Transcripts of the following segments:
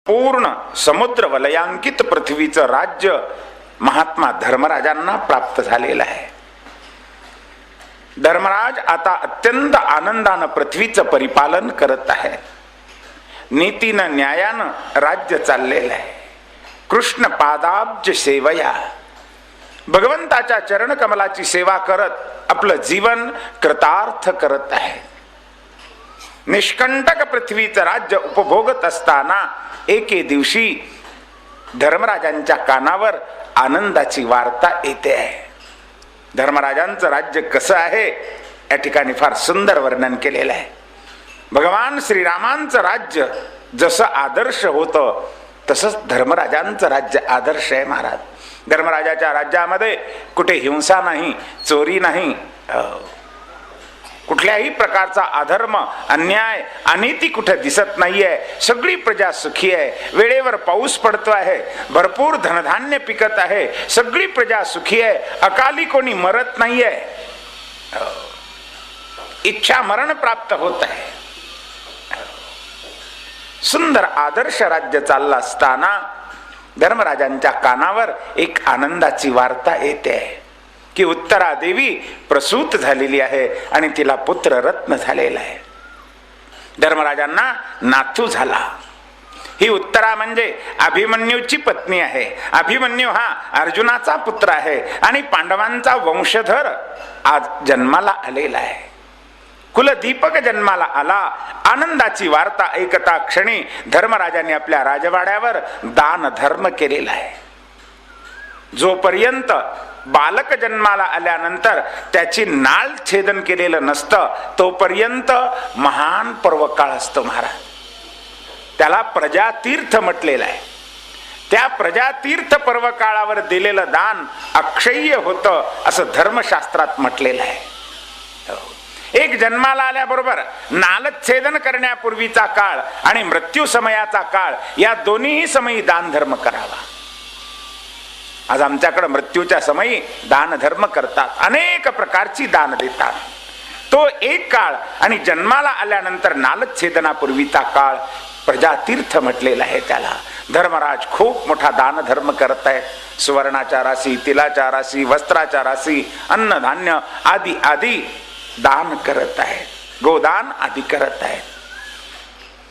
पूर्ण समुद्र वलयांकित पृथ्वीचं राज्य महात्मा धर्मराजांना प्राप्त झालेलं आहे. धर्मराज आता अत्यंत आनंदानं पृथ्वीचं परिपालन करत आहे. नीतीनं न्यायानं राज्य चाललेलं आहे. कृष्ण पादाब्ज सेवया, भगवंताच्या चरणकमलाची सेवा करत आपलं जीवन कृतार्थ करत आहे. निष्कंटक पृथ्वीचं राज्य उपभोगत असताना एके दिवशी धर्मराजांच्या कानावर आनंदाची वार्ता येते आहे. धर्मराजांचं राज्य कसं आहे या ठिकाणी फार सुंदर वर्णन केलेलं आहे. भगवान श्रीरामांचं राज्य जसं आदर्श होतं तसंच धर्मराजांचं राज्य आदर्श आहे. महाराज, धर्मराजाच्या राज्यामध्ये कुठे हिंसा नाही, चोरी नाही, कुठल्याही प्रकारचा अधर्म, अन्याय, अनिती कुठे दिसत नाहीये. सगळी प्रजा सुखी आहे. वेळेवर पाऊस पडतो आहे, भरपूर धनधान्य पिकत आहे, सगळी प्रजा सुखी आहे. अकाली कोणी मरत नाहीये, इच्छा मरण प्राप्त होत आहे. सुंदर आदर्श राज्य चाललं असताना धर्मराजांच्या कानावर एक आनंदाची वार्ता येते आहे की उत्तरा देवी प्रसूत झालेली आहे आणि तिला पुत्र रत्न झालेला आहे. धर्मराजांना नातू झाला. ही उत्तरा म्हणजे अभिमन्यूची पत्नी आहे. अभिमन्यू हा अर्जुनाचा पुत्र आहे आणि पांडवांचा वंशधर आज जन्माला आलेला आहे. कुलदीपक जन्माला आला. आनंदाची वार्ता ऐकता क्षणी धर्मराजांनी आपल्या राजवाड्यावर दान धर्म केलेला आहे. जोपर्यंत बालक जन्माला आल्यानंतर त्याची नाळ छेदन केलेलं नसतं तोपर्यंत महान पर्वकाळ असतो. महाराज, त्याला प्रजातीर्थ म्हटलेलं आहे. त्या प्रजातीर्थ पर्वकाळावर दिलेलं दान अक्षय्य होतं असं धर्मशास्त्रात म्हटलेलं आहे. एक जन्माला आल्याबरोबर नालच्छेदन करण्यापूर्वीचा काळ आणि मृत्यू समयाचा काळ या दोन्ही समयी दान धर्म करावा. आज आमच्याकडे मृत्यूच्या समयी दान धर्म करतात, अनेक प्रकारची दान देतात. तो एक काळ आणि जन्माला आल्यानंतर नालच्छेदनापूर्वीचा काळ प्रजातीर्थ म्हटलेला आहे. त्याला धर्मराज खूप मोठा दान धर्म करत आहेत. सुवर्णाच्या राशी, तिलाच्या राशी, वस्त्राच्या राशी, अन्नधान्य आदी आदी दान करत आहे. गोदान आदी करत आहे.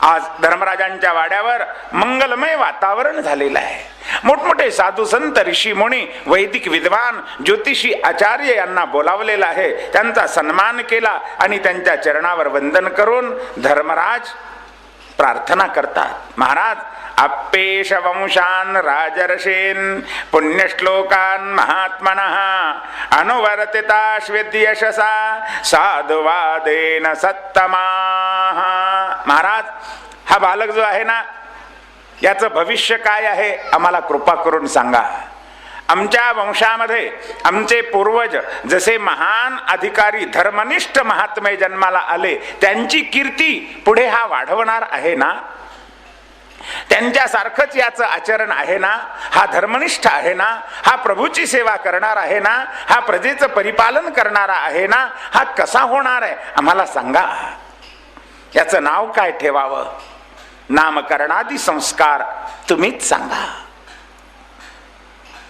आज धर्मराजांच्या वाड्यावर मंगलमय वातावरण झालेलं आहे. मोठमोठे साधू संत, ऋषी मुनी, वैदिक विद्वान, ज्योतिषी आचार्य यांना बोलावलेलं आहे. त्यांचा सन्मान केला आणि त्यांच्या चरणावर वंदन करून धर्मराज प्रार्थना करतात. महाराज, अप्पेश वंशान राजर्षेन पुण्यश्लोकान महात्मनः अनुवर्तिता श्वेद्यशसा साधुवादेन सत्तमाः. महाराज, हा बालक जो आहे ना, याचं भविष्य काय आहे आम्हाला कृपा करून सांगा. आमच्या वंशामध्ये आमचे पूर्वज जसे महान अधिकारी धर्मनिष्ठ महात्मे जन्माला आले त्यांची कीर्ती पुढे हा वाढवणार आहे ना, त्यांच्यासारखंच याचं आचरण आहे ना, हा धर्मनिष्ठ आहे ना, हा प्रभूची सेवा करणार आहे ना, हा प्रजेचं परिपालन करणारा आहे ना, हा कसा होणार आहे आम्हाला सांगा. याचं नाव काय ठेवावं, नामकरणादी संस्कार तुम्हीच सांगा.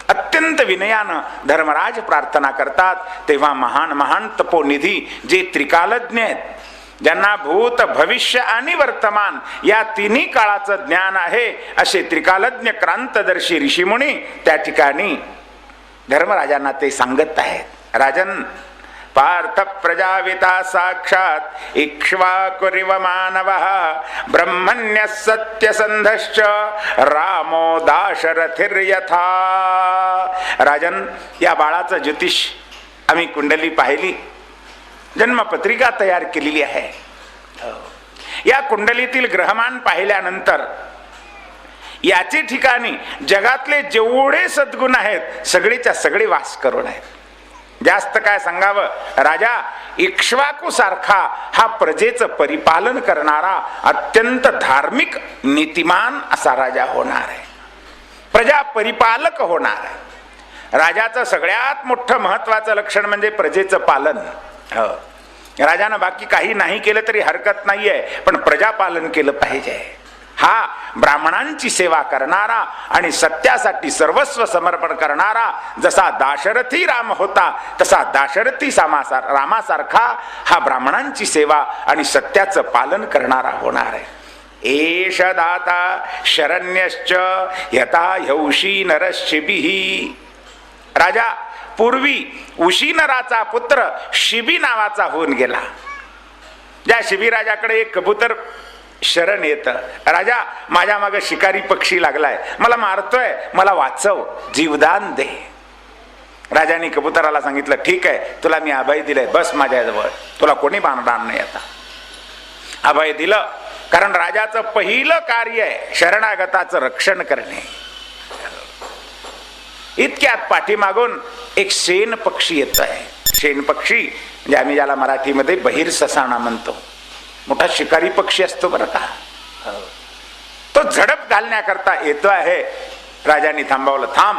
अत्यंत विनयानं धर्मराज प्रार्थना करतात. तेव्हा महान महान तपोनिधी जे त्रिकालज्ञ आहेत, ज्यांना भूत, भविष्य आणि वर्तमान या तिन्ही काळाचं ज्ञान आहे, असे त्रिकालज्ञ क्रांतदर्शी ऋषीमुनी त्या ठिकाणी धर्मराजांना ते सांगत आहेत. राजन, पार्थ प्रजाविता साक्षात इक्ष्वाकुरिव मानवः ब्रह्मण्य सत्यसंधश्च रामो दाशरथिर्यथा. राजन, या बाळाचं ज्योतिष आम्ही कुंडली पाहिली, जन्मपत्रिका तयार केलेली आहे. या कुंडलीतील ग्रहमान पाहिल्यानंतर याचे ठिकाणी जगातले जेवढे सद्गुण आहेत सगळेच्या सगळे वास करून आहेत. जास्त काय सांगावं, राजा इक्ष्वाकू सारखा हा प्रजेचं परिपालन करणारा अत्यंत धार्मिक नीतिमान असा राजा होणार आहे. प्रजा परिपालक होणार आहे. राजाचं सगळ्यात मोठं महत्वाचं लक्षण म्हणजे प्रजेचं पालन. राजानं बाकी काही नाही केलं तरी हरकत नाहीये, पण प्रजापालन केलं पाहिजे. हा ब्राह्मणांची सेवा करणारा आणि सत्यासाठी सर्वस्व समर्पण करणारा जसा दाशरथी राम होता तसा दाशरथी रामासारखा हा ब्राह्मणांची सेवा आणि सत्याचं पालन करणारा होणार आहे. एष दाता शरण्यश्च यथा ह्यौषी नरशिबिही. राजा पूर्वी उशीनराचा पुत्र शिबी नावाचा होऊन गेला. ज्या शिबी राजाकडे एक कबूतर शरण येतं, राजा माझ्या मागे शिकारी पक्षी लागलाय, मला मारतोय, मला वाचव, जीवदान दे. राजाने कबुतराला सांगितलं ठीक आहे, तुला मी अभय दिलंय, बस माझ्याजवळ, तुला कोणी बांधणार नाही. आता अभय दिलं, कारण राजाचं पहिलं कार्य आहे शरणागताचं रक्षण करणे. इतक्यात पाठीमागून एक शेन पक्षी येत आहे. शेन पक्षी म्हणजे आम्ही ज्याला मराठीमध्ये बहिर ससाणा म्हणतो, मोठा शिकारी पक्षी असतो बरं का, तो झडप घालण्याकरता येतो आहे. राजाने थांबवलं, थांब,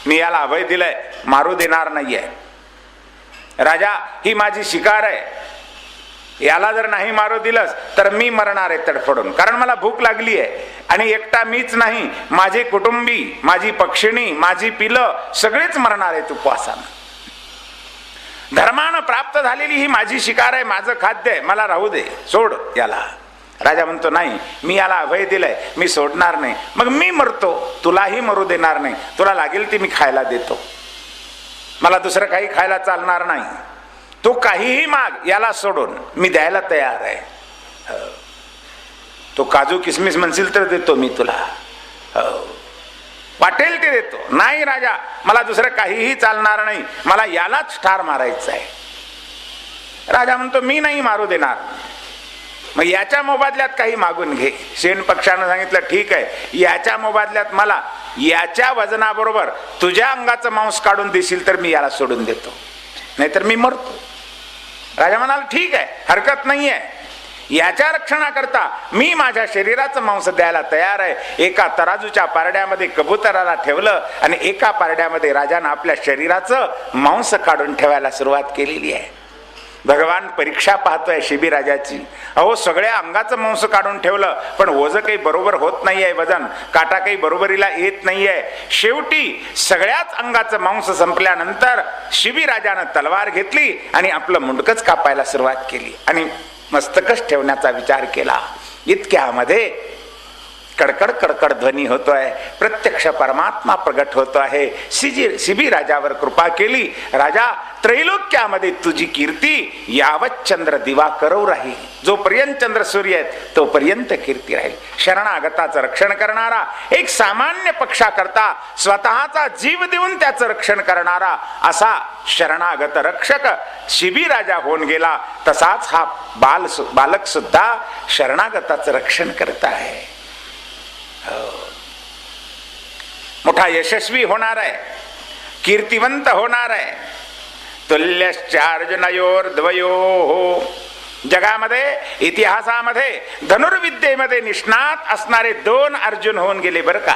मी याला अभय दिलंय, मारू देणार नाहीये. राजा ही माझी शिकार आहे, याला जर नाही मारू दिलंस तर मी मरणार आहे तडफडून, कारण मला भूक लागली आहे. आणि एकटा मीच नाही, माझे कुटुंबी, माझी पक्षिणी, माझी पिलं सगळेच मरणार आहेत उपवासानं. धर्मानं प्राप्त झालेली ही माझी शिकार आहे, माझं खाद्य आहे, मला राहू दे, सोड याला. राजा म्हणतो नाही, मी याला अभय दिलंय, मी सोडणार नाही. मग मी मरतो, तुलाही मरू देणार नाही, तुला लागेल ती मी खायला देतो, मला दुसरं काही खायला चालणार नाही, तू काहीही माग, याला सोडून मी द्यायला तयार आहे. तो काजू किसमिस म्हणशील तर देतो मी तुला, वाटेल ते देतो. नाही राजा, मला दुसरं काहीही चालणार नाही, मला यालाच ठार मारायचं आहे. राजा म्हणतो मी नाही मारू देणार, मग याच्या मोबदल्यात काही मागून घे. शेण पक्षानं सांगितलं ठीक आहे, याच्या मोबदल्यात मला याच्या वजनाबरोबर तुझ्या अंगाचं मांस काढून देशील तर मी याला सोडून देतो, नाहीतर मी मरतो. राजा म्हणाला ठीक आहे, हरकत नाहीये, याच्या रक्षणाकरता मी माझ्या शरीराचं मांस द्यायला तयार आहे. एका तराजूच्या पारड्यामध्ये कबुतराला ठेवलं आणि एका पारड्यामध्ये राजानं आपल्या शरीराचं मांस काढून ठेवायला सुरुवात केलेली आहे. भगवान परीक्षा पाहतोय शिबीराजाची. अहो सगळ्या अंगाचं मांस काढून ठेवलं, पण ओझं काही बरोबर होत नाहीये, वजन काटा काही बरोबरीला येत नाहीये. शेवटी सगळ्याच अंगाचं मांस संपल्यानंतर शिबीराजानं तलवार घेतली आणि आपलं मुंडकच कापायला सुरुवात केली आणि मस्तकच ठेवण्याचा विचार केला. इतक्यामध्ये कडकड कडकड ध्वनी होतोय, प्रत्यक्ष परमात्मा प्रगट होतो आहे. शिबी राजावर कृपा केली. राजा, त्रैलोक्यामध्ये तुझी कीर्ती यावत चंद्र दिवा करव राहील, जोपर्यंत चंद्र सूर्य आहेत तोपर्यंत कीर्ती राहील. शरणागताचं रक्षण करणारा, एक सामान्य पक्षाकरता स्वतःचा जीव देऊन त्याचं रक्षण करणारा असा शरणागत रक्षक शिबी राजा होऊन गेला. तसाच हा बालक सुद्धा शरणागताचं रक्षण करत आहे. मोठा यशस्वी होणार आहे, कीर्तिवंत होणार आहे. तुल्यश्चार्जुनयोर्द्वयोः. जगामध्ये, इतिहासामध्ये धनुर्विद्येमध्ये निष्णात असणारे 2 अर्जुन होऊन गेले बरं का.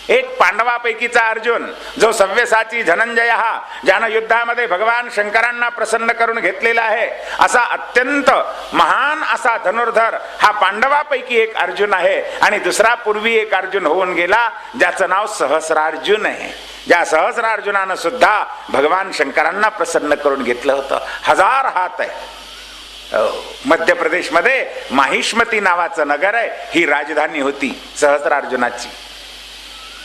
एक पांडवापैकीचा अर्जुन जो सव्यसाची धनंजय, हा ज्यानं युद्धामध्ये भगवान शंकरांना प्रसन्न करून घेतलेला आहे, असा अत्यंत महान असा धनुर्धर हा पांडवापैकी एक अर्जुन आहे. आणि दुसरा पूर्वी एक अर्जुन होऊन गेला ज्याचं नाव सहस्रार्जुन आहे. ज्या सहस्रार्जुनानं सुद्धा भगवान शंकरांना प्रसन्न करून घेतलं होतं. 1000 हात आहे. मध्य प्रदेशमध्ये माहिष्मती नावाचं नगर आहे, ही राजधानी होती सहस्रार्जुनाची.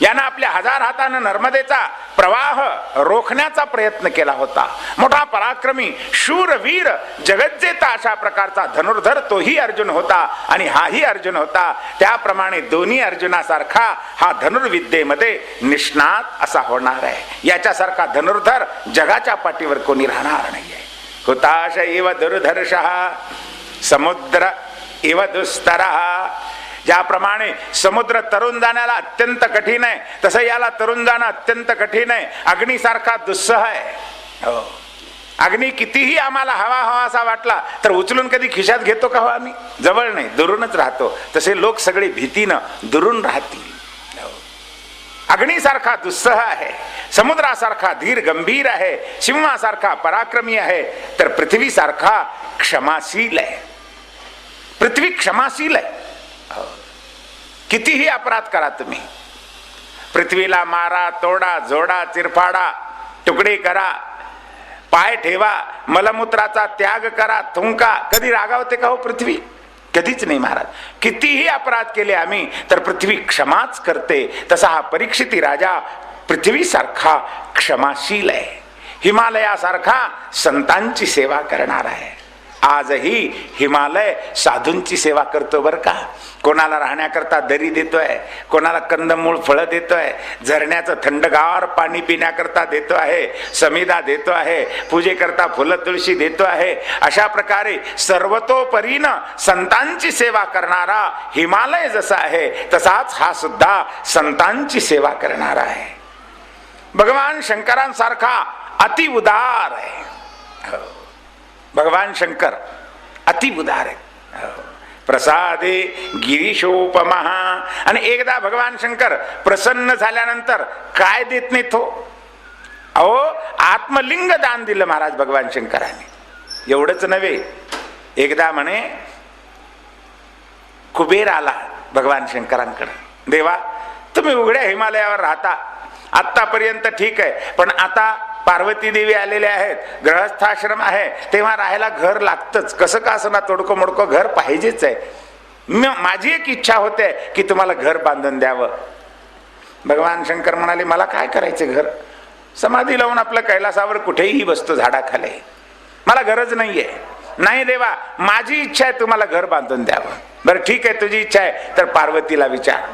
यानं आपल्या 1000 हातानं नर्मदेचा प्रवाह रोखण्याचा प्रयत्न केला होता. मोठा पराक्रमी शूरवीर जगज्जेता अशा प्रकारचा धनुर्धर तोही अर्जुन होता आणि हाही अर्जुन होता. त्याप्रमाणे दोन्ही अर्जुनासारखा हा धनुर्विद्येमध्ये निष्णात असा होणार आहे. याच्यासारखा धनुर्धर जगाच्या पाठीवर कोणी राहणार नाहीये. हुताश एव दुर्धर्षः समुद्र एव दुस्तरः. ज्याप्रमाणे समुद्र तरुण जाण्याला अत्यंत कठीण आहे, तसं याला तरुण जाणं अत्यंत कठीण आहे. अग्नीसारखा दुस्सह आहे. अग्नी कितीही आम्हाला हवा असा वाटला तर उचलून कधी खिशात घेतो का हो आम्ही? जवळ नाही, दुरूनच राहतो. तसे लोक सगळे भीतीनं दुरून राहतील. अग्नीसारखा दुस्सह आहे, समुद्रासारखा धीर गंभीर आहे, सिंहासारखा पराक्रमी आहे, तर पृथ्वीसारखा क्षमाशील आहे. पृथ्वी क्षमाशील आहे. कितीही अपराध करा तुम्ही, पृथ्वीला मारा, तोडा, जोडा, चिरफाडा, तुकडे करा, पाय ठेवा, मलमूत्राचा त्याग करा, थुंका, कधी रागावते का हो पृथ्वी? कधीच नाही महाराज. कितीही अपराध केले आम्ही तर पृथ्वी क्षमाच करते. तसा हा परीक्षिती राजा पृथ्वीसारखा क्षमाशील आहे, हिमालयासारखा संतांची सेवा करणार आहे. आजही हिमालय साधूंची सेवा करतो बर का. कोणाला राहण्याकरता दरी देतोय, कोणाला कंदमूळ फळं देतोय, झरण्याचं थंडगार पाणी पिण्याकरता देतो आहे, समिधा देतो आहे, पूजेकरता फुलं तुळशी देतो आहे. अशा प्रकारे सर्वतोपरीनं संतांची सेवा करणारा हिमालय जसा आहे तसाच हा सुद्धा संतांची सेवा करणारा आहे. भगवान शंकरांसारखा अति उदार आहे. भगवान शंकर अति उदार आहे. प्रसादे गिरीशोपमः. आणि एकदा भगवान शंकर प्रसन्न झाल्यानंतर काय देत नाही तो? अहो, आत्मलिंग दान दिलं महाराज भगवान शंकरांनी. एवढंच नव्हे, एकदा म्हणे कुबेर आला भगवान शंकरांकडे. देवा, तुम्ही उघड्या हिमालयावर राहता, आतापर्यंत ठीक आहे, पण आता पार्वती देवी आलेले आहेत, गृहस्थाश्रम आहे, तेव्हा राहायला घर लागतंच. कसं का असं ना, तोडकं मोडकं घर पाहिजेच आहे. माझी एक इच्छा होते की तुम्हाला घर बांधून द्यावं. भगवान शंकर म्हणाले, मला काय करायचं घर? समाधी लावून आपलं कैलासावर कुठेही बसतो झाडाखाली, मला गरज नाहीये. नाही देवा, माझी इच्छा आहे तुम्हाला घर बांधून द्यावं. बरं ठीक आहे, तुझी इच्छा आहे तर पार्वतीला विचार.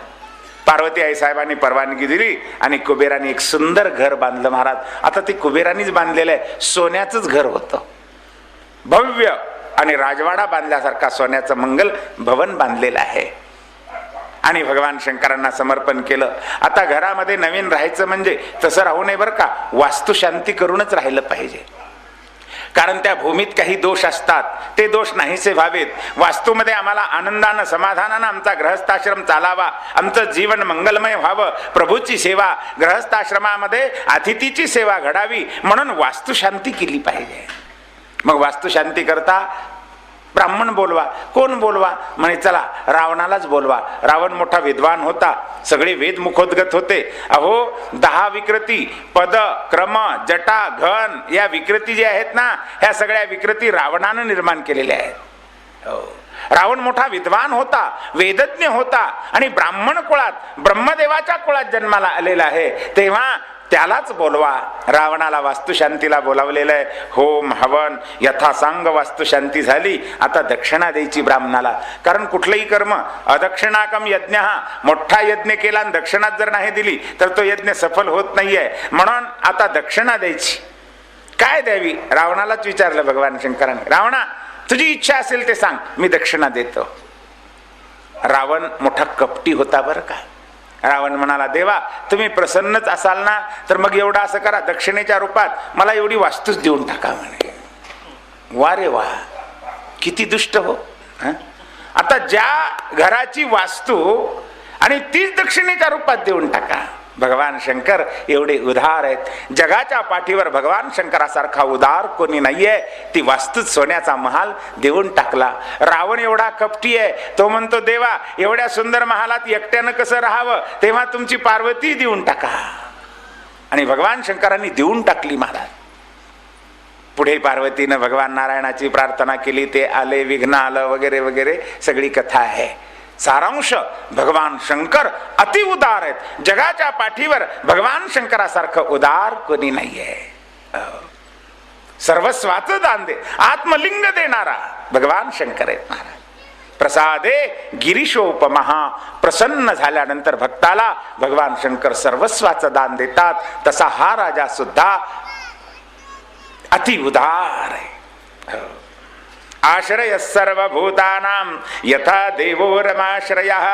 पार्वती आई साहेबांनी परवानगी दिली आणि कुबेराने एक सुंदर घर बांधलं महाराज. आता ते कुबेरानीच बांधलेलं आहे, सोन्याचंच घर होतं, भव्य आणि राजवाडा बांधल्यासारखा सोन्याचं मंगल भवन बांधलेलं आहे. आणि भगवान शंकरांना समर्पण केलं. आता घरामध्ये नवीन राहायचं म्हणजे तसं राहू नये बरं का, वास्तुशांती करूनच राहिलं पाहिजे. कारण त्या भूमीत काही दोष असतात, ते दोष नाहीसे व्हावेत. वास्तूमध्ये आम्हाला आनंदानं समाधानानं आमचा गृहस्थाश्रम चालावा, आमचं जीवन मंगलमय व्हावं, प्रभूची सेवा, गृहस्थाश्रमामध्ये अतिथीची सेवा घडावी म्हणून वास्तुशांती केली पाहिजे. मग वास्तुशांती करता ब्राह्मण बोलवा. कोण बोलवा? म्हणे चला रावणालाच बोलवा. रावण मोठा विद्वान होता, सगळे वेद मुखोद्गत होते. अहो 10 विकृती, पद, क्रम, जटा, घन या विकृती जे आहेत ना, ह्या सगळ्या विकृती रावणानं निर्माण केलेल्या आहेत. रावण मोठा विद्वान होता, वेदज्ञ होता आणि ब्राह्मण कुळात ब्रह्मदेवाच्या कुळात जन्माला आलेला आहे. तेव्हा त्यालाच बोलवा. रावणाला वास्तुशांतीला बोलावलेलं आहे. होम हवन यथासांग वास्तुशांती झाली. आता दक्षिणा द्यायची ब्राह्मणाला. कारण कुठलंही कर्म अदक्षिणाकम यज्ञ, हा मोठा यज्ञ केला आणि दक्षिणात जर नाही दिली तर तो यज्ञ सफल होत नाहीये. म्हणून आता दक्षिणा द्यायची. काय द्यावी? रावणालाच विचारलं भगवान शंकरांनी. रावणा, तुझी इच्छा असेल ते सांग, मी दक्षिणा देतो. रावण मोठा कपटी होता बरं का. रावण म्हणाला, देवा तुम्ही प्रसन्नच असाल ना, तर मग एवढं असं करा, दक्षिणेच्या रूपात मला एवढी वास्तूच देऊन टाका म्हणे. वा रे वा, किती दुष्ट हो. आता ज्या घराची वास्तू आणि तीच दक्षिणेच्या रूपात देऊन टाका. भगवान शंकर एवढे उदार आहेत. जगाच्या पाठीवर भगवान शंकरासारखा उदार कोणी नाहीये. ती वास्तूच सोन्याचा महाल देऊन टाकला. रावण एवढा कपटी आहे, तो म्हणतो देवा एवढ्या सुंदर महालात एकट्यानं कसं राहावं, तेव्हा तुमची पार्वती देऊन टाका. आणि भगवान शंकरांनी देऊन टाकली महाराज. पुढे पार्वतीनं भगवान नारायणाची प्रार्थना केली, ते आले, विघ्न आलं वगैरे वगैरे सगळी कथा आहे. सारांश, भगवान शंकर अति उदार आहेत. जगाच्या पाठीवर भगवान शंकरासारखं उदार कोणी नाहीये. सर्वस्वाचं दान दे, आत्मलिंग देणारा भगवान शंकर आहेत महाराज. प्रसादे गिरीशोपमः. प्रसन्न झाल्यानंतर भक्ताला भगवान शंकर सर्वस्वाचं दान देतात. तसा हा राजा सुद्धा अति उदार आहे. आश्रय सर्वभूतानां यथा देवो रमाश्रयः.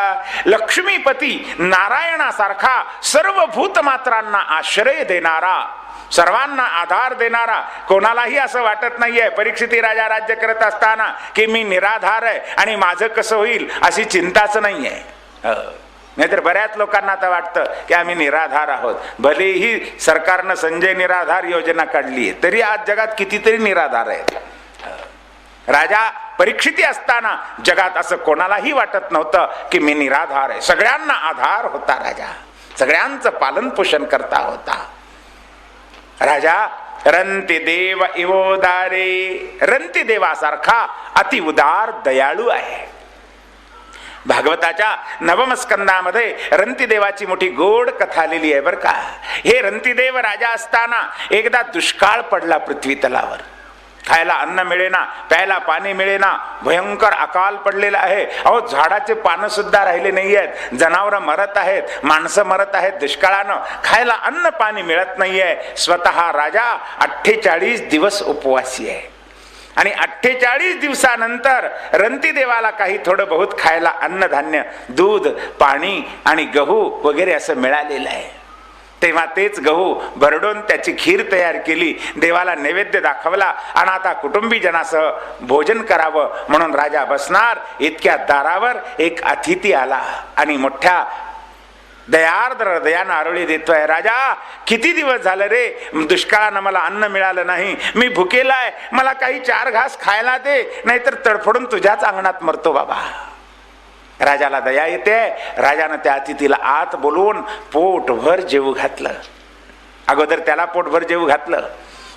लक्ष्मीपती नारायणासारखा सर्व भूतमात्रांना आश्रय देणारा, सर्वांना आधार देणारा. कोणालाही असं वाटत नाहीये परीक्षिती राजा राज्य करत असताना की मी निराधार आहे आणि माझं कसं होईल अशी चिंताच नाहीये. नाहीतर बऱ्याच लोकांना आता वाटतं की आम्ही निराधार आहोत. भलेही सरकारनं संजय निराधार योजना काढली आहे, तरी आज जगात कितीतरी निराधार आहेत. राजा परीक्षिती असताना जगात असं कोणालाही वाटत नव्हतं की मी निराधार आहे. सगळ्यांना आधार होता राजा, सगळ्यांचं पालन पोषण करता होता राजा. रंतिदेव इवोदारे, रंतिदेवासारखा अति उदार दयाळू आहे. भागवताच्या नवम स्कंदामध्ये रंतिदेवाची मोठी गोड कथा लिहिली आहे बरं का. हे रंतिदेव राजा असताना एकदा दुष्काळ पडला पृथ्वी तलावर. खायला अन्न मिळेना, प्यायला पाणी मिळेना, भयंकर अकाल पडलेला आहे. अहो, झाडाचे पानं सुद्धा राहिले नाही आहेत, जनावरं मरत आहेत, माणसं मरत आहेत दुष्काळानं, खायला अन्न पाणी मिळत नाहीये. स्वतः राजा 48 दिवस उपवासी आहे आणि 48 दिवसानंतर रंतिदेवाला काही थोडं बहुत खायला अन्नधान्य, दूध, पाणी आणि गहू वगैरे असं मिळालेलं आहे. तेव्हा तेच गहू भरडून त्याची खीर तयार केली, देवाला नैवेद्य दाखवला आणि आता कुटुंबीजनासह भोजन करावं म्हणून राजा बसणार. इतक्या दारावर एक अतिथी आला आणि मोठ्या दयार्द्र हृदयानं आरोळी देतोय. राजा, किती दिवस झालं रे, दुष्काळानं मला अन्न मिळालं नाही, मी भुकेलाय, मला काही 4 घास खायला दे, नाहीतर तडफडून तुझ्याच अंगणात मरतो बाबा. राजाला दया येते. राजानं त्या अतिथीला आत बोलवून पोटभर जेवू घातलं. अगोदर त्याला पोटभर जेवू घातलं,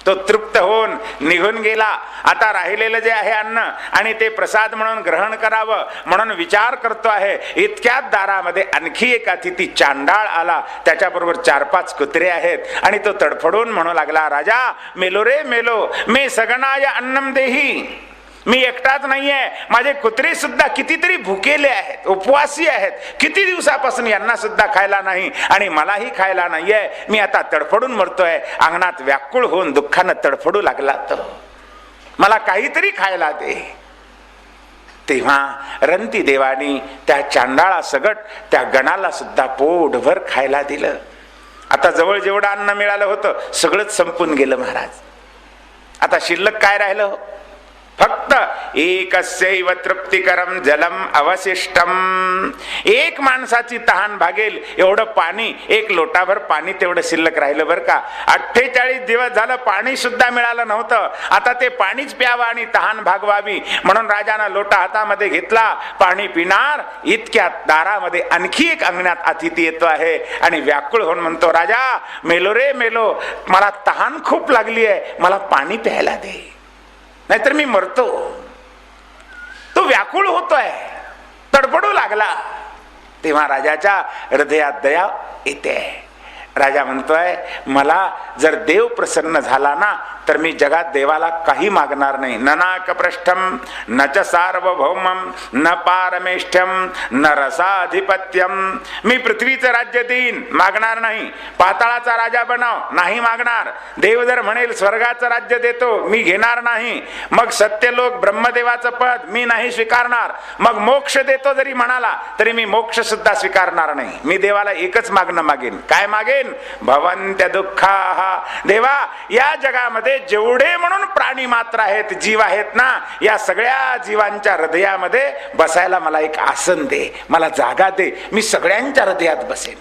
तो तृप्त होऊन निघून गेला. आता राहिलेलं जे आहे अन्न आणि ते प्रसाद म्हणून ग्रहण करावं म्हणून विचार करतो आहे. इतक्यात दारामध्ये आणखी एक अतिथी चांडाळ आला, त्याच्याबरोबर 4-5 कुत्रे आहेत आणि तो तडफडून म्हणू लागला, राजा, मेलो रे मेलो, मी सगनाय अन्नम देही. मी एकटाच नाहीये, माझे कुत्रे सुद्धा कितीतरी भुकेले आहेत, उपवासी आहेत, किती दिवसापासून यांना सुद्धा खायला नाही आणि मलाही खायला नाहीये. मी आता तडफडून मरतोय. अंगणात व्याकुळ होऊन दुःखानं तडफडू लागला, तर मला काहीतरी खायला दे. तेव्हा रंतिदेवानी त्या चांडाळा सगट त्या गणाला सुद्धा पोटभर खायला दिलं. आता जवळ जेवढं अन्न मिळालं होतं सगळंच संपून गेलं महाराज. आता शिल्लक काय राहिलं? फक्त एकस्यैव तृप्तिकरम जलम अवशिष्टम. एक माणसाची तहान भागेल एवढं पाणी, 1 लोटाभर पाणी तेवढं शिल्लक राहिलं बरं का. 48 दिवस झालं पाणी सुद्धा मिळालं नव्हतं. आता ते पाणीच प्यावं आणि तहान भागवावी म्हणून राजानं लोटा हातामध्ये घेतला, पाणी पिणार. इतक्यात दारामध्ये आणखी एक अंगणात अतिथी येतो आहे आणि व्याकुळ होऊन म्हणतो, राजा, मेलो रे मेलो, मला तहान खूप लागली आहे, मला पाणी प्यायला दे, नाहीतर मी मरतो. तो व्याकुळ होतोय, तडफडू लागला. तेव्हा राजाच्या हृदयात दया येते. राजा म्हणतोय, मला जर देव प्रसन्न झाला ना तर मी जगात देवाला काही मागणार नाही. न नाकपृष्ठम न च सार्वभौमम न पारमेष्ठ्यम न रसाधिपत्यम. मी पृथ्वीचं राज्य देईन, मागणार नाही. पाताळाचा राजा बनव, नाही मागणार. देव जर म्हणेल स्वर्गाचं राज्य देतो, मी घेणार नाही. मग सत्यलोक ब्रह्मदेवाचं पद मी नाही स्वीकारणार. मग मोक्ष देतो जरी म्हणाला तरी मी मोक्ष सुद्धा स्वीकारणार नाही. मी देवाला एकच मागणं मागेन. काय मागेन? भवन्त्य दुःखा. देवा, या जगामध्ये जेवढे म्हणून प्राणी मात्र आहेत, जीव आहेत ना, या सगळ्या जीवांच्या हृदयामध्ये बसायला मला एक आसन दे, मला जागा दे. मी सगळ्यांच्या हृदयात बसेन.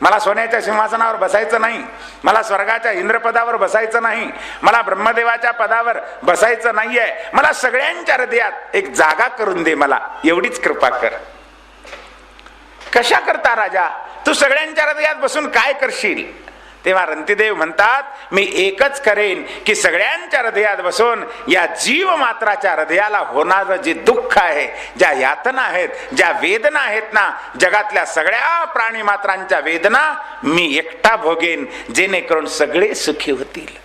मला सोन्याच्या सिंहासनावर बसायचं नाही, मला स्वर्गाच्या इंद्रपदावर बसायचं नाही, मला ब्रह्मदेवाच्या पदावर बसायचं नाहीये. मला सगळ्यांच्या हृदयात एक जागा करून दे, मला एवढीच कृपा कर. कशा करता राजा? तू सगळ्यांच्या हृदयात बसून काय करशील? तेव्हा रंतिदेव म्हणतात, मी एकच करेन की सगळ्यांच्या हृदयात बसून या जीव मात्राच्या हृदयाला होणारं जे दुःख आहे, ज्या यातना आहेत, ज्या वेदना आहेत ना, जगातल्या सगळ्या प्राणी मात्रांच्या वेदना मी एकटा भोगेन, जेणेकरून सगळे सुखी होतील.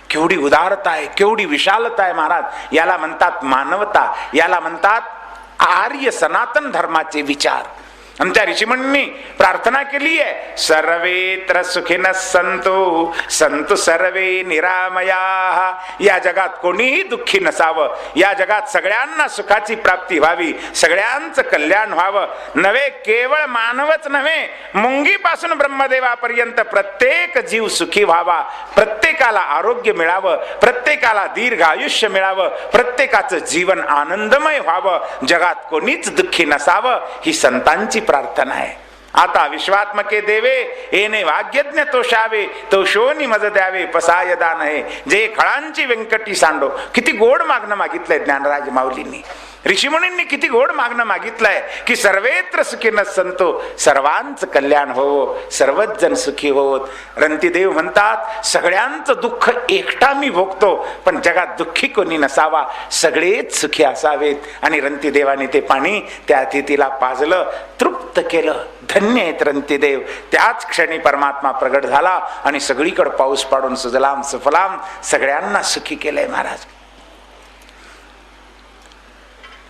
केवढी उदारता आहे, केवढी विशालता आहे महाराज. याला म्हणतात मानवता, याला म्हणतात आर्य सनातन धर्माचे विचार. आमच्या ऋषीमुनींनी प्रार्थना केली आहे, सर्वेत्र सुखिनः सन्तु सन्तु सर्वे निरामयाः. या जगात कोणीही दुःखी नसावं, या जगात सगळ्यांना सुखाची प्राप्ती व्हावी, सगळ्यांचं कल्याण व्हावं. नव्हे केवळ मानवच नव्हे, मुंगीपासून ब्रह्मदेवापर्यंत प्रत्येक जीव सुखी व्हावा, प्रत्येकाला आरोग्य मिळावं, प्रत्येकाला दीर्घ आयुष्य मिळावं, प्रत्येकाचं जीवन आनंदमय व्हावं, जगात कोणीच दुःखी नसावं, ही संतांची प्रार्थना आहे. आता विश्वात्मके देवे येणे वाग्यज्ञ तोषावे तो शोनी मज द्यावे पसायदा नये जे खळांची व्यंकटी सांडो. किती गोड मागणं मागितलंय ज्ञानराज माऊलींनी. ऋषीमुनींनी किती गोड मागणं मागितलंय की सर्वेत्र सुखीन संतो सर्वांचं कल्याण होवो सर्वच जण सुखी होवोत. रंतीदेव म्हणतात सगळ्यांचं दुःख एकटा मी भोगतो पण जगात दुःखी कोणी नसावा सगळेच सुखी असावेत. आणि रंतीदेवाने ते पाणी त्या अतिथीला पाजलं तृप्त केलं. धन्य आहेत रंतीदेव. त्याच क्षणी परमात्मा प्रगट झाला आणि सगळीकडे पाऊस पाडून सुजलाम सुफलाम सगळ्यांना सुखी केलंय महाराज.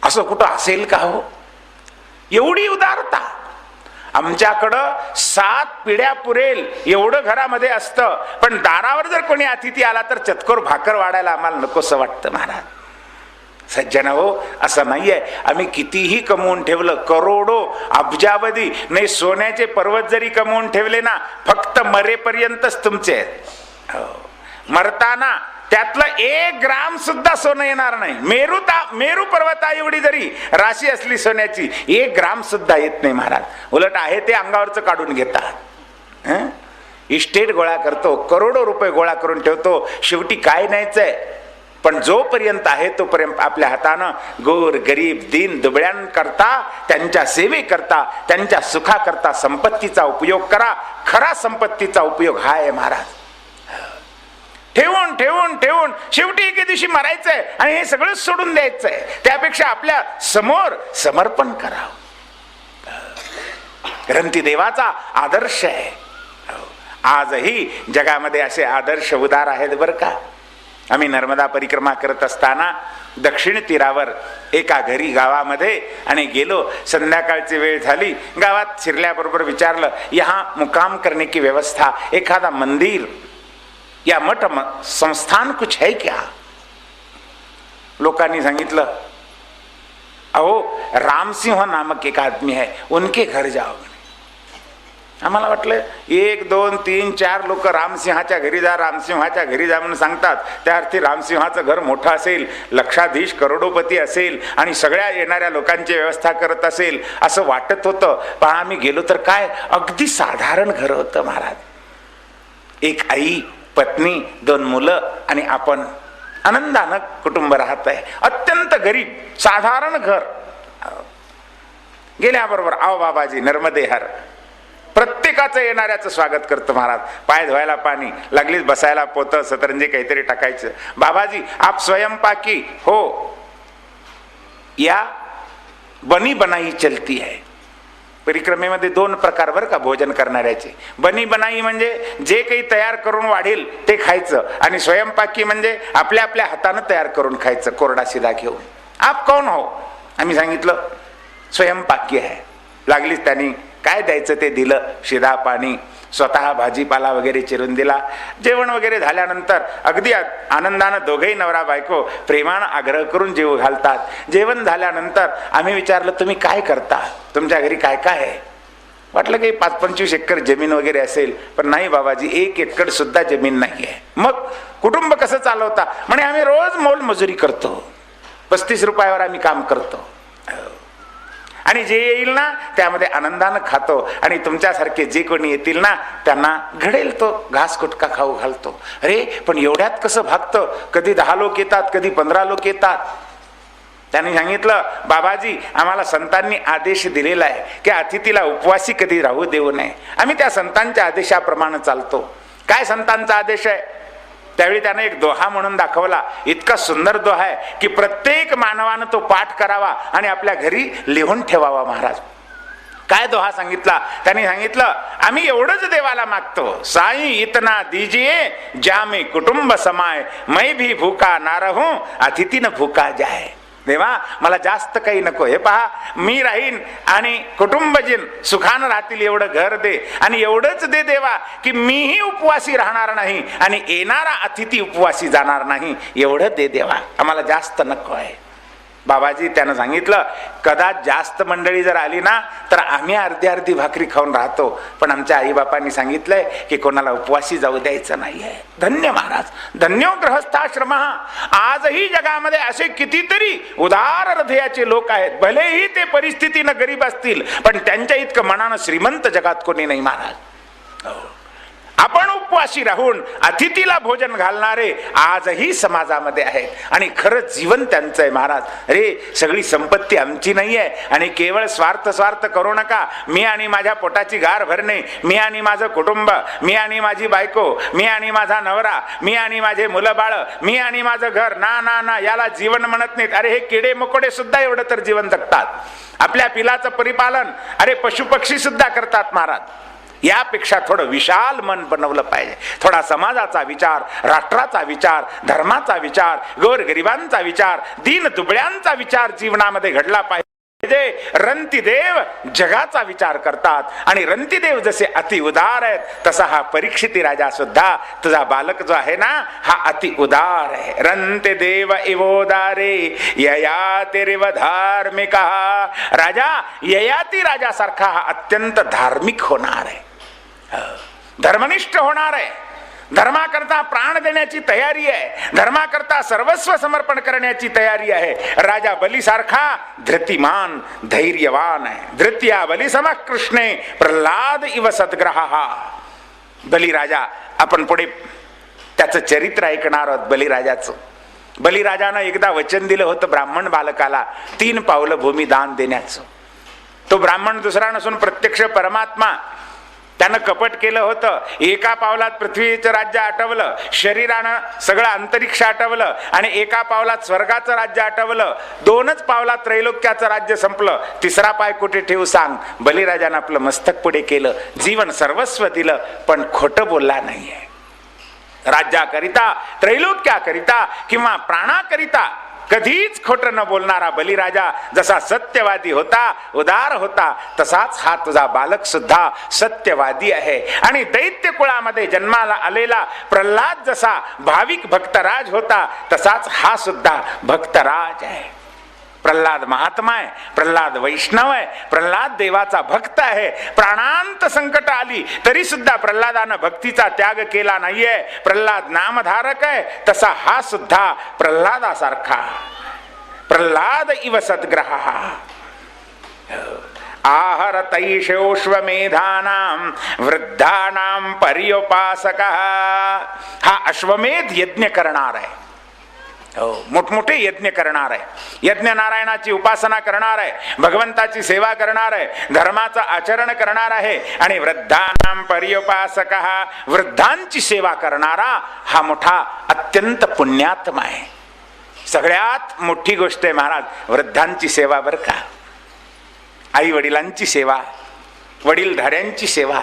असं कुठं असेल का हो एवढी उदारता. आमच्याकडं 7 पिढ्या पुरेल एवढं घरामध्ये असतं पण दारावर जर कोणी अतिथी आला तर चतकोर भाकर वाढायला आम्हाला नकोसं वाटतं महाराज. सज्जन हो असं नाहीये. आम्ही कितीही कमवून ठेवलं करोडो अब्जावधी नाही सोन्याचे पर्वत जरी कमवून ठेवले ना फक्त मरेपर्यंतच तुमचे आहेत. मरताना त्यातलं 1 ग्राम सुद्धा सोनं येणार नाही. मेरू पर्वता एवढी जरी राशी असली सोन्याची 1 ग्राम सुद्धा येत नाही महाराज. उलट आहे ते अंगावरचं काढून घेतात. इस्टेट गोळा करतो करोडो रुपये गोळा करून ठेवतो शेवटी काय न्यायचंय. पण जोपर्यंत आहे तोपर्यंत आपल्या हातानं गोर गरीब दीन दुबळ्यांकरता त्यांच्या सेवेकरता त्यांच्या सुखाकरता संपत्तीचा उपयोग करा. खरा संपत्तीचा उपयोग हा आहे महाराज. ठेवून ठेवून ठेवून शेवटी एके दिवशी मरायचंय आणि हे सगळं सोडून द्यायचंय. त्यापेक्षा आपल्या समोर समर्पण करावं. रंतीदेवाचा आदर्श आहे. आजही जगामध्ये असे आदर्श उदार आहेत बरं का. आम्ही नर्मदा परिक्रमा करत असताना दक्षिण तीरावर एका घरी गावामध्ये आणि गेलो. संध्याकाळची वेळ झाली. गावात शिरल्याबरोबर विचारलं यहाँ मुकाम करने की व्यवस्था एखादा मंदिर या मठ संस्थान कुछ है क्या. लोकांनी सांगितलं अहो रामसिंह नामक एक आदमी है उनके घर जाओ. आम्हाला वाटलं 1 2 3 4 लोक रामसिंहाच्या घरी जा रामसिंहाच्या घरी जा म्हणून सांगतात. त्या अर्थी रामसिंहाचं घर मोठं असेल लक्षाधीश करोडोपती असेल आणि सगळ्या येणाऱ्या लोकांची व्यवस्था करत असेल असं वाटत होतं. पण आम्ही गेलो तर काय अगदी साधारण घर होतं महाराज. एक आई पत्नी 2 मुलं आणि आपण आनंदानं कुटुंब राहत आहे. अत्यंत गरीब साधारण घर. गेल्याबरोबर आओ बाबाजी नर्मदे हर प्रत्येकाचं येणाऱ्याचं स्वागत करतो महाराज. पाय धुवायला पाणी लागलीच बसायला पोतं सतरंजी काहीतरी टाकायचं. बाबाजी आप स्वयंपाकी हो या बनी बनाई चलती है. परिक्रमेमध्ये 2 प्रकार बरं का भोजन करणाऱ्याचे. बनी बनाई म्हणजे जे काही तयार करून वाढेल ते खायचं आणि स्वयंपाकी म्हणजे आपल्या आपल्या हातानं तयार करून खायचं कोरडा शिदा घेऊन. आप कौन हो. आम्ही सांगितलं स्वयंपाकी आहे. लागलीच त्यांनी काय द्यायचं ते दिलं. शिदा पाणी स्वतः भाजीपाला वगैरे चिरून दिला. जेवण वगैरे झाल्यानंतर अगदी आनंदानं दोघेही नवरा बायको प्रेमानं आग्रह करून जेवू घालतात. जेवण झाल्यानंतर आम्ही विचारलं तुम्ही काय करता तुमच्या घरी काय काय आहे. वाटलं की 5-25 एकर जमीन वगैरे असेल. पण नाही बाबाजी 1 एकर सुद्धा जमीन नाही आहे. मग कुटुंब कसं चालवता. म्हणे आम्ही रोज मोलमजुरी करतो 35 रुपयावर आम्ही काम करतो आणि जे येईल ना त्यामध्ये आनंदानं खातो आणि तुमच्यासारखे जे कोणी येतील ना त्यांना घडेल तो घास कुटका खाऊ घालतो. अरे पण एवढ्यात कसं भागतं. कधी 10 लोक येतात कधी 15 लोक येतात. त्यांनी सांगितलं बाबाजी आम्हाला संतांनी आदेश दिलेला आहे की अतिथीला उपवासी कधी राहू देऊ नये. आम्ही त्या संतांच्या आदेशाप्रमाणे चालतो. काय संतांचा आदेश आहे. त्यावेळी त्याने एक दोहा म्हणून दाखवला. इतका सुंदर दोहा आहे की प्रत्येक मानवानं तो पाठ करावा आणि आपल्या घरी लिहून ठेवावा महाराज. काय दोहा सांगितला. त्यांनी सांगितलं आम्ही एवढंच देवाला मागतो साई इतना दीजिए जामे कुटुंब समाय मैं भी भूका ना रहूं अतिथी न भूका जाय. देवा मला जास्त काही नको. हे पहा मी राहीन आणि कुटुंबजीन सुखानं राहतील एवढं घर दे आणि एवढंच दे देवा की मीही उपवासी राहणार नाही आणि येणारा अतिथी उपवासी जाणार नाही. एवढं दे देवा आम्हाला जास्त नको आहे. बाबाजी त्यानं सांगितलं, कदाच जास्त मंडळी जर आली ना तर आम्ही अर्धी अर्धी भाकरी खाऊन राहतो, पण आमच्या आईबापांनी सांगितलंय की कोणाला उपवासी जाऊ द्यायचं नाहीये. धन्य महाराज, धन्यो गृहस्थाश्रम. आजही जगामध्ये असे कितीतरी उदार हृदयाचे लोक आहेत, भलेही ते परिस्थितीनं गरीब असतील, पण त्यांच्या इतकं मनानं श्रीमंत जगात कोणी नाही महाराज. आपण उपवासी राहून अतिथीला भोजन घालणारे आजही समाजामध्ये आहेत, आणि खरंच जीवन त्यांचं आहे महाराज. अरे सगळी संपत्ती आमची नाही आहे, आणि केवळ स्वार्थ करू नका. मी आणि माझ्या पोटाची गार भरणे, मी आणि माझं कुटुंब, मी आणि माझी बायको, मी आणि माझा नवरा, मी आणि माझे मुलं बाळ, मी आणि माझं घर, ना ना ना, याला जीवन म्हणत नाहीत. अरे हे किडे मकोडे सुद्धा एवढं तर जीवन जगतात. आपल्या पिलाचं परिपालन अरे पशुपक्षी सुद्धा करतात महाराज. यापेक्षा थोडं विशाल मन बनवलं पाहिजे. थोडा समाजाचा विचार, राष्ट्राचा विचार, धर्माचा विचार, गोरगरिबांचा विचार, दीन दुबळ्यांचा विचार जीवनामध्ये घडला पाहिजे. रंतीदेव जगाचा विचार करतात, आणि रंतीदेव जसे अति उदार आहेत तसा हा परीक्षिती राजा सुद्धा, तुझा बालक जो आहे ना हा अति उदार आहे. रंतीदेव इवोदारे ययातिरिव धार्मिका. राजा ययाती राजासारखा हा अत्यंत धार्मिक होणार आहे, धर्मनिष्ठ होणार आहे. धर्माकरता प्राण देण्याची तयारी आहे, धर्माकरता सर्वस्व समर्पण करण्याची तयारी आहे. राजा बलीसारखा धृतिमान धैर्यवान आहे. धृत्या बलिसमः कृष्णे प्रल्हाद इव सद्ग्रहा. बलिराजा, आपण पुढे त्याचं चरित्र ऐकणार आहोत बलिराजाचं. बलिराजानं एकदा वचन दिलं होतं ब्राह्मण बालकाला 3 पावलं भूमी दान देण्याचं. तो ब्राह्मण दुसरा नसून प्रत्यक्ष परमात्मा. त्यानं कपट केलं होतं. एका पावलात पृथ्वीचं राज्य आटवलं, शरीरानं सगळं अंतरिक्ष आटवलं, आणि एका पावलात स्वर्गाचं राज्य आटवलं. 2च पावलात त्रैलोक्याचं राज्य संपलं. 3रा पाय कुठे ठेवू सांग. बलिराजानं आपलं मस्तक पुढे केलं, जीवन सर्वस्व दिलं, पण खोटं बोलला नाहीये. राज्याकरिता, त्रैलोक्याकरिता किंवा प्राणाकरिता कधीच खोटं न बोलणारा बलिराजा जसा सत्यवादी होता, उदार होता, तसाच हा तुझा बालक सुद्धा सत्यवादी आहे. आणि दैत्य कुळामध्ये जन्माला आलेला प्रल्हाद जसा भाविक भक्तराज होता, तसाच हा सुद्धा भक्तराज आहे. प्रल्हाद महात्मा आहे, प्रल्हाद वैष्णव आहे, प्रल्हाद देवाचा भक्त आहे. प्राणांत संकट आली तरी सुद्धा प्रल्हादानं भक्तीचा त्याग केला नाहीये. प्रल्हाद नामधारक आहे, तसा हा सुद्धा प्रल्हादासारखा. प्रल्हाद इव सद्ग्रहा. आहरतैषोश्वमेधानां वृद्धानां पर्युपासकः. हा अश्वमेध यज्ञ करणार आहे, मोठमोठे यज्ञ करणार आहे, यज्ञ नारायणाची उपासना करणार आहे, भगवंताची सेवा करणार आहे, धर्माचं आचरण करणार आहे. आणि वृद्धानां पर्युपासकः, वृद्धांची सेवा करणारा हा मोठा अत्यंत पुण्यात्मा आहे. सगळ्यात मोठी गोष्ट आहे महाराज वृद्धांची सेवा बरं का. आई वडिलांची सेवा, वडीलधाऱ्यांची सेवा.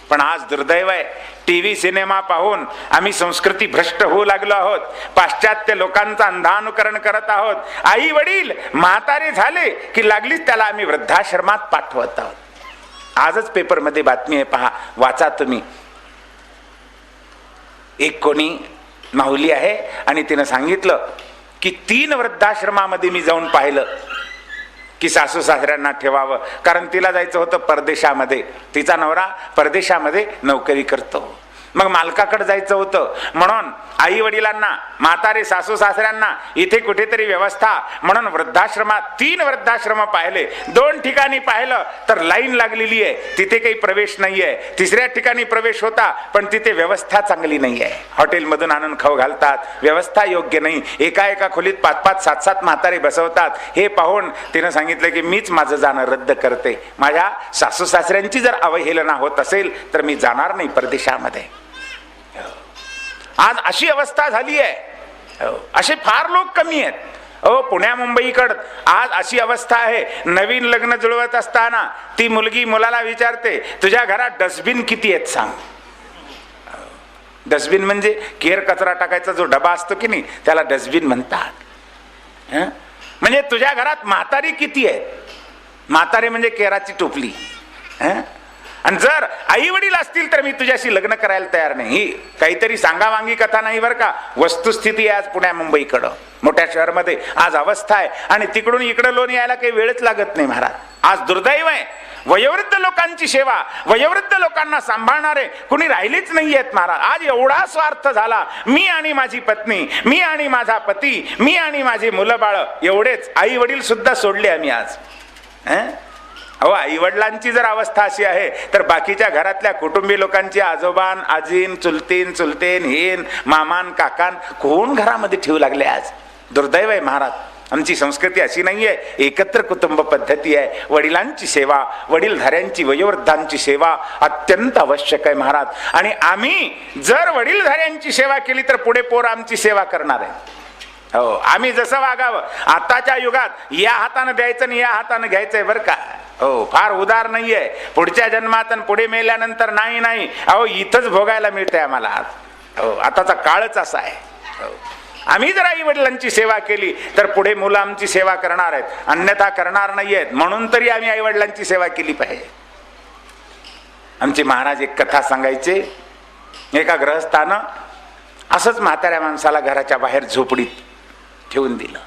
पण आज दुर्दैव आहे, टीव्ही सिनेमा पाहून आम्ही संस्कृती भ्रष्ट होऊ लागलो आहोत. पाश्चात्य लोकांचं अंधानुकरण करत आहोत. आई वडील म्हातारे झाले की लागलीच त्याला आम्ही वृद्धाश्रमात पाठवत आहोत. आजच पेपरमध्ये बातमी आहे, पहा, वाचा तुम्ही. एक कोणी माऊली आहे आणि तिनं सांगितलं की 3 वृद्धाश्रमामध्ये मी जाऊन पाहिलं की सासू सासऱ्यांना ठेवावं, कारण तिला जायचं होतं परदेशामध्ये. तिचा नवरा परदेशामध्ये नोकरी करतो. मग मालकाकडे जायचं होतं, म्हणून आई वडिलांना, म्हातारे सासू सासऱ्यांना इथे कुठेतरी व्यवस्था म्हणून वृद्धाश्रमात 3 वृद्धाश्रम पाहिले. 2 ठिकाणी पाहिलं तर लाईन लागलेली आहे, तिथे काही प्रवेश नाहीये. 3ऱ्या ठिकाणी प्रवेश होता पण तिथे व्यवस्था चांगली नाही आहे. हॉटेलमधून आणून खाऊ घालतात, व्यवस्था योग्य नाही. एका खोलीत 5-5, 7-7 म्हातारे बसवतात. हे पाहून तिनं सांगितलं की मीच माझं जाणं रद्द करते. माझ्या सासू सासऱ्यांची जर अवहेलना होत असेल तर मी जाणार नाही परदेशामध्ये. आज अशी अवस्था झाली आहे. असे फार लोक कमी आहेत. पुण्या मुंबईकडं आज अशी अवस्था आहे, नवीन लग्न जुळवत असताना ती मुलगी मुलाला विचारते, तुझ्या घरात डस्टबिन किती आहेत सांग. डस्टबिन म्हणजे केर कचरा टाकायचा जो डबा असतो की नाही, त्याला डस्टबिन म्हणतात. म्हणजे तुझ्या घरात म्हातारी किती आहेत. म्हातारी म्हणजे केराची टोपली. आणि जर आई वडील असतील तर मी तुझ्याशी लग्न करायला तयार नाही. ही काहीतरी सांगावांगी कथा नाही बरं का. वस्तुस्थिती आहे आज पुण्या मुंबईकडं, मोठ्या शहरमध्ये आज अवस्था आहे. आणि तिकडून इकडं लोन यायला काही वेळच लागत नाही महाराज. आज दुर्दैव आहे, वयोवृद्ध लोकांची सेवा, वयोवृद्ध लोकांना सांभाळणारे कुणी राहिलेच नाही आहेत महाराज. आज एवढा स्वार्थ झाला, मी आणि माझी पत्नी, मी आणि माझा पती, मी आणि माझी मुलं बाळ, एवढेच. आई वडील सुद्धा सोडले आम्ही आज. अहो, आई वडिलांची जर अवस्था अशी आहे तर बाकीच्या घरातल्या कुटुंबी लोकांची, आजोबान, आजीन, चुलतीन, चुलतेन, हेन, मामान, काकान, कोण घरामध्ये ठेवू लागले आज. दुर्दैव आहे महाराज. आमची संस्कृती अशी नाहीये. एकत्र कुटुंब पद्धती आहे. वडिलांची सेवा, वडीलधाऱ्यांची, वयोवृद्धांची सेवा अत्यंत आवश्यक आहे महाराज. आणि आम्ही जर वडीलधाऱ्यांची सेवा केली तर पुढे पोर आमची सेवा करणार आहे. हो, आम्ही जसं वागावं. आताच्या युगात या हातानं द्यायचं आणि या हातानं घ्यायचंय बरं का. हो, फार उदार नाहीये. पुढच्या जन्मात आणि पुढे मेल्यानंतर नाही. अहो, इथंच भोगायला मिळतंय आम्हाला. हो, आताचा काळच असा आहे. हो, आम्ही जर आई वडिलांची सेवा केली तर पुढे मुलं आमची सेवा करणार आहेत, अन्यथा करणार नाहीयेत. म्हणून तरी आम्ही आई वडिलांची सेवा केली पाहिजे. आमचे महाराज एक कथा सांगायचे. एका गृहस्थानं असंच म्हाताऱ्या माणसाला घराच्या बाहेर झोपडीत ठेवून दिलं.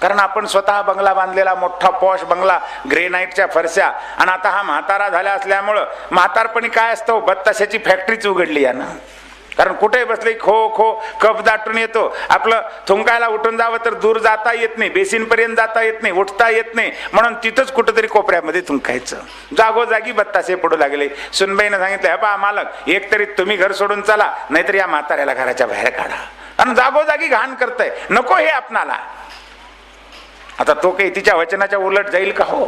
कारण आपण स्वतः बंगला बांधलेला, मोठा पॉश बंगला, ग्रेनाईटच्या फरशा. आणि आता हा म्हातारा झाला असल्यामुळं म्हातारपणी काय असतं, बत्ताशाची फॅक्टरीच उघडली यानं. कारण कुठे बसले खो खो कप दाटून येतो. आपलं थुंकायला उठून जावं तर दूर जाता येत नाही, बेसिन पर्यंत जाता येत नाही, उठता येत नाही. म्हणून तिथंच कुठंतरी कोपऱ्यामध्ये थुंकायचं. जागोजागी बत्ताशे पडू लागले. सुनबाईनं सांगितलं, हे पहा मालक, एक तरी तुम्ही घर सोडून चला, नाहीतर या म्हाताऱ्याला घराच्या बाहेर काढा. आणि जागोजागी घाण करताय, नको हे आपणाला. आता तो काही तिच्या वचनाच्या उलट जाईल का. हो,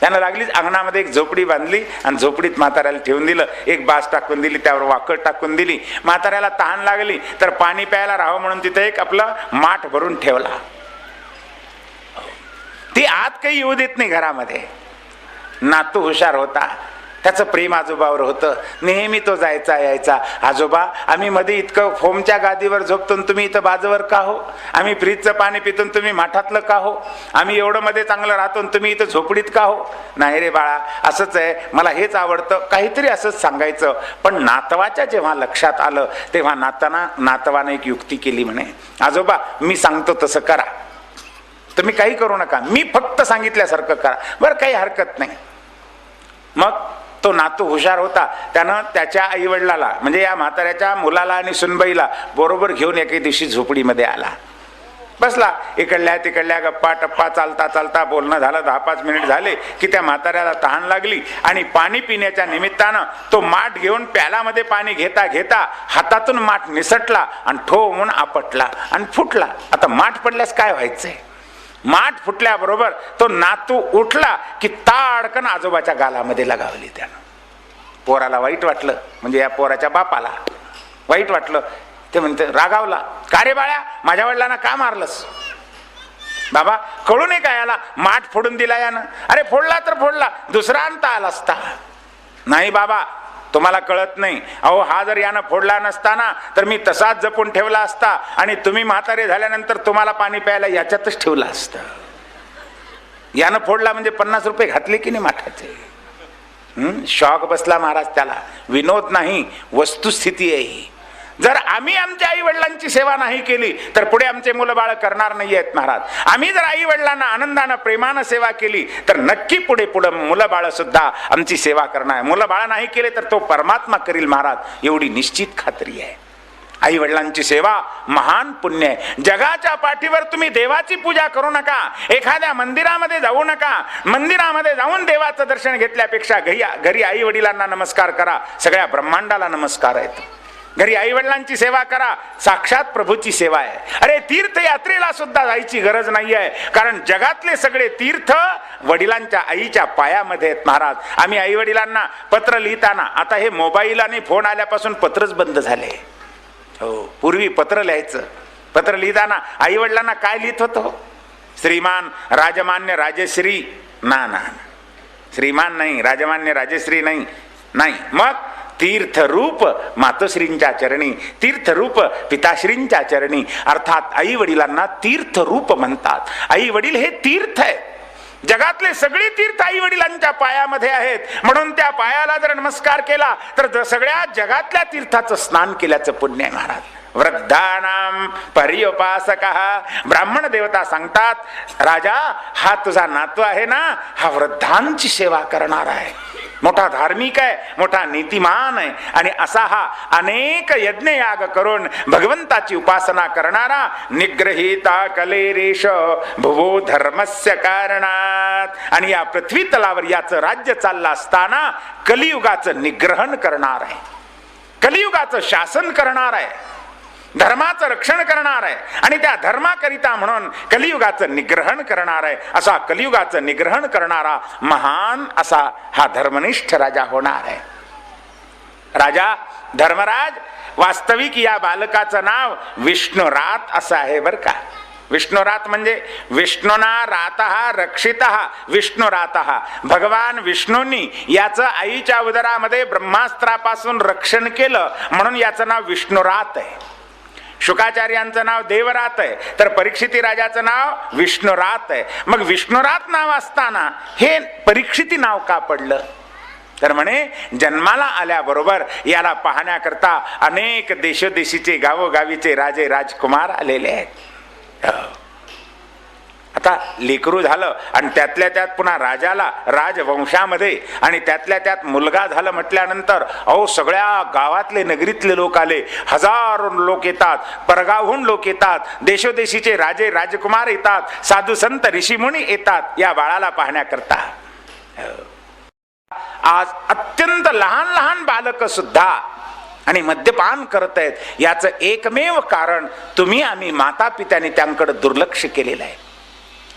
त्यानं लागलीच अंगणामध्ये एक झोपडी बांधली आणि झोपडीत म्हाताऱ्याला ठेवून दिलं. एक बास टाकून दिली, त्यावर वाकड टाकून दिली. म्हाताऱ्याला तहान लागली तर पाणी प्यायला राहावं म्हणून तिथे एक आपलं माठ भरून ठेवला. ती आत काही येऊ देत नाही घरामध्ये. नातू हुशार होता, त्याचं प्रेम आजोबावर होतं. नेहमी तो जायचा यायचा. आजोबा, आम्ही मध्ये इतकं फोमच्या गादीवर झोपतो, तुम्ही इथं बाजूवर का हो? आम्ही फ्रीजचं पाणी पितो, तुम्ही माठातलं का हो? आम्ही एवढं मध्ये चांगलं राहतो, तुम्ही इथं झोपडीत का हो? नाही रे बाळा, असंच आहे, मला हेच आवडतं, काहीतरी असंच सांगायचं. पण नातवाच्या जेव्हा लक्षात आलं तेव्हा नातवानं एक युक्ती केली. म्हणे, आजोबा, मी सांगतो तसं करा, तुम्ही काही करू नका, मी फक्त सांगितल्यासारखं करा, बरं, काही हरकत नाही. मग तो नातू हुशार होता. त्यानं त्याच्या आईवडिलाला, म्हणजे या म्हाताऱ्याच्या मुलाला आणि सुनबाईला बरोबर घेऊन एके दिवशी झोपडीमध्ये आला. बसला. इकडल्या तिकडल्या गप्पा टप्पा चालता चालता बोलणं झालं. 10-5 मिनिट झाले की त्या म्हाताऱ्याला तहान लागली आणि पाणी पिण्याच्या निमित्तानं तो माठ घेऊन प्यालामध्ये पाणी घेता घेता हातातून माठ निसटला आणि ठो म्हणून आपटला आणि फुटला. आता माठ पडल्यास काय व्हायचंय? माठ फुटल्याबरोबर तो नातू उठला की ताडकन आजोबाच्या गालामध्ये लगावली त्यानं. पोराला वाईट वाटलं, म्हणजे या पोराच्या बापाला वाईट वाटलं. ते म्हणते, रागावला, का रे बाळ्या, माझ्या वडिलांना का मारलंस? बाबा, कळू नये का याला, माठ फोडून दिला यानं? अरे फोडला तर फोडला, दुसरा आणता आला असता. नाही बाबा, तुम्हाला कळत नाही. अहो, हा जर यानं फोडला नसताना तर मी तसाच जपून ठेवला असता आणि तुम्ही म्हातारे झाल्यानंतर तुम्हाला पाणी प्यायला याच्यातच ठेवलं असतं. यानं फोडला म्हणजे 50 रुपये घातले की नाही माठाचे. शॉक बसला महाराज त्याला. विनोद नाही, वस्तुस्थिती आहे ही. जर आम्ही आमच्या आई वडिलांची सेवा नाही केली तर पुढे आमचे मुलं बाळ करणार नाही आहेत महाराज. आम्ही जर आई वडिलांना आनंदानं प्रेमानं सेवा केली तर नक्की पुढे मुलं बाळ सुद्धा आमची सेवा करणार. मुलं बाळ नाही केले तर तो परमात्मा करील महाराज, एवढी निश्चित खात्री आहे. आई वडिलांची सेवा महान पुण्य आहे. जगाच्या पाठीवर तुम्ही देवाची पूजा करू नका, एखाद्या मंदिरामध्ये जाऊ नका. मंदिरामध्ये जाऊन देवाचं दर्शन घेतल्यापेक्षा घरी आई वडिलांना नमस्कार करा, सगळ्या ब्रह्मांडाला नमस्कार आहेत. घरी आई वडिलांची सेवा करा, साक्षात प्रभूची सेवा आहे. अरे, तीर्थयात्रेला सुद्धा जायची गरज नाही आहे, कारण जगातले सगळे तीर्थ वडिलांच्या आईच्या पायामध्ये आहेत महाराज. आम्ही आई वडिलांना पत्र लिहिताना, आता हे मोबाईल आणि फोन आल्यापासून पत्रच बंद झाले. हो, पूर्वी पत्र लिहायचं. पत्र लिहिताना आई वडिलांना काय लिहित होतो? श्रीमान राजमान्य राजश्री. ना, श्रीमान नाही, राजमान्य राजश्री नाही. मग तीर्थरूप मातोश्रींच्या चरणी, तीर्थरूप पिताश्रींच्या चरणी. अर्थात आई वडिलांना तीर्थरूप म्हणतात. आई वडील हे तीर्थ आहे. जगातले सगळे तीर्थ आई वडिलांच्या पायामध्ये आहेत, म्हणून त्या पायाला जर नमस्कार केला तर सगळ्या जगातल्या तीर्थाचं स्नान केल्याचं पुण्य आहे महाराज. वृद्धानाम पर्युपासकः, ब्राह्मण देवता सांगतात, राजा हा तुझा नातू आहे ना, हा वृद्धांची सेवा करणारा आहे, मोठा धार्मिक आहे, मोठा नीतिमान आहे, आणि असा हा अनेक यज्ञयाग करून भगवंताची उपासना करणारा निग्रहिता कलेरेश भुवो धर्मस्य कारणात. आणि या पृथ्वी तलावर याचं राज्य चाललं असताना कलियुगाचं निग्रहण करणार आहे, कलियुगाचं शासन करणार आहे, धर्माचं रक्षण करणार आहे, आणि त्या धर्माकरिता म्हणून कलियुगाचं निग्रहण करणार आहे. असा कलियुगाचं निग्रहण करणारा महान असा हा धर्मनिष्ठ राजा होणार आहे. राजा धर्मराज, वास्तविक या बालकाचं नाव विष्णुरात असं आहे बर का. विष्णुरात म्हणजे विष्णुना रातः रक्षितः विष्णुरातः, भगवान विष्णूंनी याचं आईच्या उदरामध्ये ब्रह्मास्त्रापासून रक्षण केलं म्हणून याचं नाव विष्णुरात आहे. शुकाचार्यांचं नाव देवरात आहे, तर परीक्षिती राजाचं नाव विष्णुरात आहे. मग विष्णुरात नाव असताना हे परीक्षिती नाव का पडलं, तर म्हणे जन्माला आल्याबरोबर याला पाहण्याकरता अनेक देशोदेशीचे गावोगावीचे राजे राजकुमार आलेले आहेत. आता लेकरू झालं आणि त्यातल्या त्यात पुन्हा राजाला राजवंशामध्ये, आणि त्यातल्या त्यात मुलगा झालं म्हटल्यानंतर अहो सगळ्या गावातले नगरीतले लोक आले, हजारो लोक येतात, परगावहून लोक येतात, देशोदेशीचे राजे राजकुमार येतात, साधू संत ऋषीमुनी येतात या बाळाला पाहण्याकरता. आज अत्यंत लहान लहान बालक सुद्धा आणि मद्यपान करत आहेत. याचं एकमेव कारण तुम्ही आम्ही माता पित्याने त्यांकडे दुर्लक्ष केलेलं आहे.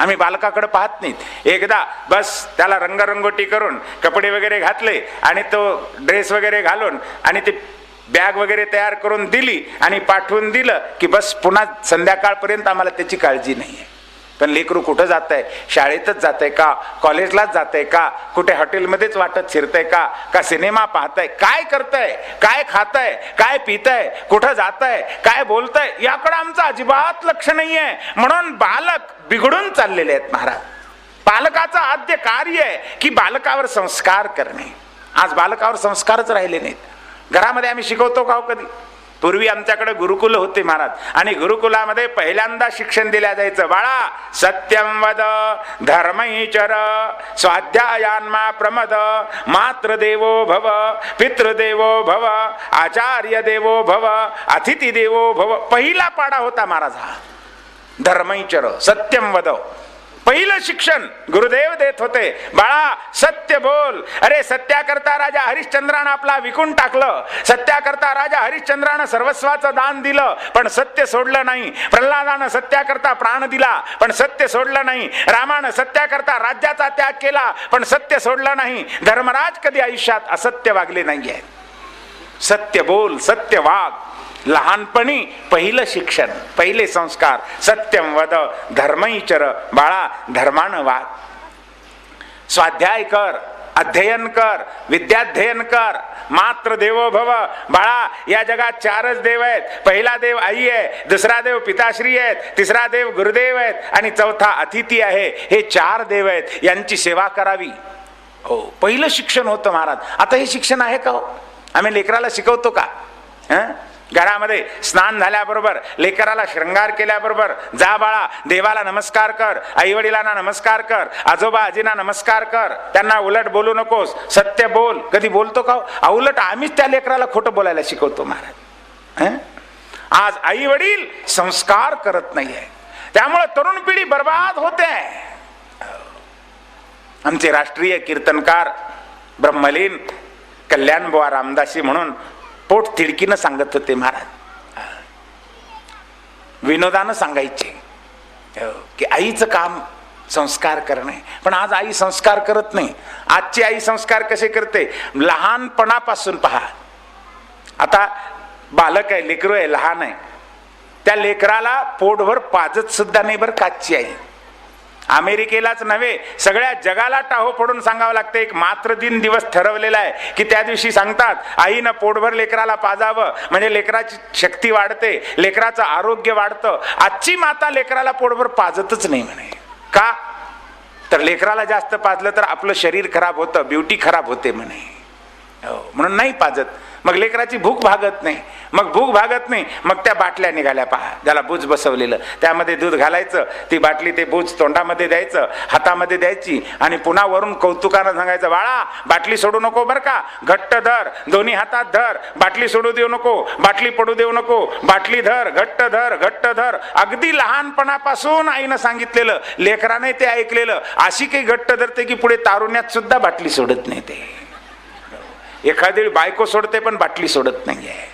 आम्ही बालकाकडे पाहत नाहीत. एकदा बस त्याला रंगरंगोटी करून कपडे वगैरे घातले आणि तो ड्रेस वगैरे घालून आणि ती बॅग वगैरे तयार करून दिली आणि पाठवून दिलं की बस पुन्हा संध्याकाळपर्यंत आम्हाला त्याची काळजी नाही आहे. पण लेकरू कुठं जात आहे, शाळेतच जात आहे का, कॉलेजलाच जात आहे का, कुठे हॉटेलमध्येच वाटत शिरतंय का सिनेमा पाहतंय, काय करतंय, काय खातंय, काय पितंय, कुठं जातंय, काय बोलतंय, याकडे आमचं अजिबात लक्ष नाही आहे. म्हणून बालक बिघडून चाललेले आहेत महाराज. पालकाचं आद्य कार्य आहे की बालकावर संस्कार करणे. आज बालकावर संस्कारच राहिले नाहीत. घरामध्ये आम्ही शिकवतो का कधी? पूर्वी आमच्याकडे गुरुकुल होते महाराज, आणि गुरुकुलामध्ये पहिल्यांदा शिक्षण दिल्या जायचं, बाळा सत्यम वद धर्मैचर स्वाध्यायान्मा प्रमद मातृदेवो भव पितृदेवो भव आचार्य देवो भव अतिथी देवो भव. पहिला पाडा होता महाराज हा, धर्मैचर सत्यम वद. पहिलं शिक्षण गुरुदेव देत होते, बाळा सत्य बोल. अरे सत्याकरता राजा हरिश्चंद्रानं आपला विकून टाकलं, सत्याकरता राजा हरिश्चंद्रानं सर्वस्वाचं दान दिलं पण सत्य सोडलं नाही. प्रल्हादानं सत्याकरता प्राण दिला पण सत्य सोडलं नाही. रामानं सत्याकरता राज्याचा त्याग केला पण सत्य सोडलं नाही. धर्मराज कधी आयुष्यात असत्य वागले नाहीये. सत्य बोल, सत्य वाग. लहानपणी पहिलं शिक्षण, पहिले संस्कार, सत्यम वद धर्मैचर. बाळा धर्मानं वाग, स्वाध्याय कर, अध्ययन कर, विद्याध्ययन कर. मात्र देवो भव. बाळा या जगात चारच देव आहेत. पहिला देव आई आहे, दुसरा देव पिताश्री आहेत, तिसरा देव गुरुदेव आहेत आणि चौथा अतिथी आहे. हे चार देव आहेत, यांची सेवा करावी. हो, पहिलं शिक्षण होतं महाराज. आता हे शिक्षण आहे का हो? आम्ही लेकराला शिकवतो का? घरामध्ये स्नान झाल्याबरोबर लेकराला शृंगार केल्याबरोबर जा बाळा देवाला नमस्कार कर, आई वडिलांना नमस्कार कर, आजोबा आजींना नमस्कार कर, त्यांना उलट बोलू नकोस, सत्य बोल. कधी बोलतो का? उलट आम्हीच त्या लेकराला खोटं बोलायला शिकवतो महाराज. आज आई वडील संस्कार करत नाहीये, त्यामुळे तरुण पिढी बर्बाद होते. आमचे राष्ट्रीय कीर्तनकार ब्रह्मलीन कल्याण बुवा रामदासी म्हणून पोट तिडकीनं सांगत होते महाराज. विनोदानं सांगायचे की आईचं काम संस्कार करणे, पण आज आई संस्कार करत नाही. आजची आई संस्कार कसे करते? लहानपणापासून पहा. आता बालक आहे, लेकरू आहे, लहान आहे, त्या लेकराला पोटभर पाजत सुद्धा नाही बरं काची आई. अमेरिकेलाच नव्हे सगळ्या जगाला टाहो पडून सांगावं लागतं. एक मातृदिन दिवस ठरवलेला आहे की त्या दिवशी सांगतात आईनं पोटभर लेकराला पाजावं, म्हणजे लेकराची शक्ती वाढते, लेकराचं आरोग्य वाढतं. आजची माता लेकराला पोटभर पाजतच नाही म्हणे. का? तर लेकराला जास्त पाजलं तर आपलं शरीर खराब होतं, ब्युटी खराब होते म्हणे. म्हणून नाही पाजत. मग लेकराची भूक भागत नाही. मग भूक भागत नाही, मग त्या बाटल्या निघाल्या पहा, ज्याला बूज बसवलेलं, त्यामध्ये दूध घालायचं, ती बाटली ते बूज तोंडामध्ये द्यायचं, हातामध्ये द्यायची आणि पुन्हा वरून कौतुकानं सांगायचं, बाळा बाटली सोडू नको बरं का, घट्ट धर, दोन्ही हातात धर, बाटली सोडू देऊ नको, बाटली पडू देऊ नको, बाटली धर, घट्ट धर, घट्ट धर. अगदी लहानपणापासून आईनं सांगितलेलं, लेकराने ते ऐकलेलं. अशी काही घट्ट धरते की पुढे तारुण्यात सुद्धा बाटली सोडत नाही. ते एखादी बायको सोडते पण बाटली सोडत नाहीये.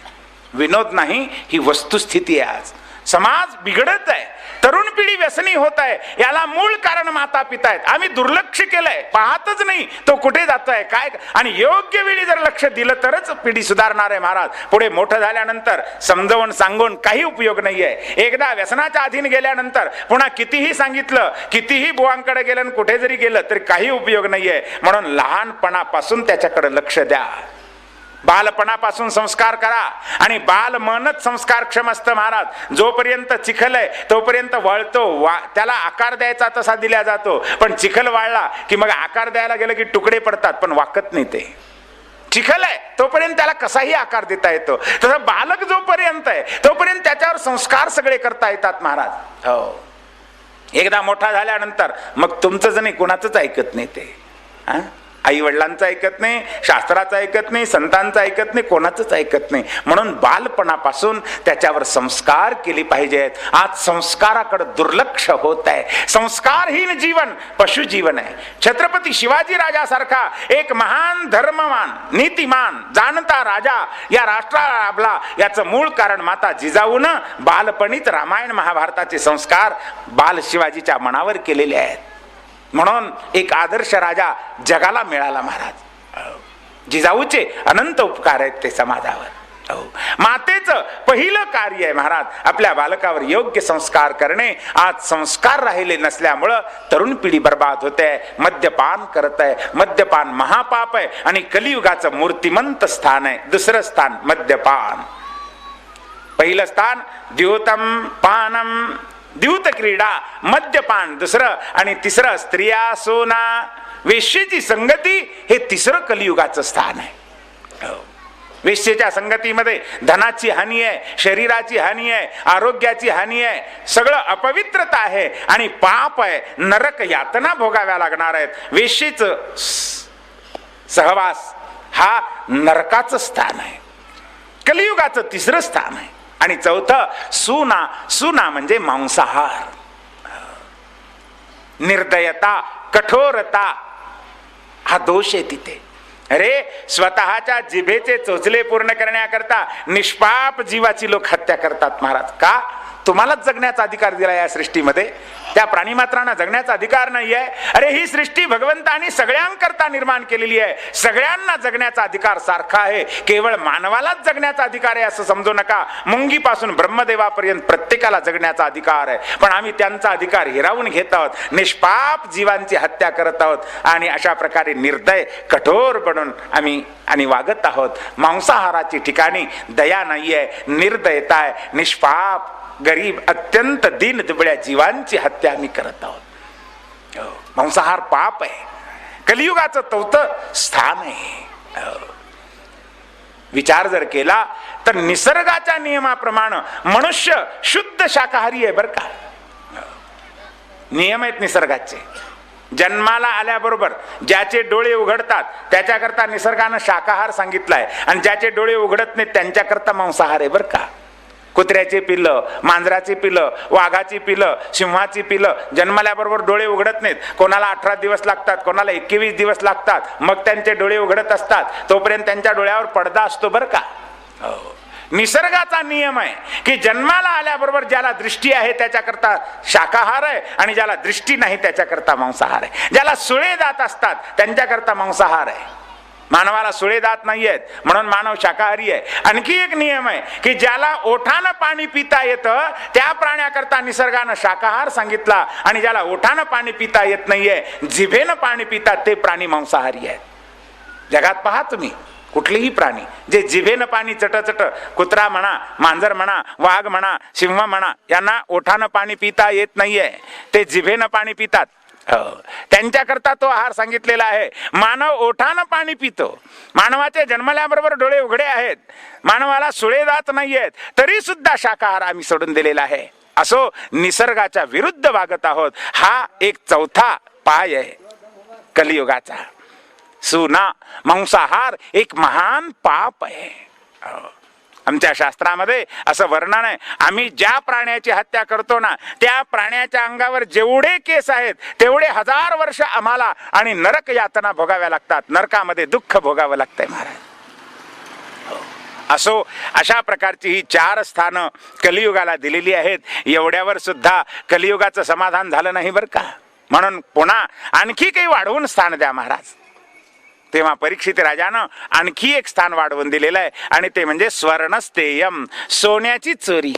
विनोद नाही, ही वस्तुस्थिती आहे. आज समाज बिघडत आहे, तरुण पिढी व्यसनी होत आहे. याला मूळ कारण माता पिता आहेत. आम्ही दुर्लक्ष केलंय, पाहतच नाही तो कुठे जातोय काय. आणि योग्य वेळी जर लक्ष दिलं तरच पिढी सुधारणार आहे महाराज. पुढे मोठं झाल्यानंतर समजावून सांगून काही उपयोग नाहीये. एकदा व्यसनाच्या अधीन गेल्यानंतर पुन्हा कितीही सांगितलं, कितीही बुवांकडे गेलं, कुठे जरी गेलं तरी काही उपयोग नाहीये. म्हणून लहानपणापासून त्याच्याकडे लक्ष द्या. बालपणापासून संस्कार करा. आणि बाल मनच संस्कारक्षम असतं महाराज. जोपर्यंत चिखल आहे तोपर्यंत वळतो, त्याला आकार द्यायचा तसा दिला जातो. पण चिखल वाळला की मग आकार द्यायला गेलं की तुकडे पडतात, पण वाकत नाही. ते चिखल आहे तोपर्यंत त्याला कसाही आकार देता येतो. तसं बालक जोपर्यंत आहे तोपर्यंत त्याच्यावर संस्कार सगळे करता येतात महाराज. हो, एकदा मोठा झाल्यानंतर मग तुमचं नाही, कुणाचंच ऐकत नाही. ते आई वडिलांचं ऐकत नाही, शास्त्राचं ऐकत नाही, संतांचं ऐकत नाही, कोणाचंच ऐकत नाही. म्हणून बालपणापासून त्याच्यावर संस्कार केले पाहिजेत. आज संस्काराकडे दुर्लक्ष होत आहे. संस्कारहीन जीवन पशुजीवन आहे. छत्रपती शिवाजी राजासारखा एक महान धर्मवान, नीतिमान, जाणता राजा या राष्ट्राला लाभला. याचं मूळ कारण माता जिजाऊनं बालपणीच रामायण महाभारताचे संस्कार बाल शिवाजीच्या मनावर केलेले आहेत. म्हणून एक आदर्श राजा जगाला मिळाला महाराज. जिजाऊचे अनंत उपकार आहेत ते समाजावर. मातेचं पहिलं कार्य आहे महाराज आपल्या बालकावर योग्य संस्कार करणे. आज संस्कार राहिले नसल्यामुळं तरुण पिढी बर्बाद होते, मद्यपान करत आहे. मद्यपान महापाप आहे आणि कलियुगाचं मूर्तिमंत स्थान आहे. दुसरं स्थान मद्यपान. पहिलं स्थान द्योतम पानम, द्यूत क्रीडा, मद्यपान दुसरं, आणि तिसरं स्त्रिया, सोना, वेश्येची संगती, हे तिसरं कलियुगाचं स्थान आहे. वेश्येच्या संगतीमध्ये धनाची हानी आहे, शरीराची हानी आहे, आरोग्याची हानी आहे, सगळं अपवित्रता आहे आणि पाप आहे. नरक यातना भोगाव्या लागणार आहेत. वेश्येचं सहवास हा नरकाचं स्थान आहे. कलियुगाचं तिसरं स्थान आहे. आणि चौथं सुना. सुना म्हणजे मांसाहार, निर्दयता, कठोरता हा दोष आहे तिथे. अरे स्वतःच्या जिभेचे चोचले पूर्ण करण्याकरता निष्पाप जीवाची लोक हत्या करतात महाराज. का? तुम्हालाच जगण्याचा अधिकार दिला या सृष्टीमध्ये, त्या प्राणीमात्रांना जगण्याचा अधिकार नाही आहे. अरे ही सृष्टी भगवंतांनी सगळ्यांकरता निर्माण केलेली आहे. सगळ्यांना जगण्याचा अधिकार सारखा आहे. केवळ मानवालाच जगण्याचा अधिकार आहे असं समजू नका. मुंगीपासून ब्रह्मदेवापर्यंत प्रत्येकाला जगण्याचा अधिकार आहे. पण आम्ही त्यांचा अधिकार हिरावून घेत आहोत, निष्पाप जीवांची हत्या करत आहोत आणि अशा प्रकारे निर्दय कठोर बनून आम्ही वागत आहोत. मांसाहाराची ठिकाणी दया नाहीये, निर्दयता आहे. निष्पाप गरीब अत्यंत दीन दुबळ्या जीवांची हत्या आम्ही करत आहोत. मांसाहार पाप आहे. कलियुगाचं चौथं स्थान आहे. विचार जर केला तर निसर्गाच्या नियमाप्रमाणे मनुष्य शुद्ध शाकाहारी आहे बरं का. नियम आहेत निसर्गाचे. जन्माला आल्याबरोबर ज्याचे डोळे उघडतात त्याच्याकरता निसर्गानं शाकाहार सांगितलाय आणि ज्याचे डोळे उघडत नाहीत त्यांच्याकरता मांसाहार आहे बरं का. कुत्र्याची पिल्लं, मांजराची पिल्लं, वाघाची पिल्लं, सिंहाची पिल्लं जन्मल्याबरोबर डोळे उघडत नाहीत. कोणाला 18 दिवस लागतात, कोणाला 21 दिवस लागतात, मग त्यांचे डोळे उघडत असतात. तोपर्यंत त्यांच्या डोळ्यावर पडदा असतो बरं का. निसर्गाचा नियम आहे की जन्माला आल्याबरोबर ज्याला दृष्टी आहे त्याच्याकरता शाकाहार आहे आणि ज्याला दृष्टी नाही त्याच्याकरता मांसाहार आहे. ज्याला सुळे दात असतात त्यांच्याकरता मांसाहार आहे. मानवाला सुळे दात नाही आहेत म्हणून मानव शाकाहारी आहे. आणखी एक नियम आहे की ज्याला ओठानं पाणी पिता येतं त्या प्राण्याकरता निसर्गानं शाकाहार सांगितला आणि ज्याला ओठानं पाणी पिता येत नाहीये, जिभेनं पाणी पितात ते प्राणी मांसाहारी आहेत. जगात पहा तुम्ही कुठलेही प्राणी जे जिभेनं पाणी चटचट, कुत्रा म्हणा, मांजर म्हणा, वाघ म्हणा, सिंह म्हणा, यांना ओठानं पाणी पिता येत नाहीये, ते जिभेनं पाणी पितात. त्यांच्याकरता तो आहार सांगितलेला आहे. मानव ओठानं पाणी पितो, मानवाचे जन्मल्याबरोबर डोळे उघडे आहेत, मानवाला सुळे जात नाहीयेत, तरी सुद्धा शाकाहार आम्ही सोडून दिलेला आहे. असो निसर्गाच्या विरुद्ध वागत आहोत. हा एक चौथा पाय आहे कलियुगाचा. सुना मांसाहार एक महान पाप आहे. आमच्या शास्त्रामध्ये असं वर्णन आहे, आम्ही ज्या प्राण्याची हत्या करतो ना, त्या प्राण्याच्या अंगावर जेवढे केस आहेत तेवढे 1000 वर्ष आम्हाला आणि नरक यातना भोगाव्या लागतात, नरकामध्ये दुःख भोगावं लागतंय महाराज. असो अशा प्रकारची ही 4 स्थानं कलियुगाला दिलेली आहेत. एवढ्यावर सुद्धा कलियुगाचं समाधान झालं नाही बरं का, म्हणून पुन्हा आणखी काही वाढवून स्थान द्या महाराज. तेव्हा परीक्षित राजानं आणखी एक स्थान वाढवून दिलेलं आहे, आणि ते म्हणजे स्वर्णस्तेयम, सोन्याची चोरी,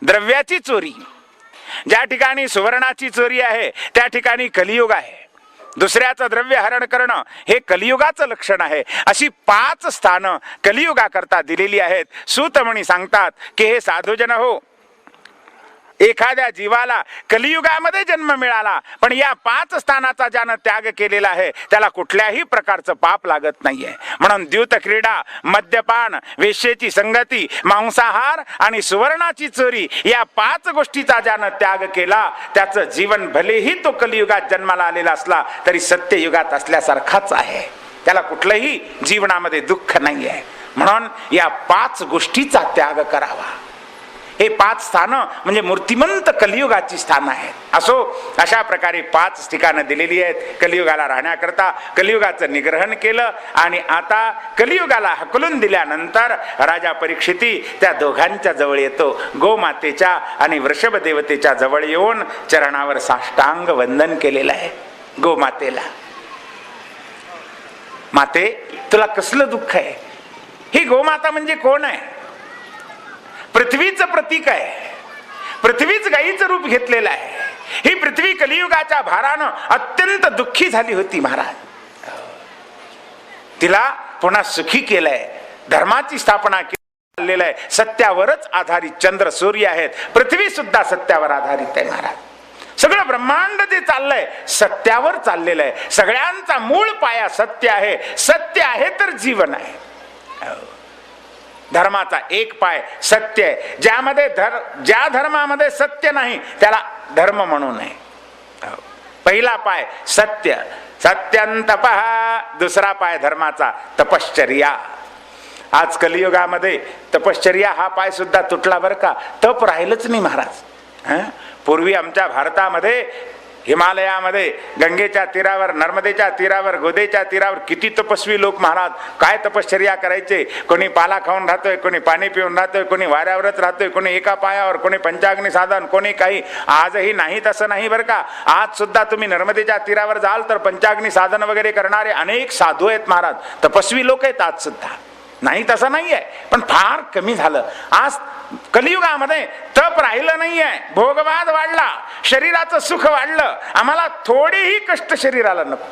द्रव्याची चोरी. ज्या ठिकाणी सुवर्णाची चोरी आहे त्या ठिकाणी कलियुग आहे. दुसऱ्याचं द्रव्य हरण करणं हे कलियुगाचं लक्षण आहे. अशी 5 स्थानं कलियुगाकरता दिलेली आहेत. सूतमणी सांगतात की हे साधूजन हो, एखाद्या जीवाला कलियुगामध्ये जन्म मिळाला, पण या 5 स्थानाचा ज्यानं त्याग केलेला आहे त्याला कुठल्याही प्रकारचं पाप लागत नाहीये. म्हणून द्यूत क्रीडा, मद्यपान, वेश्येची संगती, मांसाहार आणि सुवर्णाची चोरी या 5 गोष्टीचा ज्यानं त्याग केला त्याचं जीवन भलेही तो कलियुगात जन्माला आलेला असला तरी सत्ययुगात असल्यासारखाच आहे. त्याला कुठलंही जीवनामध्ये दुःख नाही आहे. म्हणून या 5 गोष्टीचा त्याग करावा. हे 5 स्थानं म्हणजे मूर्तिमंत कलियुगाची स्थानं आहेत. असो अशा प्रकारे 5 ठिकाणं दिलेली आहेत कलियुगाला राहण्याकरता. कलियुगाचं निग्रहण केलं आणि आता कलियुगाला हकलून दिल्यानंतर राजा परीक्षिती त्या दोघांच्या जवळ येतो. गोमातेच्या आणि वृषभ देवतेच्या जवळ येऊन चरणावर साष्टांग वंदन केलेलं आहे. गोमातेला, माते तुला कसलं दुःख आहे? ही गोमाता म्हणजे कोण आहे? पृथ्वीचं प्रतीक आहे. पृथ्वीच गाईचं रूप घेतलेलं आहे. ही पृथ्वी कलियुगाच्या भारानं अत्यंत दुःखी झाली होती महाराज. तिला पुन्हा सुखी केलंय, धर्माची स्थापना केलेलं आहे. सत्यावरच आधारित चंद्र सूर्य आहेत, पृथ्वी सुद्धा सत्यावर आधारित आहे महाराज. सगळं ब्रह्मांड जे चाललंय सत्यावर चाललेलं आहे. सगळ्यांचा मूळ पाया सत्य आहे. सत्य आहे तर जीवन आहे. धर्माचा एक पाय सत्य आहे. ज्या धर्मामध्ये सत्य नाही त्याला धर्म म्हणू नये. पहिला पाय सत्य, सत्यंतपः. दुसरा पाय धर्माचा तपश्चर्या. आज कलियुगामध्ये तपश्चर्या हा पाय सुद्धा तुटला बरं का. तप राहिलंच नाही महाराज. पूर्वी आमच्या भारतामध्ये हिमालयामध्ये गंगेच्या तीरावर, नर्मदेच्या तीरावर, गोदेच्या तीरावर किती तपस्वी लोक महाराज काय तपश्चर्या करायचे. कोणी पाला खाऊन राहतोय, कोणी पाणी पिऊन राहतोय, कोणी वाऱ्यावरच राहतोय, कोणी एका पायावर, कोणी पंचाग्नी साधन, कोणी काही. आजही नाही तसं नाही बरं का. आज सुद्धा तुम्ही नर्मदेच्या तीरावर जाल तर पंचाग्नी साधन वगैरे करणारे अनेक साधू आहेत महाराज, तपस्वी लोक आहेत आज सुद्धा. नाही तसं नाही आहे, पण फार कमी झालं. आज कलियुगामध्ये तप राहिलं नाहीये. भोगवाद वाढला, शरीराचं सुख वाढलं. आम्हाला थोडेही कष्ट शरीराला नको.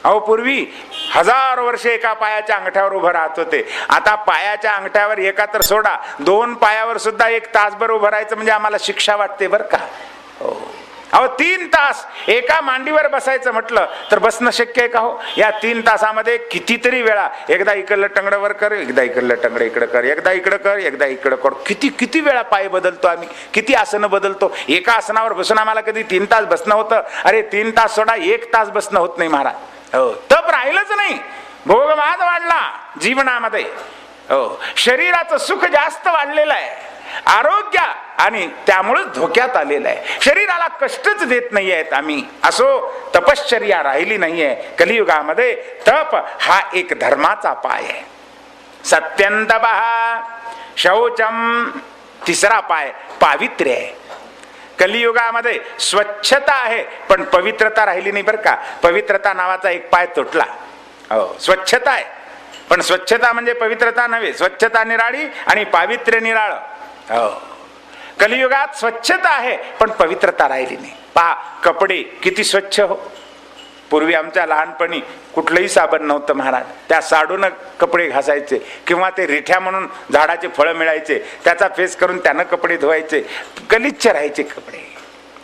अहो पूर्वी 1000 वर्षे एका पायाच्या अंगठ्यावर उभं राहत होते. आता पायाच्या अंगठ्यावर एका तर सोडा, 2 पायावर सुद्धा 1 तासभर उभं राहायचं म्हणजे आम्हाला शिक्षा वाटते बरं का. अहो 3 तास एका मांडीवर बसायचं म्हटलं तर बसणं शक्य आहे का हो? या 3 तासामध्ये कितीतरी वेळा एकदा इकडलं टंगडं वर कर, एकदा इकडलं टंगडं इकडं कर, एकदा इकडं कर, एकदा इकडं कर. किती वेळा पाय बदलतो आम्ही, किती आसनं बदलतो. एका आसनावर बसून आम्हाला कधी 3 तास बसणं होतं. अरे 3 तास सोडा, 1 तास बसणं होत नाही महाराज. हो, तप राहिलंच नाही. भोगवाद वाढला जीवनामध्ये. हो, शरीराचं सुख जास्त वाढलेलं आहे, आरोग्य आणि त्यामुळे धोक्यात आलेलं आहे. शरीराला कष्टच देत नाही आहेत आम्ही. असो तपश्चर्या राहिली नाहीये कलियुगामध्ये. तप हा एक धर्माचा पाय आहे. सत्यंतपः शौचम. तिसरा पाय पावित्र्य आहे. कलियुगामध्ये स्वच्छता आहे पण पवित्रता राहिली नाही बरं का. पवित्रता नावाचा एक पाय तुटला. हो, स्वच्छता आहे पण स्वच्छता म्हणजे पवित्रता नव्हे. स्वच्छता निराळी आणि पावित्र्य निराळ. हो, कलियुगात स्वच्छता आहे पण पवित्रता राहिली नाही. पहा कपडे किती स्वच्छ हो. पूर्वी आमच्या लहानपणी कुठलंही साबण नव्हतं महाराज. त्या साडून कपडे घासायचे किंवा ते रिठ्या म्हणून झाडाचे फळं मिळायचे त्याचा फेस करून त्यानं कपडे धुवायचे. गलिच्छ राहायचे कपडे.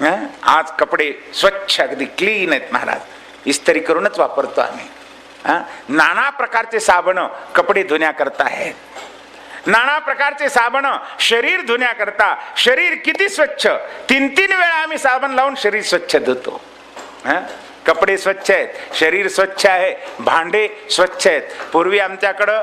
आज कपडे स्वच्छ अगदी क्लीन आहेत महाराज, इस्त्री करूनच वापरतो आम्ही. नाना प्रकारचे साबण कपडे धुण्याकरता आहेत, नाना प्रकारचे साबण शरीर धुण्याकरता. शरीर किती स्वच्छ, 3-3 वेळा आम्ही साबण लावून शरीर स्वच्छ धुतो. कपडे स्वच्छ आहेत, शरीर स्वच्छ आहे, भांडे स्वच्छ आहेत. पूर्वी आमच्याकडं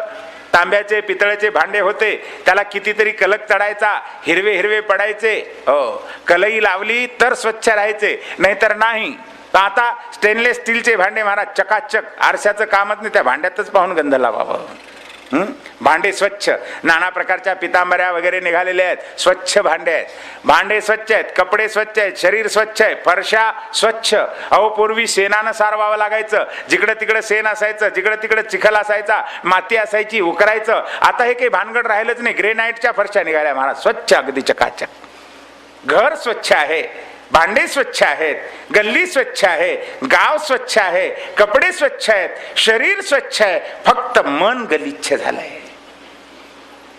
तांब्याचे पितळेचे भांडे होते, त्याला कितीतरी कलक चढायचा, हिरवे हिरवे पडायचे. हो, कलई लावली तर स्वच्छ राहायचे, नाहीतर नाही. आता स्टेनलेस स्टीलचे भांडे महाराज चकाचक, आरशाचं कामच नाही, त्या भांड्यातच पाहून गंध लावावं. भांडे स्वच्छ, नाना प्रकारच्या पितांबऱ्या वगैरे निघालेल्या आहेत, स्वच्छ भांडे आहेत. भांडे स्वच्छ आहेत, कपडे स्वच्छ आहेत, शरीर स्वच्छ आहे, फरशा स्वच्छ. अहो, पूर्वी शेणानं सारवावं लागायचं, जिकडं तिकडं शेण असायचं, जिकडं तिकडं चिखल असायचा, माती असायची, उकरायचं. आता हे काही भानगड राहिलंच नाही, ग्रेनाईटच्या फरशा निघाल्या महाराज, स्वच्छ अगदी चकाचक. घर स्वच्छ आहे, भांडे स्वच्छ आहेत, गल्ली स्वच्छ आहे, गाव स्वच्छ आहे, कपडे स्वच्छ आहेत, शरीर स्वच्छ आहे. फक्त मन गलिच्छ झालंय.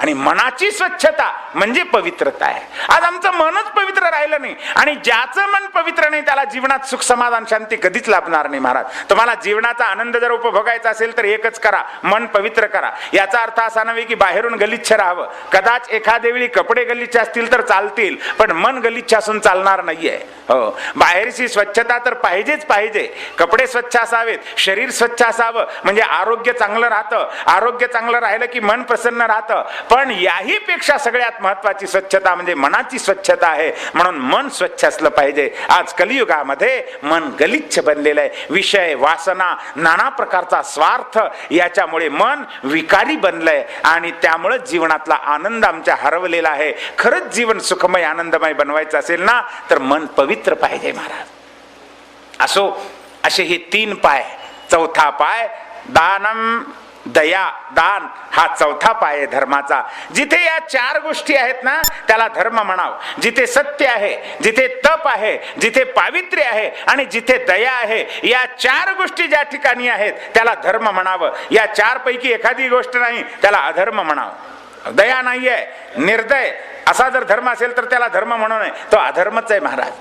आणि मनाची स्वच्छता म्हणजे पवित्रता आहे. आज आमचं मनच पवित्र राहिलं नाही, आणि ज्याचं मन पवित्र नाही त्याला जीवनात सुख समाधान शांती कधीच लाभणार नाही महाराज. तुम्हाला जीवनाचा आनंद जर उपभोगायचा असेल तर एकच करा, मन पवित्र करा. याचा अर्थ असा नव्हे की बाहेरून गलिच्छ राहावं. कदाच एखाद्या वेळी कपडे गलिच्छ असतील तर चालतील, पण मन गलिच्छ असून चालणार नाहीये. हो, बाहेरची स्वच्छता तर पाहिजेच पाहिजे. कपडे स्वच्छ असावेत, शरीर स्वच्छ असावं, म्हणजे आरोग्य चांगलं राहतं. आरोग्य चांगलं राहिलं की मन प्रसन्न राहतं. पण याही पेक्षा सगळ्यात महत्वाची स्वच्छता म्हणजे मनाची स्वच्छता आहे. म्हणून मन स्वच्छ असलं पाहिजे. आज कलियुगामध्ये मन गलिच्छ बनलेलं आहे. विषय, वासना, नाना प्रकारचा स्वार्थ याच्यामुळे मन विकारी बनलंय, आणि त्यामुळे जीवनातला आनंद आमच्या हरवलेला आहे. खरंच जीवन सुखमय आनंदमय बनवायचं असेल ना तर मन पवित्र पाहिजे महाराज. असो, असे हे 3 पाय. चौथा पाय दानम, दया, दान हा चौथा पाय आहे धर्माचा. जिथे या 4 गोष्टी आहेत ना त्याला धर्म म्हणावं. जिथे सत्य आहे, जिथे तप आहे, जिथे पावित्र्य आहे, आणि जिथे दया आहे, या 4 गोष्टी ज्या ठिकाणी आहेत त्याला धर्म म्हणावं. या 4 पैकी एखादी गोष्ट नाही त्याला अधर्म म्हणावं. दया नाहीये, निर्दय असा जर धर्म असेल तर त्याला धर्म म्हणू नये, तो अधर्मच आहे महाराज.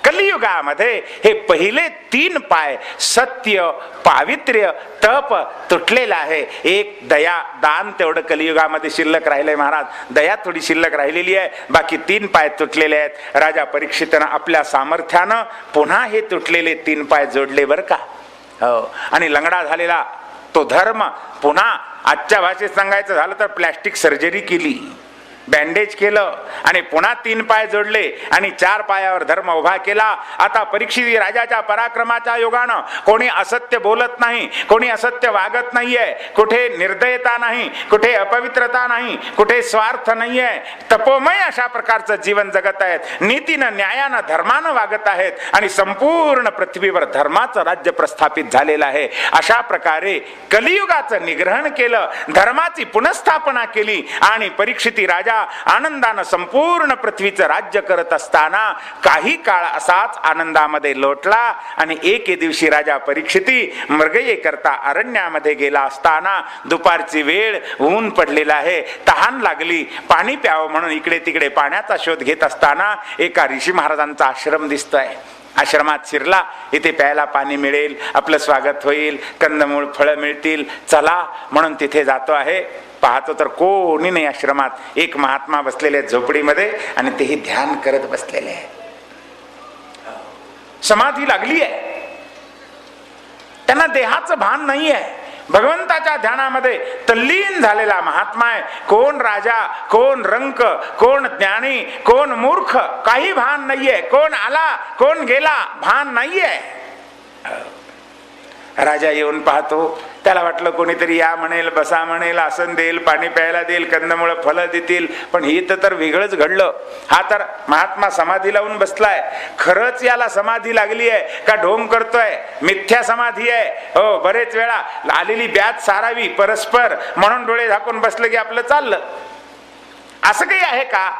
कलियुगामध्ये हे पहिले 3 पाय सत्य, पावित्र्य, तप तुटलेलं आहे. एक दया, दान तेवढं कलियुगामध्ये शिल्लक राहिलंय महाराज. दया थोडी शिल्लक राहिलेली आहे, बाकी 3 पाय तुटलेले आहेत. राजा परीक्षितानं आपल्या सामर्थ्यानं पुन्हा हे तुटलेले 3 पाय जोडले बरं का. हो, आणि लंगडा झालेला तो धर्म पुन्हा, आजच्या भाषेत सांगायचं झालं तर प्लॅस्टिक सर्जरी केली, बँडेज केलं, आणि पुन्हा 3 पाय जोडले, आणि 4 पायावर धर्म उभा केला. आता परीक्षित राजाच्या पराक्रमाच्या योगानं कोणी असत्य बोलत नाही, कोणी असत्य वागत नाहीये, कुठे निर्दयता नाही, कुठे अपवित्रता नाही, कुठे स्वार्थ नाहीये. तपोमय अशा प्रकारचं जीवन जगत आहेत. नीतीनं, न्यायानं, धर्मानं वागत आहेत, आणि संपूर्ण पृथ्वीवर धर्माचं राज्य प्रस्थापित झालेलं आहे. अशा प्रकारे कलियुगाचं निग्रहण केलं, धर्माची पुनःस्थापना केली, आणि परीक्षित राजा आनंदानं संपूर्ण पृथ्वीचं राज्य करत असताना काही काळ असाच आनंदामध्ये लोटला. आणि एके दिवशी राजा परीक्षिती मृगये करता अरण्यामध्ये गेला असताना, दुपारची वेळ, ऊन पडलेला आहे, तहान लागली, पाणी प्यावं म्हणून इकडे तिकडे पाण्याचा शोध घेत असताना एका ऋषी महाराजांचा आश्रम दिसतोय. आश्रमात शिरला, इथे प्यायला पाणी मिळेल, आपलं स्वागत होईल, कंदमूळ फळं मिळतील, चला म्हणून तिथे जातो आहे. पाहतो तर कोणी नाही आश्रमात. एक महात्मा बसलेले झोपडीमध्ये, आणि तेही ध्यान करत बसलेले आहे. समाधी लागली आहे, त्यांना देहाचं भान नाही आहे. भगवंताच्या ध्यानामध्ये तल्लीन झालेला महात्मा आहे. कोण राजा, कोण रंक, कोण ज्ञानी, कोण मूर्ख, काही भान नाहीये. कोण आला, कोण गेला, भान नाहीये. राजा येऊन पाहतो, त्याला वाटलं कोणीतरी या म्हणेल, बसा म्हणेल, आसन देईल, पाणी प्यायला देईल, कंदमुळं फलं देतील. पण इथं तर वेगळंच घडलं. हा तर महात्मा समाधी लावून बसलाय. खरंच याला समाधी लागली आहे का ढोंग करतोय? मिथ्या समाधी आहे. हो, बरेच वेळा आलेली ब्याज सारावी परस्पर म्हणून डोळे झाकून बसलं की आपलं चाललं. असं काही आहे का?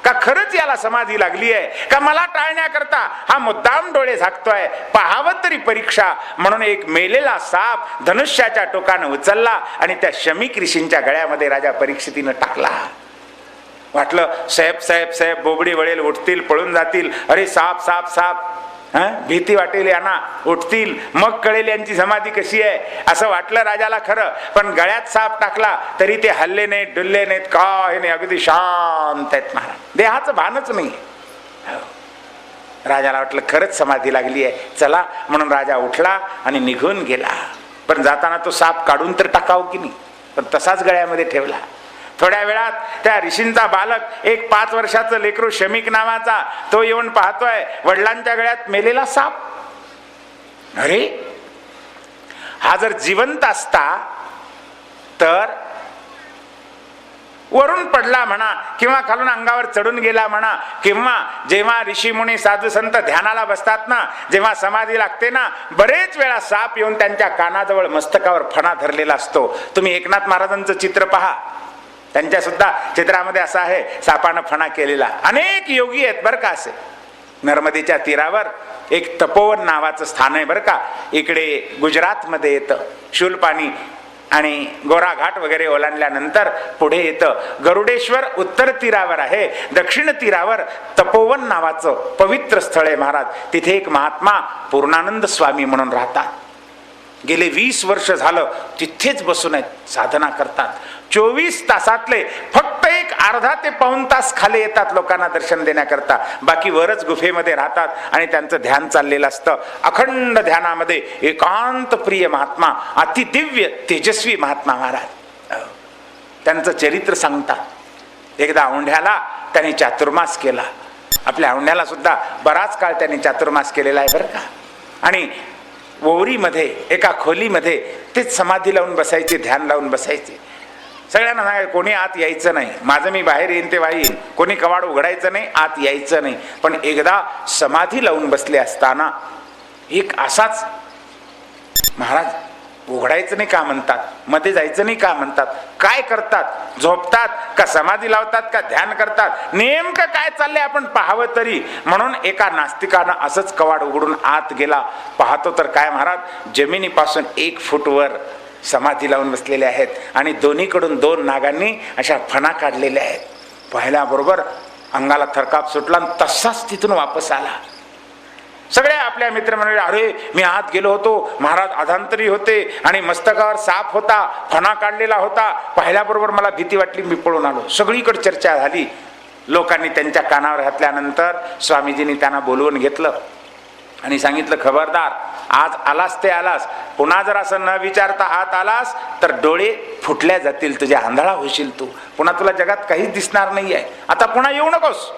का खरंच याला समाधी लागली आहे? का मला टाळण्याकरता हा मुद्दाम डोळे झाकतोय? पाहावं तरी परीक्षा म्हणून एक मेलेला साप धनुष्याच्या टोकानं उचलला आणि त्या शमीक ऋषींच्या गळ्यामध्ये राजा परीक्षितीनं टाकला. वाटलं साहेब साहेब साहेब बोबडी वळेल, उठतील, पळून जातील, अरे साप साप साप, भीती वाटेल यांना, उठतील, मग कळेल यांची समाधी कशी आहे असं वाटलं राजाला खरं. पण गळ्यात साप टाकला तरी ते हल्ले नाहीत, डुलले नाहीत, काय नाही, अगदी शांत आहेत महाराज, देहाचं भानच नाही. राजाला वाटलं खरंच समाधी लागली आहे, चला म्हणून राजा उठला आणि निघून गेला. पण जाताना तो साप काढून तर टाकावं की नाही, पण तसाच गळ्यामध्ये ठेवला. थोड्या वेळात त्या ऋषींचा बालक, एक 5 वर्षाचं लेकरू शमीक नावाचा, तो येऊन पाहतोय वडिलांच्या गळ्यात मेलेला साप. अरे हा जर जिवंत असता तर वरून पडला म्हणा, किंवा खालून अंगावर चढून गेला म्हणा, किंवा जेव्हा ऋषी मुनी साधू संत ध्यानाला बसतात ना, जेव्हा समाधी लागते ना, बरेच वेळा साप येऊन त्यांच्या कानाजवळ मस्तकावर फणा धरलेला असतो. तुम्ही एकनाथ महाराजांचं चित्र पहा, त्यांच्या सुद्धा चित्रामध्ये असं आहे, सापानं फणा केलेला. अनेक योगी आहेत बरं का असे. नर्मदेच्या तीरावर एक तपोवन नावाचं स्थान आहे बरं का, इकडे गुजरातमध्ये येतं. शूलपाणी आणि गोरा घाट वगैरे ओलांडल्यानंतर पुढे येतं गरुडेश्वर. उत्तर तीरावर आहे. दक्षिण तीरावर तपोवन नावाचं पवित्र स्थळ आहे महाराज. तिथे एक महात्मा पूर्णानंद स्वामी म्हणून राहतात. गेले 20 वर्ष झालं तिथेच बसून आहेत, साधना करतात. 24 तासातले फक्त एक अर्धा ते पाऊण तास खाली येतात लोकांना दर्शन देण्याकरता, बाकी वरच गुफेमध्ये राहतात आणि त्यांचं ध्यान चाललेलं असतं. अखंड ध्यानामध्ये एकांत प्रिय महात्मा, अतिदिव्य तेजस्वी महात्मा महाराज. त्यांचं चरित्र सांगतात. एकदा औंढ्याला त्यांनी चातुर्मास केला. आपल्या औंढ्याला सुद्धा बराच काळ त्यांनी चातुर्मास केलेला आहे बरं का. आणि ओवरीमध्ये एका खोलीमध्ये तेच समाधी लावून बसायचे, ध्यान लावून बसायचे. सगळ्यांना सांगाय कोणी आत यायचं नाही, माझं मी बाहेर येईन तेव्हा येईन, कोणी कवाड उघडायचं नाही, आत यायचं नाही. पण एकदा समाधी लावून बसले असताना एक असाच महाराज, उघडायचं नाही का म्हणतात, मध्ये जायचं नाही का म्हणतात, काय करतात, झोपतात का समाधी लावतात का ध्यान करतात, नेमकं काय चाललंय आपण पाहावं तरी. म्हणून एका नास्तिकानं असंच कवाड उघडून आत गेला. पाहतो तर काय महाराज, जमिनीपासून 1 फूटवर समाधी लावून बसलेले आहेत आणि दोन्हीकडून 2 नागांनी अशा फणा काढलेल्या आहेत. पाहिल्याबरोबर अंगाला थरकाप सुटला आणि तसाच तिथून वापस आला. सगळ्या आपल्या मित्रमंडळी, अरे मी आत गेलो होतो, महाराज अधांतरी होते आणि मस्तकावर साप होता, फणा काढलेला होता, पाहिल्याबरोबर मला भीती वाटली, मी पळून आलो. सगळीकडे चर्चा झाली. लोकांनी त्यांच्या कानावर घातल्यानंतर स्वामीजींनी त्यांना बोलवून घेतलं आणि सांगितलं, खबरदार, आज आलास ते आलास, पुन्हा जर असं न विचारता आत आलास तर डोळे फुटल्या जातील, तुझ्या आंधळा होशील, तू पुन्हा तुला जगात काहीच दिसणार नाही आहे, आता पुन्हा येऊ नकोस.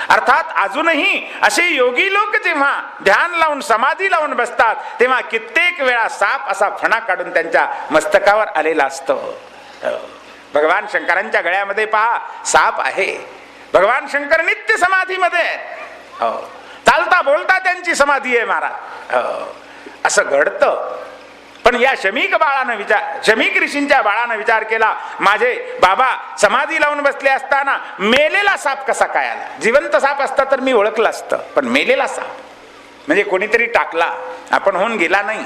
अर्थात अजूनही असे योगी लोक जेव्हा ध्यान लावून समाधी लावून बसतात तेव्हा कित्येक वेळा साप असा फणा काढून त्यांच्या मस्तकावर आलेला असतो. भगवान शंकरांच्या गळ्यामध्ये पहा साप आहे. भगवान शंकर नित्य समाधीमध्ये आहेत. चालता बोलता त्यांची समाधी आहे महाराज. असं घडतं. पण या शमीक ऋषींच्या बाळानं विचार केला, माझे बाबा समाधी लावून बसले असताना मेलेला साप कसा काय आला. जिवंत साप असता तर मी ओळखलं असतं, पण मेलेला साप म्हणजे कोणीतरी टाकला, आपण होऊन गेला नाही,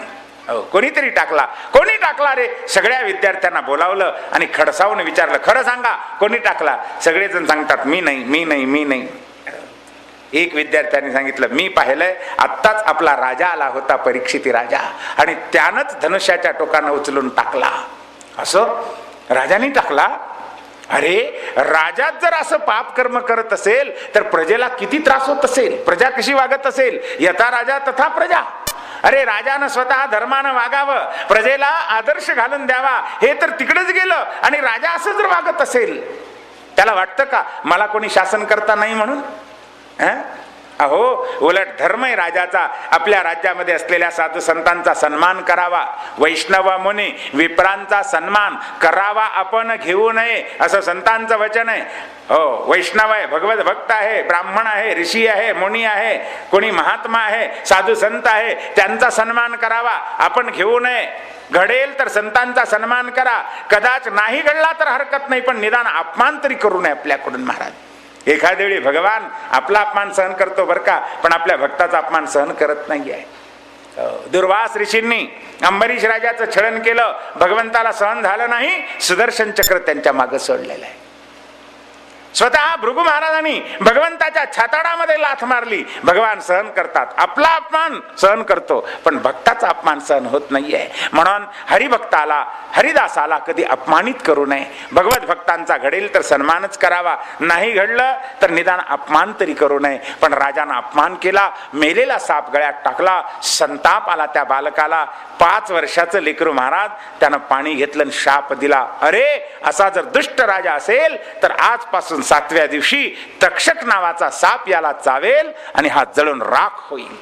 कोणीतरी टाकला. कोणी टाकला रे. सगळ्या विद्यार्थ्यांना बोलावलं आणि खडसावून विचारलं, खरं सांगा कोणी टाकला. सगळेजण सांगतात मी नाही, मी नाही, मी नाही. एक विद्यार्थ्याने सांगितलं, मी पाहिलंय, आत्ताच आपला राजा आला होता, परीक्षित राजा, आणि त्यानंच धनुष्याच्या टोकानं उचलून टाकला. असं राजाने टाकला. अरे राजाच जर असं पाप कर्म करत असेल तर प्रजेला किती त्रास होत असेल, प्रजा कशी वागत असेल. यथा राजा तथा प्रजा. अरे राजानं स्वतः धर्मानं वागावं, प्रजेला आदर्श घालून द्यावा, हे तर तिकडेच गेलं. आणि राजा असं जर वागत असेल, त्याला वाटतं का मला कोणी शासन करता नाही म्हणून. अहो, उलट धर्म आहे राजाचा, आपल्या राज्यामध्ये असलेल्या साधू संतांचा सन्मान करावा, वैष्णव मुनी विप्रांचा सन्मान करावा, आपण घेऊ नये असं संतांचं वचन आहे. हो, वैष्णव आहे, भगवत भक्त आहे, ब्राह्मण आहे, ऋषी आहे, मुनी आहे, कोणी महात्मा आहे, साधू संत आहे, त्यांचा सन्मान करावा, आपण घेऊ नये. घडेल तर संतांचा सन्मान करा, कदाच नाही घडला तर हरकत नाही, पण निदान अपमान तरी करू नये आपल्याकडून महाराज. एखाद्या वेळी भगवान आपला अपमान सहन करतो बरं का, पण आपल्या भक्ताचा अपमान सहन करत नाही आहे. दुर्वास ऋषींनी अंबरीश राजाचं छळन केलं, भगवंताला सहन झालं नाही, सुदर्शन चक्र त्यांच्या मागे सोडलेलं आहे. स्वतः भृगु महाराजांनी भगवंताच्या छाताडामध्ये लाथ मारली. भगवान सहन करतात, आपला अपमान सहन करतो, पण भक्ताचा अपमान सहन होत नाहीये. म्हणून हरिभक्ताला, हरिदासाला कधी अपमानित करू नये. भगवत भक्तांचा घडेल तर सन्मानच करावा, नाही घडलं तर निदान अपमान तरी करू नये. पण राजानं अपमान केला, मेलेला साप गळ्यात टाकला, संताप आला त्या बालकाला. 5 वर्षाचं लेकरू महाराज, त्यानं पाणी घेतलं, शाप दिला. अरे, असा जर दुष्ट राजा असेल तर आजपासून 7व्या दिवशी तक्षक नावाचा साप याला चावेल आणि हा जळून राख होईल.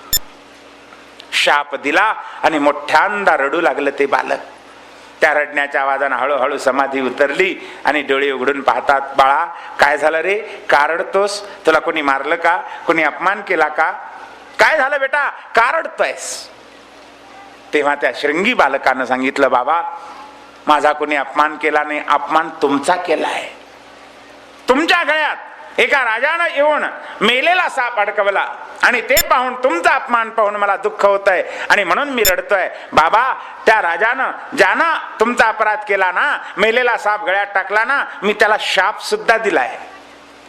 शाप दिला आणि मोठ्यांदा रडू लागलं ते बालक. त्या रडण्याच्या आवाजानं हळूहळू समाधी उतरली आणि डोळे उघडून पाहतात. बाळा, काय झालं रे, का रडतोस? तुला कोणी मारलं का? कोणी अपमान केला का? काय झालं बेटा, का रडतोयस? तेव्हा त्या शृंगी बालकानं सांगितलं, बाबा, माझा कोणी अपमान केला नाही, अपमान तुमचा केला आहे. तुमच्या गळ्यात एका राजानं येऊन मेलेला साप अडकवला आणि ते पाहून, तुमचा अपमान पाहून मला दुःख होतंय आणि म्हणून मी रडतोय. बाबा, त्या राजानं, ज्यानं तुमचा अपराध केला ना, मेलेला साप गळ्यात टाकला ना, मी त्याला शाप सुद्धा दिलाय.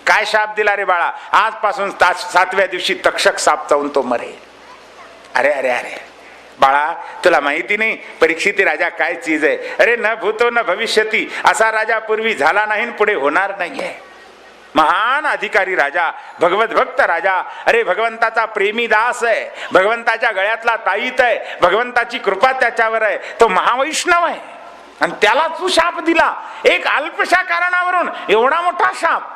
काय शाप दिला रे बाळा? आजपासून 7व्या दिवशी तक्षक साप चावून तो मरेल. अरे अरे अरे बाळा, तुला माहिती नाही परीक्षित राजा काय चीज आहे? अरे, न भूतो न भविष्यती असा राजा पूर्वी झाला नाही, पुढे होणार नाहीये. महान अधिकारी राजा, भगवत भक्त राजा, अरे भगवंताचा प्रेमी दास आहे, भगवंताच्या गळ्यातला ताईत आहे, भगवंताची कृपा त्याच्यावर आहे, तो महावैष्णव आहे, आणि त्याला तू शाप दिला. एक अल्पशा कारणावरून एवढा मोठा शाप.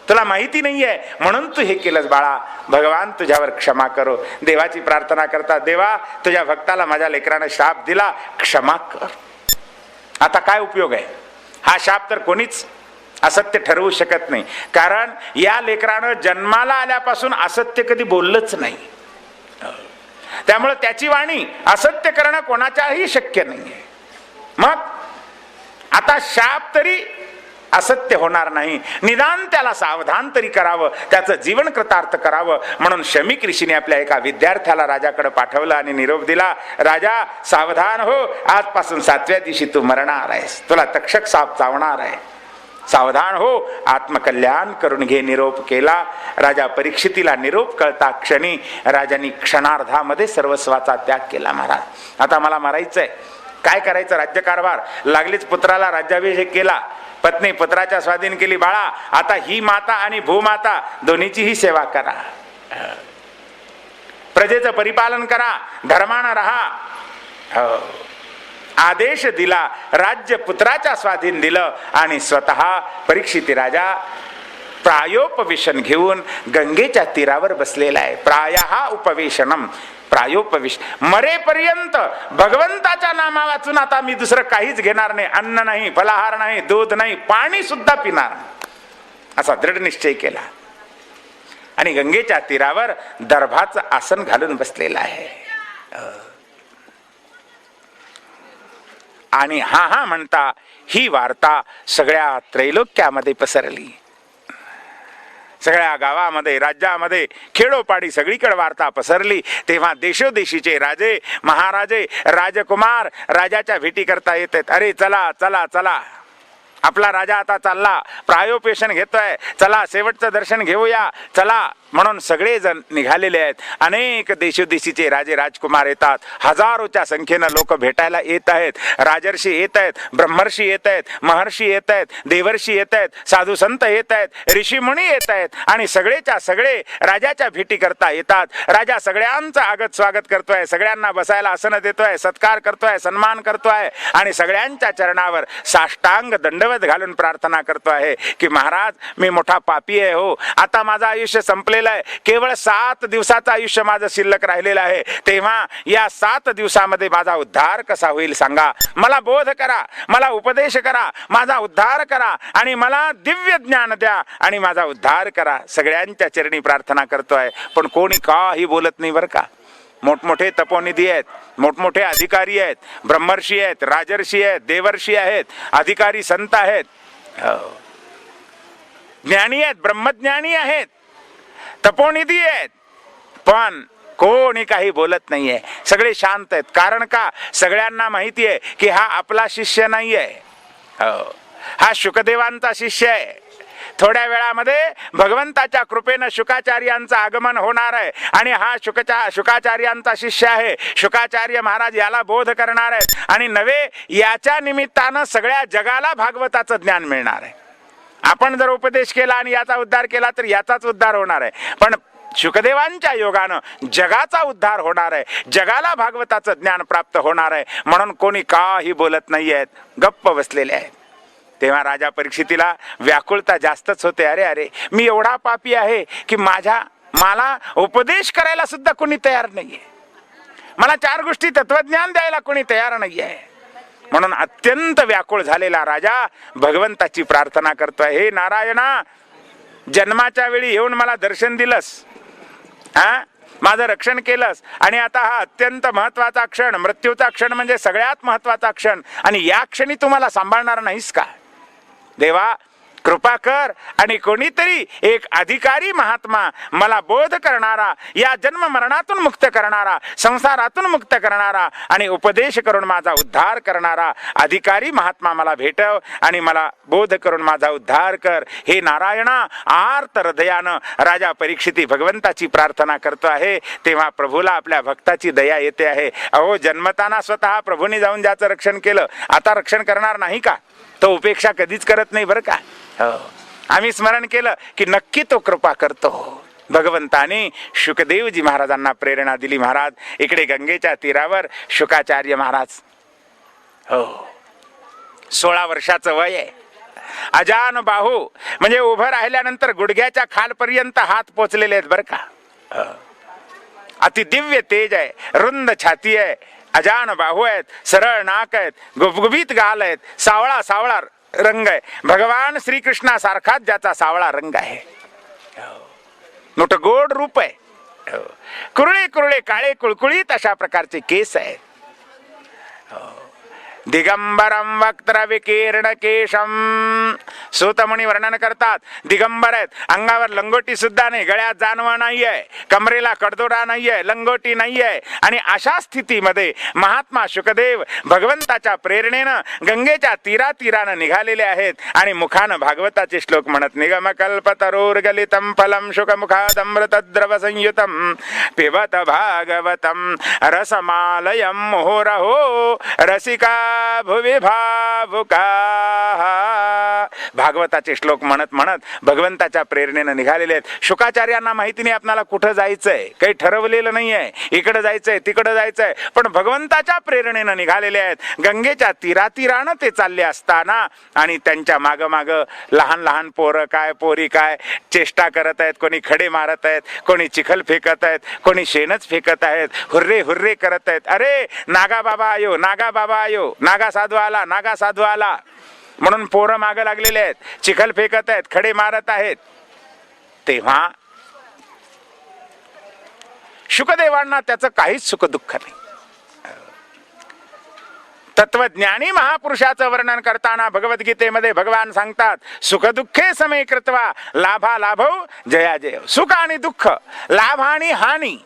तुला माहिती नाहीये म्हणून तू हे केलंस. बाळा, भगवान तुझ्यावर क्षमा करो. देवाची प्रार्थना करता, देवा, तुझ्या भक्ताला माझ्या लेकरानं शाप दिला, क्षमा कर. आता काय उपयोग आहे? हा शाप तर कोणीच असत्य ठरवू शकत नाही, कारण या लेकरानं जन्माला आल्यापासून असत्य कधी बोललंच नाही. त्यामुळे त्याची वाणी असत्य करणं कोणाच्याही शक्य नाहीये. मग आता शाप तरी असत्य होणार नाही, निदान त्याला सावधान तरी करावं, त्याचं जीवन कृतार्थ करावं. म्हणून शमीक ऋषीने आपल्या एका विद्यार्थ्याला राजाकडे पाठवलं आणि निरोप दिला, राजा, सावधान हो, आजपासून 7व्या दिवशी तू मरणार आहेस, तुला तक्षक साप चावणार आहे, सावधान हो, आत्मकल्याण करून घे. निरोप केला. राजा परीक्षितीला निरोप कळता क्षणी राजांनी क्षणार्धामध्ये सर्वस्वाचा त्याग केला. महाराज, आता मला मरायचंय, काय करायचं? राज्यकारभार लागलीच, पुत्राला राज्याभिषेक केला, पत्नी पुत्राच्या स्वाधीन केली. बाळा, आता ही माता आणि भूमाता दोन्हीचीही सेवा करा, प्रजेचं परिपालन करा, धर्मानं राहा. आदेश दिला, राज्य पुत्राच्या स्वाधीन दिलं आणि स्वतः परीक्षित राजा प्रायोपवेशन घेऊन गंगेच्या तीरावर बसलेला आहे. प्रायः उपवेशनम, प्रायोपवेश, मरेपर्यंत भगवंताच्या नामा वाचून आता मी दुसरं काहीच घेणार नाही, अन्न नाही, फलाहार नाही, दूध नाही, पाणी सुद्धा पिणार, असा दृढ निश्चय केला. आणि गंगेच्या तीरावर दर्भाचं आसन घालून बसलेला आहे. आणि हा हा म्हणता ही वार्ता सगळ्या त्रैलोक्यामध्ये पसरली. सगळ्या गावामध्ये, राज्यामध्ये, खेडोपाडी सगळीकडे वार्ता पसरली. तेव्हा देशोदेशीचे राजे, महाराजे, राजकुमार राजाच्या भेटी करता येत आहेत. अरे चला चला चला, आपला राजा आता चालला, प्रायोपेशन घेतोय, चला शेवटचं दर्शन घेऊया, चला, म्हणून सगळे जण निघालेले आहेत. अनेक देशोदेशीचे राजे राजकुमार येतात, हजारोच्या संख्येनं लोक भेटायला येत आहेत. राजर्षी येत आहेत, ब्रह्मर्षी येत आहेत, महर्षी येत आहेत, देवर्षी येत आहेत, साधू संत येत आहेत, ऋषीमुनी येत आहेत, आणि सगळेच्या सगळे राजाच्या भेटी करता येतात. राजा सगळ्यांचं आगत स्वागत करतोय, सगळ्यांना बसायला आसन देतोय, सत्कार करतोय, सन्मान करतोय, आणि सगळ्यांच्या चरणावर साष्टांग दंडवत घालून प्रार्थना करतो आहे की महाराज, मी मोठा पापी आहे हो, आता माझं आयुष्य संपलेलं आहे, केवळ 7 दिवसाचं आयुष्य माझं शिल्लक राहिलेलं आहे. तेव्हा या 7 दिवसामध्ये माझा उद्धार कसा होईल सांगा, मला बोध करा, मला उपदेश करा, माझा उद्धार करा, आणि मला दिव्य ज्ञान द्या आणि माझा उद्धार करा. सगळ्यांच्या चरणी प्रार्थना करतोय, पण कोणी काही बोलत नाही बरं का. मोठमोठे तपोनिधी आहेत, मोठमोठे अधिकारी आहेत, ब्रह्मर्षी आहेत, राजर्षी आहेत, देवर्षी आहेत, अधिकारी संत आहेत, ज्ञानी आहेत, ब्रह्मज्ञानी आहेत, तपोनिधी आहेत, पण कोणी काही बोलत नाहीये. सगळे शांत आहेत. कारण का? सगळ्यांना माहिती आहे की हा आपला शिष्य नाहीये, हा शुकदेवांचा शिष्य आहे. थोड्या वेळामध्ये भगवंताच्या कृपेनं शुकाचार्यांचं आगमन होणार आहे आणि हा शुकाचार्यांचा शिष्य आहे. शुकाचार्य महाराज याला बोध करणार आहेत आणि नवे याच्या निमित्तानं सगळ्या जगाला भागवताचं ज्ञान मिळणार आहे. आपण जर उपदेश केला आणि याचा उद्धार केला तर याचाच उद्धार होणार आहे, पण शुकदेवांच्या योगानं जगाचा उद्धार होणार आहे, जगाला भागवताचं ज्ञान प्राप्त होणार आहे. म्हणून कोणी काही बोलत नाही आहेत, गप्प बसलेले आहेत. तेव्हा राजा परीक्षितीला व्याकुळता जास्तच होते. अरे अरे, मी एवढा पापी आहे की मला उपदेश करायला सुद्धा कोणी तयार नाहीये, मला 4 गोष्टी तत्वज्ञान द्यायला कोणी तयार नाहीये. म्हणून अत्यंत व्याकुळ झालेला राजा भगवंताची प्रार्थना करतोय, हे नारायणा, जन्माच्या वेळी येऊन मला दर्शन दिलंस, माझं रक्षण केलंस, आणि आता हा अत्यंत महत्वाचा क्षण, मृत्यूचा क्षण म्हणजे सगळ्यात महत्वाचा क्षण, आणि या क्षणी तुम्हाला सांभाळणार नाहीस का? देवा कृपा कर आणि कोणीतरी एक अधिकारी महात्मा मला बोध करणारा, या जन्म मरणातून मुक्त करणारा, संसारातून मुक्त करणारा आणि उपदेश करून माझा उद्धार करणारा अधिकारी महात्मा मला भेटव आणि मला बोध करून माझा उद्धार कर. हे नारायणा, आर्त हृदयानं राजा परीक्षिती भगवंताची प्रार्थना करतो आहे. तेव्हा प्रभूला आपल्या भक्ताची दया येते आहे. अहो, जन्मताना स्वतः प्रभूने जाऊन ज्याचं रक्षण केलं, आता रक्षण करणार नाही का? तो उपेक्षा कधीच करत नाही बरं का. आम्ही स्मरण केलं की नक्की तो कृपा करतो. भगवंताने शुकदेवजी महाराजांना प्रेरणा दिली. महाराज इकडे गंगेच्या तीरावर शुकाचार्य महाराज, 16 वर्षाचं वय आहे, अजान बाहू म्हणजे उभं राहिल्यानंतर गुडघ्याच्या खालपर्यंत हात पोचलेले आहेत बरं का. अति दिव्य तेज आहे, रुंद छाती आहे, अजान बाहू आहेत, सरळ नाक आहेत, गुबगुबीत गाल आहेत, सावळा सावळा रंग आहे. भगवान श्रीकृष्णासारखाच ज्याचा सावळा रंग आहे, मोठं गोड रूप आहे, कुरळे कुरळे काळे कुळकुळीत अशा प्रकारचे केस आहेत. दिगंबरम वक्त्र विकीर्ण केशम, सूतमुनी वर्णन करतात, दिगंबर आहेत, अंगावर लंगोटी सुद्धा नाही, गळ्यात जानवं नाहीये, कमरेला कडदोरा नाहीये, लंगोटी नाहीये, आणि अशा स्थितीमध्ये महात्मा शुकदेव भगवंताच्या प्रेरणेनं गंगेच्या तीरातीरानं निघालेले आहेत आणि मुखानं भागवताचे श्लोक म्हणत, निगमकल्पतरोर्गलितं फलं शुकमुखादमृतद्रव संयुतं पिबत भागवतं रसमालयं मुहुरहो रसिका भुवि भावुका. भागवताचे श्लोक म्हणत म्हणत भगवंताच्या प्रेरणेनं निघालेले आहेत. शुकाचार्यांना माहिती नाही आपल्याला कुठं जायचंय, काही ठरवलेलं नाहीये, इकडं जायचंय तिकडं जायचंय, पण भगवंताच्या प्रेरणेनं निघालेले आहेत. गंगेच्या तीरातीरानं ते चालले असताना आणि त्यांच्या माग माग लहान लहान पोरं काय पोरी काय चेष्टा करत आहेत, कोणी खडे मारत आहेत, कोणी चिखल फेकत आहेत, कोणी शेणच फेकत आहेत, हुर्रे हुर्रे करत आहेत. अरे नागा बाबा आयो, नागा बाबा आयो, नागा साधू आला, नागा साधू आला म्हणून पोरं मागं लागलेले आहेत, चिखल फेकत आहेत, खडे मारत आहेत. तेव्हा शुकदेवांना त्याचं काहीच सुख दुःख नाही. तत्वज्ञानी महापुरुषाचं वर्णन करताना भगवद्गीतेमध्ये भगवान सांगतात, सुख दुःखे समे कृत्वा लाभा लाभो जया जय. सुख आणि दुःख, लाभ आणि हानी,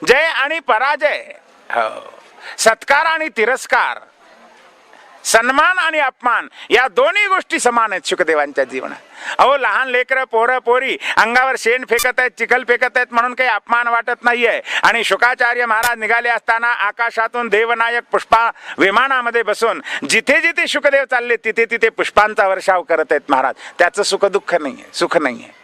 जय आणि पराजय, सत्कार आणि तिरस्कार, सन्मान आणि अपमान, या दोन्ही गोष्टी समान आहेत शुकदेवांच्या जीवनात. अहो, लहान लेकरं पोरं पोरी अंगावर शेण फेकत आहेत, चिखल फेकत आहेत म्हणून काही अपमान वाटत नाहीये. आणि शुकाचार्य महाराज निघाले असताना आकाशातून देवनायक पुष्पा विमानामध्ये बसून जिथे जिथे शुकदेव चालले तिथे तिथे पुष्पांचा वर्षाव करत आहेत महाराज. त्याचं सुख दुःख नाहीये, सुख नाहीये.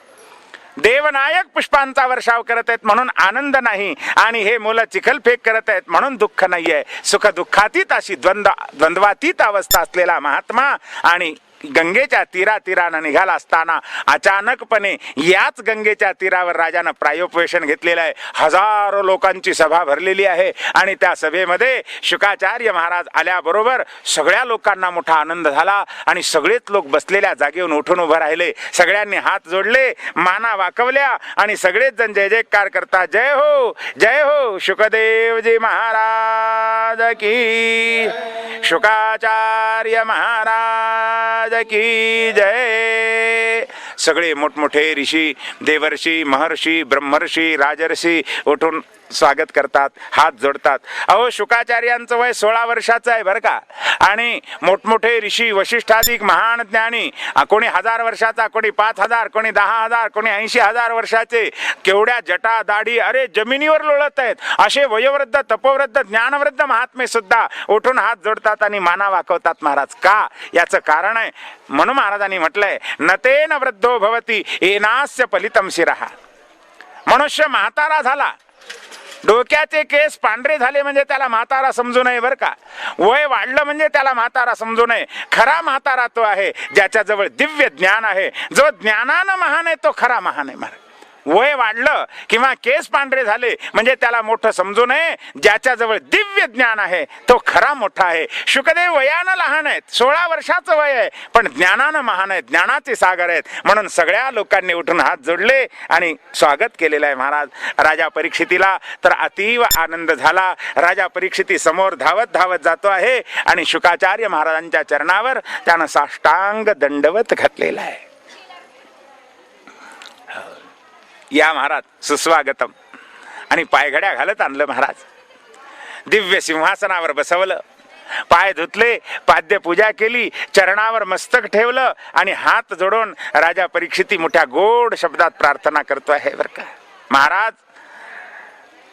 देवनायक पुष्पांचा वर्षाव करत आहेत म्हणून आनंद नाही, आणि हे मुलं चिखलफेक करत आहेत म्हणून दुःख नाहीये. सुख दुःखातीत अशी द्वंद्वातीत अवस्था असलेला महात्मा आणि गंगेच्या तीरातीरानं निघाला असताना अचानकपणे याच गंगेच्या तीरावर राजानं प्रायोपवेशन घेतलेलं आहे. हजारो लोकांची सभा भरलेली आहे आणि त्या सभेमध्ये शुकाचार्य महाराज आल्याबरोबर सगळ्या लोकांना मोठा आनंद झाला आणि सगळेच लोक बसलेल्या जागेवरून उठून उभं राहिले. सगळ्यांनी हात जोडले, माना वाकवल्या आणि सगळेच जण जय जयकार करतात, जय हो शुकदेवजी महाराज की, शुकाचार्य महाराज की जय. सगळे मोठमोठे ऋषी, देवर्षी, महर्षी, ब्रह्मर्षी, राजर्षी उठून स्वागत करतात, हात जोडतात. अहो शुकाचार्यांचं वय 16 वर्षाचं आहे बरं का. आणि मोठमोठे ऋषी वशिष्ठाधिक महान ज्ञानी, कोणी 1000 वर्षाचा, कोणी 5000, कोणी 10,000, कोणी 80,000 वर्षाचे, केवढ्या जटा दाढी, अरे जमिनीवर लोळत आहेत असे वयोवृद्ध तपोवृद्ध ज्ञानवृद्ध महात्मे सुद्धा उठून हात जोडतात आणि माना वाकवतात महाराज. का? याचं कारण आहे. म्हणून महाराजांनी म्हटलंय नतेन वृद्धो भवती येनास्य फलितम शिरहा. मनुष्य म्हातारा झाला, डोक्याचे केस पांढरे झाले म्हणजे त्याला म्हातारा समजू नये बरं का. वय वाढलं म्हणजे त्याला म्हातारा समजू नये. खरा म्हातारा तो आहे ज्याच्याजवळ दिव्य ज्ञान आहे. जो ज्ञानानं महान आहे तो खरा महान आहे महाराज. वय वाढलं किंवा केस पांढरे झाले म्हणजे त्याला मोठं समजू नये. ज्याच्याजवळ दिव्य ज्ञान आहे तो खरा मोठा आहे. शुकदेव वयानं लहान आहेत, 16 वर्षाचं वय आहे, पण ज्ञानानं महान आहेत, ज्ञानाचे सागर आहेत. म्हणून सगळ्या लोकांनी उठून हात जोडले आणि स्वागत केलेलं आहे महाराज. राजा परीक्षितीला तर अतीव आनंद झाला. राजा परीक्षिती समोर धावत धावत जातो आहे आणि शुकाचार्य महाराजांच्या चरणावर त्यानं साष्टांग दंडवत घातलेला आहे. या महाराज सुस्वागतम. आणि पायघड्या घालत आणलं महाराज. दिव्य सिंहासनावर बसवलं, पाय धुतले, पाद्य पूजा केली, चरणावर मस्तक ठेवलं आणि हात जोडून राजा परीक्षिती मोठ्या गोड शब्दात प्रार्थना करतो आहे बरं का. महाराज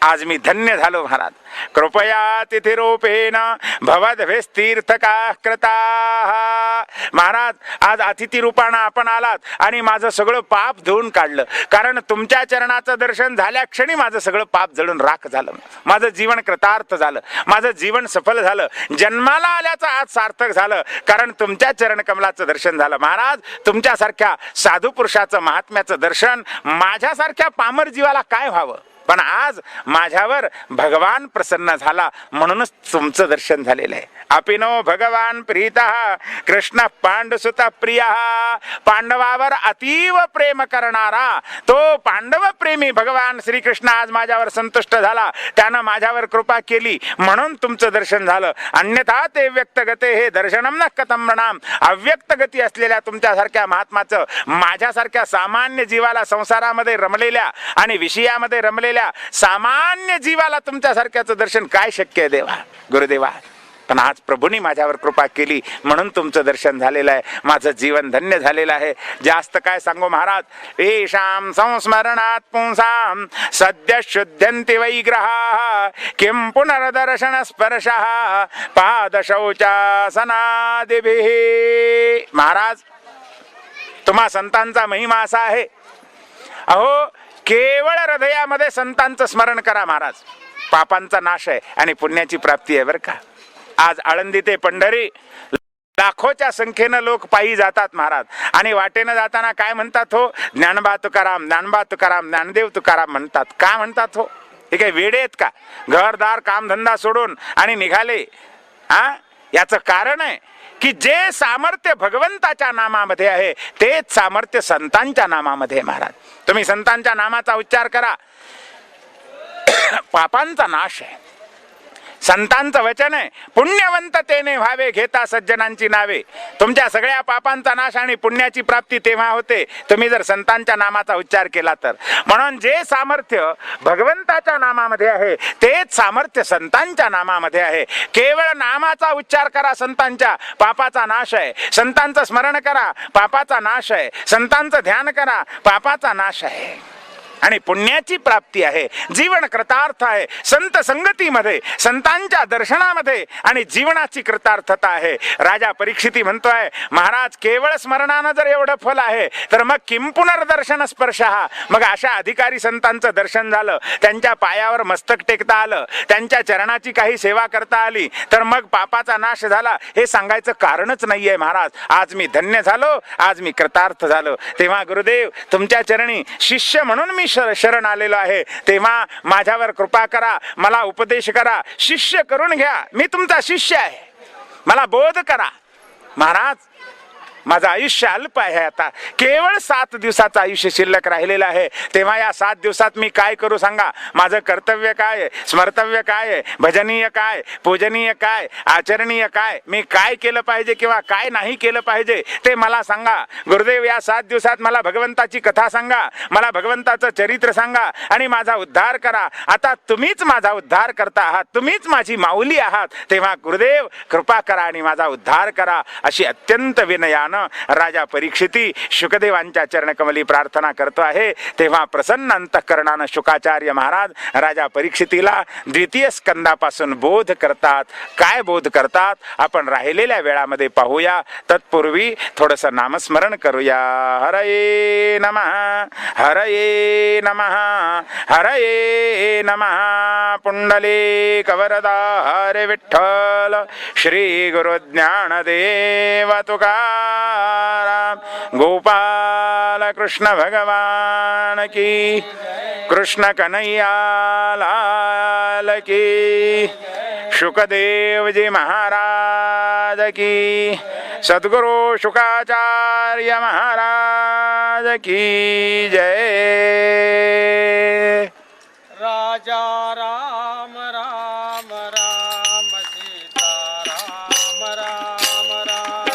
आज मी धन्य झालो महाराज. कृपया तिथिरूपेण भवद्भिस्तीर्थका कृता. महाराज आज अतिथी रूपानं आपण आलात आणि माझं सगळं पाप धुवून काढलं. कारण तुमच्या चरणाचं दर्शन झाल्या क्षणी माझं सगळं पाप जळून राख झालं. माझं जीवन कृतार्थ झालं, माझं जीवन सफल झालं, जन्माला आल्याचं आज सार्थक झालं. कारण तुमच्या चरणकमलाचं दर्शन झालं. महाराज तुमच्यासारख्या साधू पुरुषाचं महात्म्याचं दर्शन माझ्यासारख्या पामर जीवाला काय व्हावं. पण आज माझ्यावर भगवान प्रसन्न झाला म्हणूनच तुमचं दर्शन झालेलं आहे. अपिनो भगवान प्रीतः कृष्ण पांडुसुत प्रिय. पांडवावर अतीव प्रेम करणारा तो पांडव प्रेमी भगवान श्रीकृष्ण आज माझ्यावर संतुष्ट झाला. त्यानं माझ्यावर कृपा केली म्हणून तुमचं दर्शन झालं. अन्यथा ते व्यक्त गते हे दर्शनम न कथम प्रणाम. अव्यक्त गती असलेल्या तुमच्यासारख्या महात्माचं माझ्यासारख्या सामान्य जीवाला, संसारामध्ये रमलेल्या आणि विषयामध्ये रमलेल्या सामान्य जीवाला तुमच्यासारख्याचं दर्शन काय शक्य आहे देवा, गुरुदेवा. पण आज प्रभूंनी माझ्यावर कृपा केली म्हणून तुमचं दर्शन झालेलं आहे. माझं जीवन धन्य झालेलं आहे. जास्त काय सांगू महाराज. येषां संस्मरणात् पुंसां सद्य शुद्ध्यन्ति वैग्रहाः किं पुनर्दर्शन स्पर्शः पादशौचासनादिभिः. महाराज तुम्हा संतांचा महिमा असा आहे. अहो केवळ हृदयामध्ये संतांचं स्मरण करा महाराज. पापांचा नाश आहे आणि पुण्याची प्राप्ती आहे बरं का. आज आळंदी ते पंढरी लाखोच्या संख्येनं लोक पायी जातात महाराज. आणि वाटेनं जाताना काय म्हणतात हो, ज्ञानबा तुकाराम, ज्ञानबा तुकाराम, ज्ञानदेव तुकाराम म्हणतात. का म्हणतात हो? हे काय वेडे आहेत का? घरदार कामधंदा सोडून आणि निघाले. याचं कारण आहे की जे सामर्थ्य भगवंताच्या नामामध्ये आहे तेच सामर्थ्य संतांच्या नामामध्ये आहे महाराज. तुम्ही संतांच्या नामाचा उच्चार करा, पापांचा नाश आहे. संतांचं वचन आहे पुण्यवंततेने व्हावे घेता सज्जनांची नावे. तुमच्या सगळ्या पापांचा नाश आणि पुण्याची प्राप्ती तेव्हा होते तुम्ही जर संतांच्या नामाचा उच्चार केला तर. म्हणून जे सामर्थ्य भगवंताच्या नामामध्ये आहे तेच सामर्थ्य संतांच्या नामामध्ये आहे. केवळ नामाचा उच्चार करा, संतांच्या पापाचा नाश आहे. संतांचं स्मरण करा, पापाचा नाश आहे. संतांचं ध्यान करा, पापाचा नाश आहे आणि पुण्याची प्राप्ती आहे. जीवन कृतार्थ आहे संत संगतीमध्ये, संतांच्या दर्शनामध्ये आणि जीवनाची कृतार्थता आहे. राजा परीक्षिती म्हणतोय महाराज केवळ स्मरणानं जर एवढं फल आहे तर मग किं पुनर्दर्शन स्पर्शः. मग अशा अधिकारी संतांचं दर्शन झालं, त्यांच्या पायावर मस्तक टेकता आलं, त्यांच्या चरणाची काही सेवा करता आली तर मग पापाचा नाश झाला हे सांगायचं कारणच नाहीये महाराज. आज मी धन्य झालो, आज मी कृतार्थ झालो. तेव्हा गुरुदेव तुमच्या चरणी शिष्य म्हणून मी शरण आलेलो आहे. तेव्हा माझ्यावर कृपा करा, मला उपदेश करा, शिष्य करून घ्या. मी तुमचा शिष्य आहे, मला बोध करा. महाराज माझं आयुष्य अल्प आहे, आता केवळ 7 दिवसाचं आयुष्य शिल्लक राहिलेलं आहे, तेव्हा या 7 दिवसात मी काय करू सांगा? माझं कर्तव्य काय आहे, स्मर्तव्य काय आहे, भजनीय काय, पूजनीय काय, आचरणीय काय, मी काय केलं पाहिजे किंवा काय नाही केलं पाहिजे ते मला सांगा. गुरुदेव, या 7 दिवसात मला भगवंताची कथा सांगा, मला भगवंताचं चरित्र सांगा आणि माझा उद्धार करा. आता तुम्हीच माझा उद्धार करता आहात, तुम्हीच माझी माऊली आहात, तेव्हा गुरुदेव कृपा करा आणि माझा उद्धार करा. अशी अत्यंत विनयानं राजा परीक्षिती शुकदेवांच्या चरणकमली प्रार्थना करतो आहे. तेव्हा प्रसन्न अंतःकरणानं शुकाचार्य महाराज राजा परीक्षितीला द्वितीय स्कंदापासून बोध करतात. काय बोध करतात आपण राहिलेल्या वेळामध्ये पाहूया. तत्पूर्वी थोडस नामस्मरण करूया. हरये नमः, हरये नमः, हरये नमः. पुंडलिक वरदा हरे विठ्ठल, श्री गुरु ज्ञानदेव तुकाराम, गोपाल कृष्ण भगवान की, कृष्ण कन्हैया लाल की, शुकदेव जी महाराज की, सद्गुरु शुकाचार्य महाराज की जय. राजा राम राम राम सीता राम राम राम,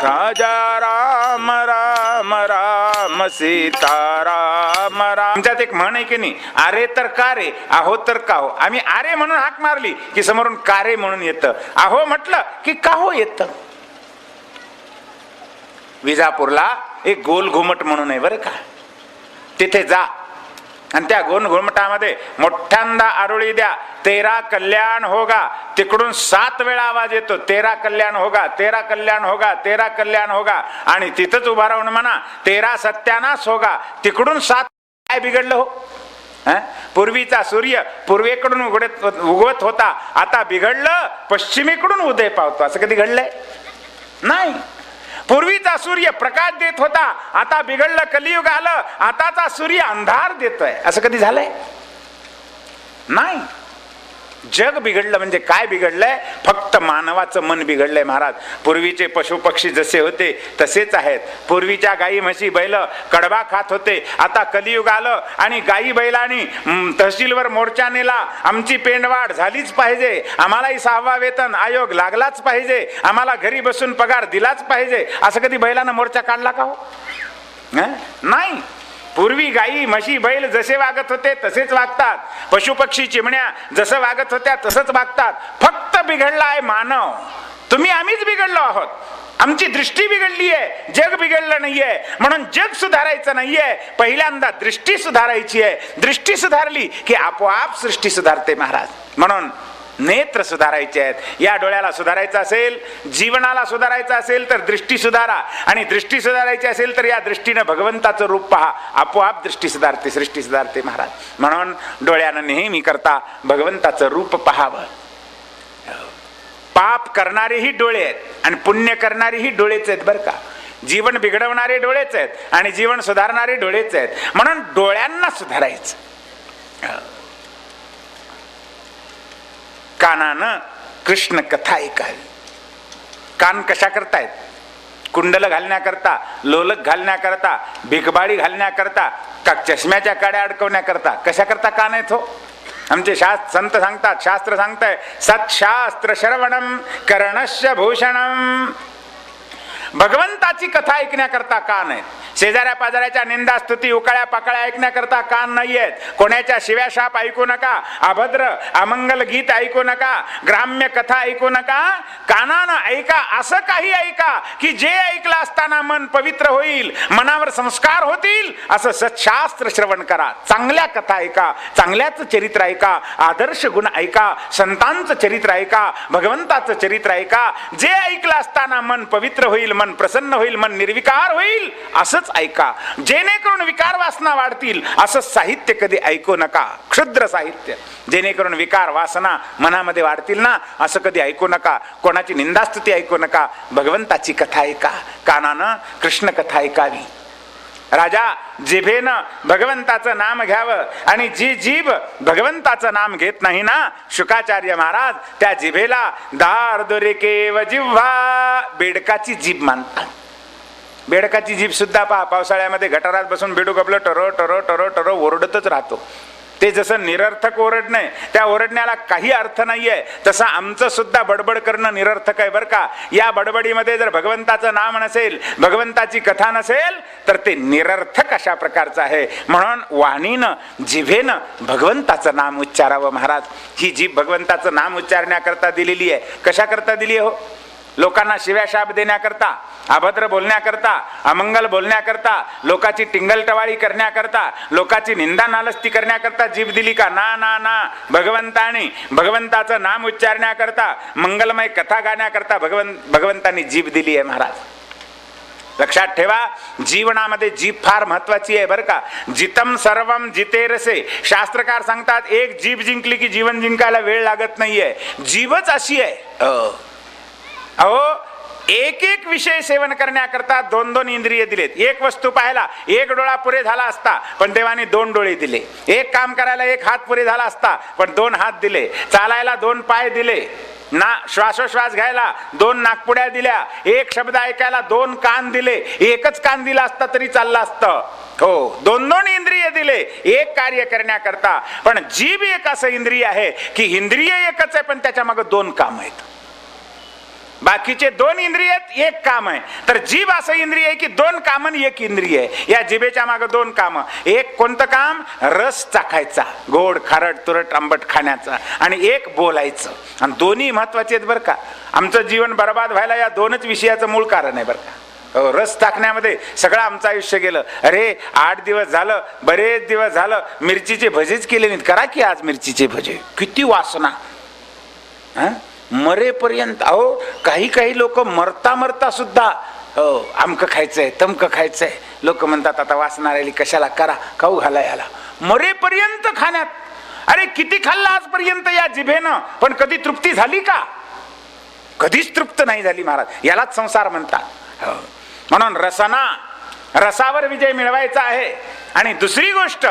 राजा राम राम राम सीता राम राम. तुमच्यात एक म्हण आहे की नाही, अरे तर का रे, आहो तर का हो. आम्ही अरे म्हणून हाक मारली की समोरून का रे म्हणून येतं, आहो म्हटलं की का हो येतं. विजापूरला एक गोल घुमट म्हणून आहे बरं का, तिथे जा आणि त्या गोल घुमटामध्ये मोठ्यांदा आरोळी द्या, 13 कल्याण होगा. तिकडून 7 वेळा आवाज येतो, 13 कल्याण होगा, 13 कल्याण होगा, 13 कल्याण होगा. आणि तिथंच उभा राहून म्हणा 13 सत्यानाश होगा. तिकडून 7 काय बिघडलं हो? पूर्वीचा सूर्य पूर्वेकडून उगवत होता, आता बिघडलं पश्चिमेकडून उदय पावतो. असं कधी घडलंय? नाही. पूर्वीचा सूर्य प्रकाश देत होता, आता बिघडलं कलियुग आलं, आताचा सूर्य अंधार देतोय. असं कधी झालंय? नाही. जग बिघडलं म्हणजे काय बिघडलंय? फक्त मानवाचं मन बिघडलंय महाराज. पूर्वीचे पशु पक्षी जसे होते तसेच आहेत. पूर्वीच्या गाई म्हशी बैल कडबा खात होते, आता कलियुग आलं आणि गाई बैलांनी तहसीलवर मोर्चा नेला, आमची पेंडवाढ झालीच पाहिजे, आम्हालाही 6वा वेतन आयोग लागलाच पाहिजे, आम्हाला घरी बसून पगार दिलाच पाहिजे. असं कधी बैलानं मोर्चा काढला का हो? नाही. पूर्वी गाई म्हशी बैल जसे वागत होते तसेच वागतात, पशु पक्षी चिमण्या जसं वागत होत्या तसंच वागतात. फक्त बिघडला आहे मानव. तुम्ही आम्हीच बिघडलो आहोत. आमची दृष्टी बिघडली आहे, जग बिघडलं नाहीये. म्हणून जग सुधारायचं नाहीये, पहिल्यांदा दृष्टी सुधारायची आहे. दृष्टी सुधारली की आपोआप सृष्टी सुधारते महाराज. म्हणून नेत्र सुधारायचे आहेत. या डोळ्याला सुधारायचं असेल, जीवनाला सुधारायचं असेल तर दृष्टी सुधारा, आणि दृष्टी सुधारायची असेल तर या दृष्टीनं भगवंताचं रूप पहा, आपोआप दृष्टी सुधारते, सृष्टी सुधारते महाराज. म्हणून डोळ्यानं नेहमी करता भगवंताचं रूप पहावं. पाप करणारेही डोळे आहेत आणि पुण्य करणारेही डोळेच आहेत बरं का. जीवन बिघडवणारे डोळेच आहेत आणि जीवन सुधारणारे डोळेच आहेत. म्हणून डोळ्यांना सुधारायचं. कानानं कृष्ण कथा ऐकावी. कान कशा करतायत? कुंडल घालण्याकरता, लोलक घालण्याकरता, भिकबाडी घालण्याकरता, का चष्म्याच्या काड्या अडकवण्याकरता? कशा करता कान आहेत हो? आमचे संत सांगतात, शास्त्र सांगताय, सत्शास्त्र श्रवणम कर्णस्य भूषणम. भगवंताची कथा ऐकण्याकरता कान आहेत. शेजाऱ्या पाजाऱ्याच्या निंदा स्तुती उकाळ्या पाकळ्या ऐकण्याकरता कान नाही आहेत. कोणाच्या शिव्या शाप ऐकू नका, अभद्र अमंगल गीत ऐकू नका, ग्राम्य कथा ऐकू नका. कानानं ऐका, असं काही ऐका की जे ऐकलं असताना मन पवित्र होईल, मनावर संस्कार होतील. असं सत्शास्त्र श्रवण करा, चांगल्या कथा ऐका, चांगल्याच चरित्र ऐका, आदर्श गुण ऐका, संतांचं चरित्र ऐका, भगवंताचं चरित्र ऐका. जे ऐकलं असताना मन पवित्र होईल, मन प्रसन्न होईल, मन निर्विकार होईल, असंच ऐका. जेणेकरून विकार वासना वाढतील असं साहित्य कधी ऐकू नका. क्षुद्र साहित्य जेणेकरून विकार वासना मनामध्ये वाढतील ना, असं कधी ऐकू नका. कोणाची निंदास्तुती ऐकू नका. भगवंताची कथा ऐका, कानानं कृष्ण कथा ऐकावी. राजा जिभेनं भगवंताचं नाम घ्यावं, आणि जी जीभ भगवंताचं नाम घेत नाही ना, शुकाचार्य महाराज त्या जिभेला दार दुरिकेव जिव्हा, बेडकाची जीभ मानतात. बेडकाची जीभ सुद्धा पहा, पावसाळ्यामध्ये गटारात बसून बेडूक आपलं टरो टरो टरो टरो ओरडतच राहतो. ते जसं निरर्थक ओरडणं, त्या ओरडण्याला काही अर्थ नाहीये, तसं आमचं सुद्धा बडबड करणं निरर्थक आहे बरं का. या बडबडीमध्ये जर भगवंताचं नाम नसेल, भगवंताची कथा नसेल, तर ते निरर्थक अशा प्रकारचं आहे. म्हणून वाणीनं, जिभेनं भगवंताचं नाम उच्चारावं महाराज. ही जीभ भगवंताचं नाम उच्चारण्याकरता दिलेली आहे. कशा करता दिली आहे हो? लोकांना शिव्या शाप देण्याकरता, अभद्र बोलण्याकरता, अमंगल बोलण्याकरता, लोकाची टिंगलटवाळी करण्याकरता, लोकाची निंदा नालस्ती करण्याकरता जीभ दिली का? ना ना ना. भगवंताने, भगवंताचं नाम उच्चारण्याकरता, मंगलमय कथा गाण्याकरता भगवंतानी जीभ दिली आहे महाराज. लक्षात ठेवा, जीवनामध्ये जीभ फार महत्वाची आहे बरं का. जितम सर्वम जितेरसे. शास्त्रकार सांगतात, एक जीभ जिंकली की जीवन जिंकायला वेळ लागत नाहीये. जीभच अशी आहे. अहो, एक एक विषय सेवन करण्याकरता दोन दोन इंद्रिय दिलेत. एक वस्तू पाहायला एक डोळा पुरे झाला असता, पण देवाने दोन डोळे दिले. एक काम करायला एक हात पुरे झाला असता, पण दोन हात दिले. चालायला दोन पाय दिले. श्वासोश्वास घ्यायला दोन नाकपुड्या दिल्या. एक शब्द ऐकायला दोन कान दिले. एकच कान दिला असता तरी चाललं असतं. हो, दोन दोन इंद्रिय दिले एक कार्य करण्याकरता. पण जीभ एक असं इंद्रिय आहे की इंद्रिय एकच आहे, पण त्याच्या मागे दोन काम आहेत. बाकीचे दोन इंद्रिय एक काम आहे, तर जीभ असं इंद्रिय आहे की दोन काम आणि एक इंद्रिय आहे. या जिभेच्या मागे दोन काम. एक कोणतं काम? रस चाखायचा, गोड खारट तुरट आंबट खाण्याचा, आणि एक बोलायचं. आणि दोन्ही महत्वाचे आहेत बरं का. आमचं जीवन बर्बाद व्हायला या दोनच विषयाचं मूळ कारण आहे बरं का. रस टाकण्यामध्ये सगळं आमचं आयुष्य गेलं. अरे 8 दिवस झालं, बरेच दिवस झालं मिरचीचे भजेच केले नाहीत. करा की आज मिरचीचे भजे. किती वासना. मरेपर्यंत. अहो, काही काही लोक मरता मरता सुद्धा आमकं खायचंय तमकं खायचंय. लोक म्हणतात आता वासना राहिली कशाला, करा खाऊ घाला याला. मरेपर्यंत खाण्यात. अरे किती खाल्लं आजपर्यंत या जिभेनं, पण कधी तृप्ती झाली का? कधीच तृप्त नाही झाली महाराज. यालाच संसार म्हणतात. म्हणून रसना, रसावर विजय मिळवायचा आहे. आणि दुसरी गोष्ट,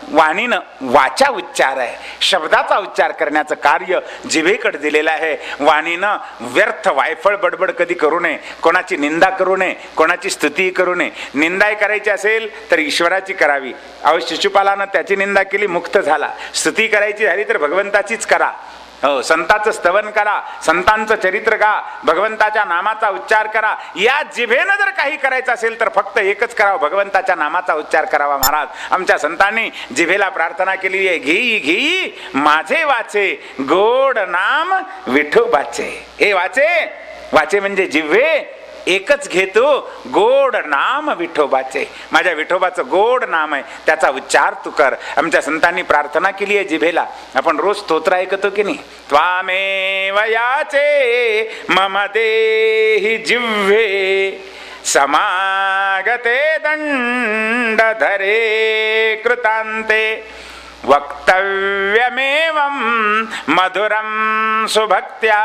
वाणीनं वाचा उच्चार आहे. शब्दाचा उच्चार करण्याचं कार्य जिभेकडे दिलेलं आहे. वाणीनं व्यर्थ वायफळ बडबड कधी करू नये. कोणाची निंदा करू नये, कोणाची स्तुती करू नये. निंदाही करायची असेल तर ईश्वराची करावी. अहो, शिशुपालानं त्याची निंदा केली, मुक्त झाला. स्तुती करायची झाली तर भगवंताचीच करा. हो, संतांचं स्तवन करा, संतांचं चरित्र गा, भगवंताच्या नामाचा उच्चार करा. या जिभेनं जर काही करायचं असेल तर फक्त एकच करावं, भगवंताच्या नामाचा उच्चार करावा. महाराज, आमच्या संतांनी जिभेला प्रार्थना केली आहे, घेई घेई माझे वाचे गोड नाम विठोबाचे. हे वाचे, वाचे म्हणजे जिव्हे, एकच घेतो गोड नाम विठोबाचे. माझ्या विठोबाचं गोड नाम आहे, त्याचा उच्चार तू कर. आमच्या संतांनी प्रार्थना केली आहे जिभेला. आपण रोज स्तोत्र ऐकतो की नाही? त्वामेव याचे मम देहि जिह्वे समागते दंडधरे कृतांते वक्तव्यमेवं मधुरं सुभक्त्या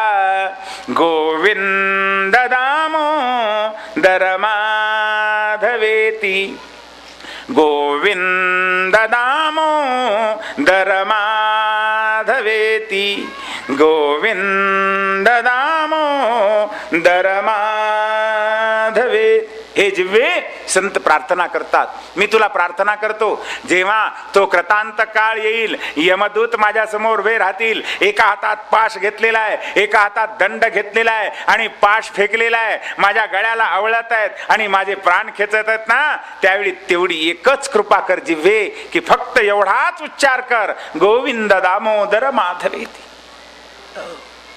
गोविंद दामोदर माधवेति. गोविंद दामोदर माधवेति. गोविंद दामोदर माधवे. हे जिव्हे संत प्रार्थना करतात. मी तुला प्रार्थना करतो, जेव्हा तो कृतांत काळ येईल, यमदूत माझ्या समोर उभे राहतील. एका हातात पाश घेतलेला आहे, एका हातात दंड घेतलेला आहे, आणि पाश फेकलेला आहे. माझ्या गळ्याला आवळत आहेत आणि माझे प्राण खेचत आहेत ना, त्यावेळी तेवढी एकच कृपा कर जिव्हे, की फक्त एवढाच उच्चार कर, गोविंद दामोदर माधवेती.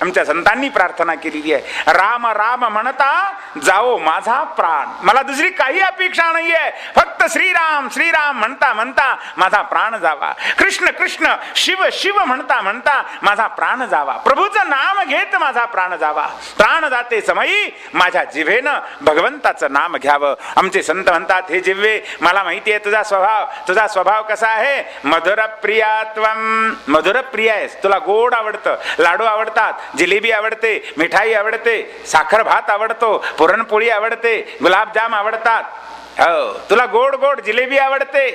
आमच्या संतांनी प्रार्थना केलेली आहे. राम राम म्हणता जाओ माझा प्राण. मला दुसरी काही अपेक्षा नाहीये, फक्त श्रीराम श्रीराम म्हणता म्हणता माझा प्राण जावा. कृष्ण कृष्ण शिव शिव म्हणता म्हणता माझा प्राण जावा. प्रभूचं नाम घेत माझा प्राण जावा. प्राण जाते समयी माझ्या जिभेनं भगवंताचं नाम घ्यावं. आमचे संत म्हणतात, हे जिव्हे, मला माहिती आहे तुझा स्वभाव. तुझा स्वभाव कसा आहे? मधुर प्रियात्वम. मधुर प्रिय आहेस, तुला गोड आवडतं, लाडू आवडतात, जिलेबी आवडते, मिठाई आवडते, साखर भात आवडतो, पुरणपोळी आवडते, गुलाबजाम आवडतात. हो, तुला गोड गोड जिलेबी आवडते.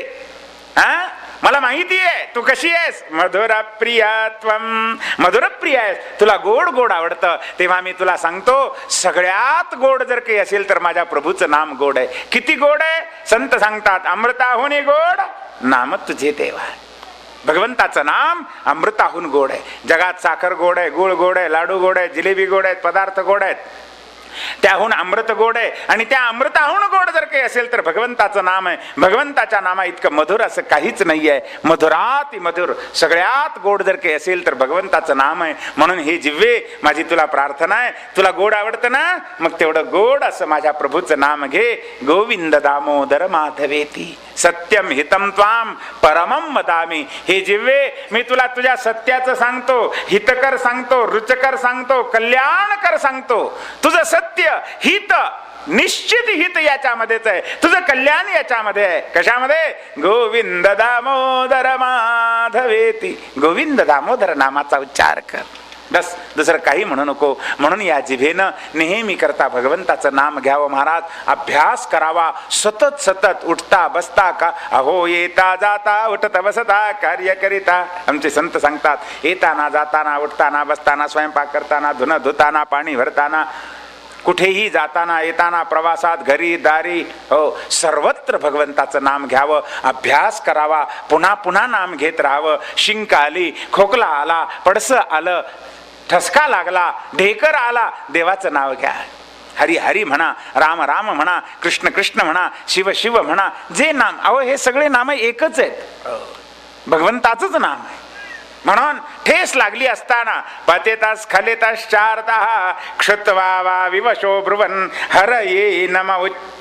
मला माहिती आहे तू कशी आहेस. मधुर प्रियत्वम, मधुर प्रिय आहेस, तुला गोड गोड आवडतं. तेव्हा मी तुला सांगतो, सगळ्यात गोड जर काही असेल तर माझ्या प्रभूचं नाम गोड आहे. किती गोड आहे? संत सांगतात, अमृताहून गोड नाम तुझे देवा. भगवंताचं नाम अमृताहून गोड आहे. जगात साखर गोड आहे, गुळ गोड आहे, लाडू गोड आहे, जिलेबी गोड आहेत, पदार्थ गोड आहेत, त्याहून अमृत गोड आहे. आणि त्या अमृताहून गोड जर काही असेल तर भगवंताचं नाम आहे. भगवंताच्या नामा इतकं मधुर असं काहीच नाही आहे. मधुराति मधुर, सगळ्यात गोड जर काही असेल तर भगवंताचं नाम आहे. म्हणून हे जिव्हे, माझी तुला प्रार्थना आहे, तुला गोड आवडतं ना, मग तेवढं गोड असं माझ्या प्रभूचं नाम घे. गोविंद दामोदर माधवेती सत्यम हितम त्वाम परमम वदामी. हे जिव्हे, मी तुला तुझ्या सत्याचं सांगतो, हितकर सांगतो, रुचकर सांगतो, कल्याणकर सांगतो. तुझं सत्य, हित, निश्चित हित याच्यामध्येच आहे, तुझं कल्याण याच्यामध्ये आहे. कशामध्ये? गोविंद दामोदर माधवेती. गोविंद दामोदर नामाचा उच्चार कर, बस, दुसरं काही म्हणू नको. म्हणून या जिभेनं नेहमी करता भगवंताचं नाम घ्यावं महाराज. अभ्यास करावा सतत सतत, उठता बसता का अहो येता जाता उठत बसता कार्य करिता. आमचे संत सांगतात, येताना जाताना उठताना बसताना स्वयंपाक करताना धुणं धुताना पाणी भरताना कुठेही जाताना येताना प्रवासात घरी दारी हो सर्वत्र भगवंताचं नाम घ्यावं. अभ्यास करावा, पुन्हा पुन्हा नाम घेत राहावं. शिंक आली, खोकला आला, पडसं आलं, ठसका लागला, ढेकर आला, देवाचं नाव घ्या. हरी हरी म्हणा, राम राम म्हणा, कृष्ण कृष्ण म्हणा, शिव शिव म्हणा. जे नाम, अहो हे सगळे नाम एकच आहेत, भगवंताचंच नाम आहे. म्हणून ठेस लागली असताना पतेतास खलेतास चारतः क्षुत्वा वा विवशो ब्रुवन् हर ये नम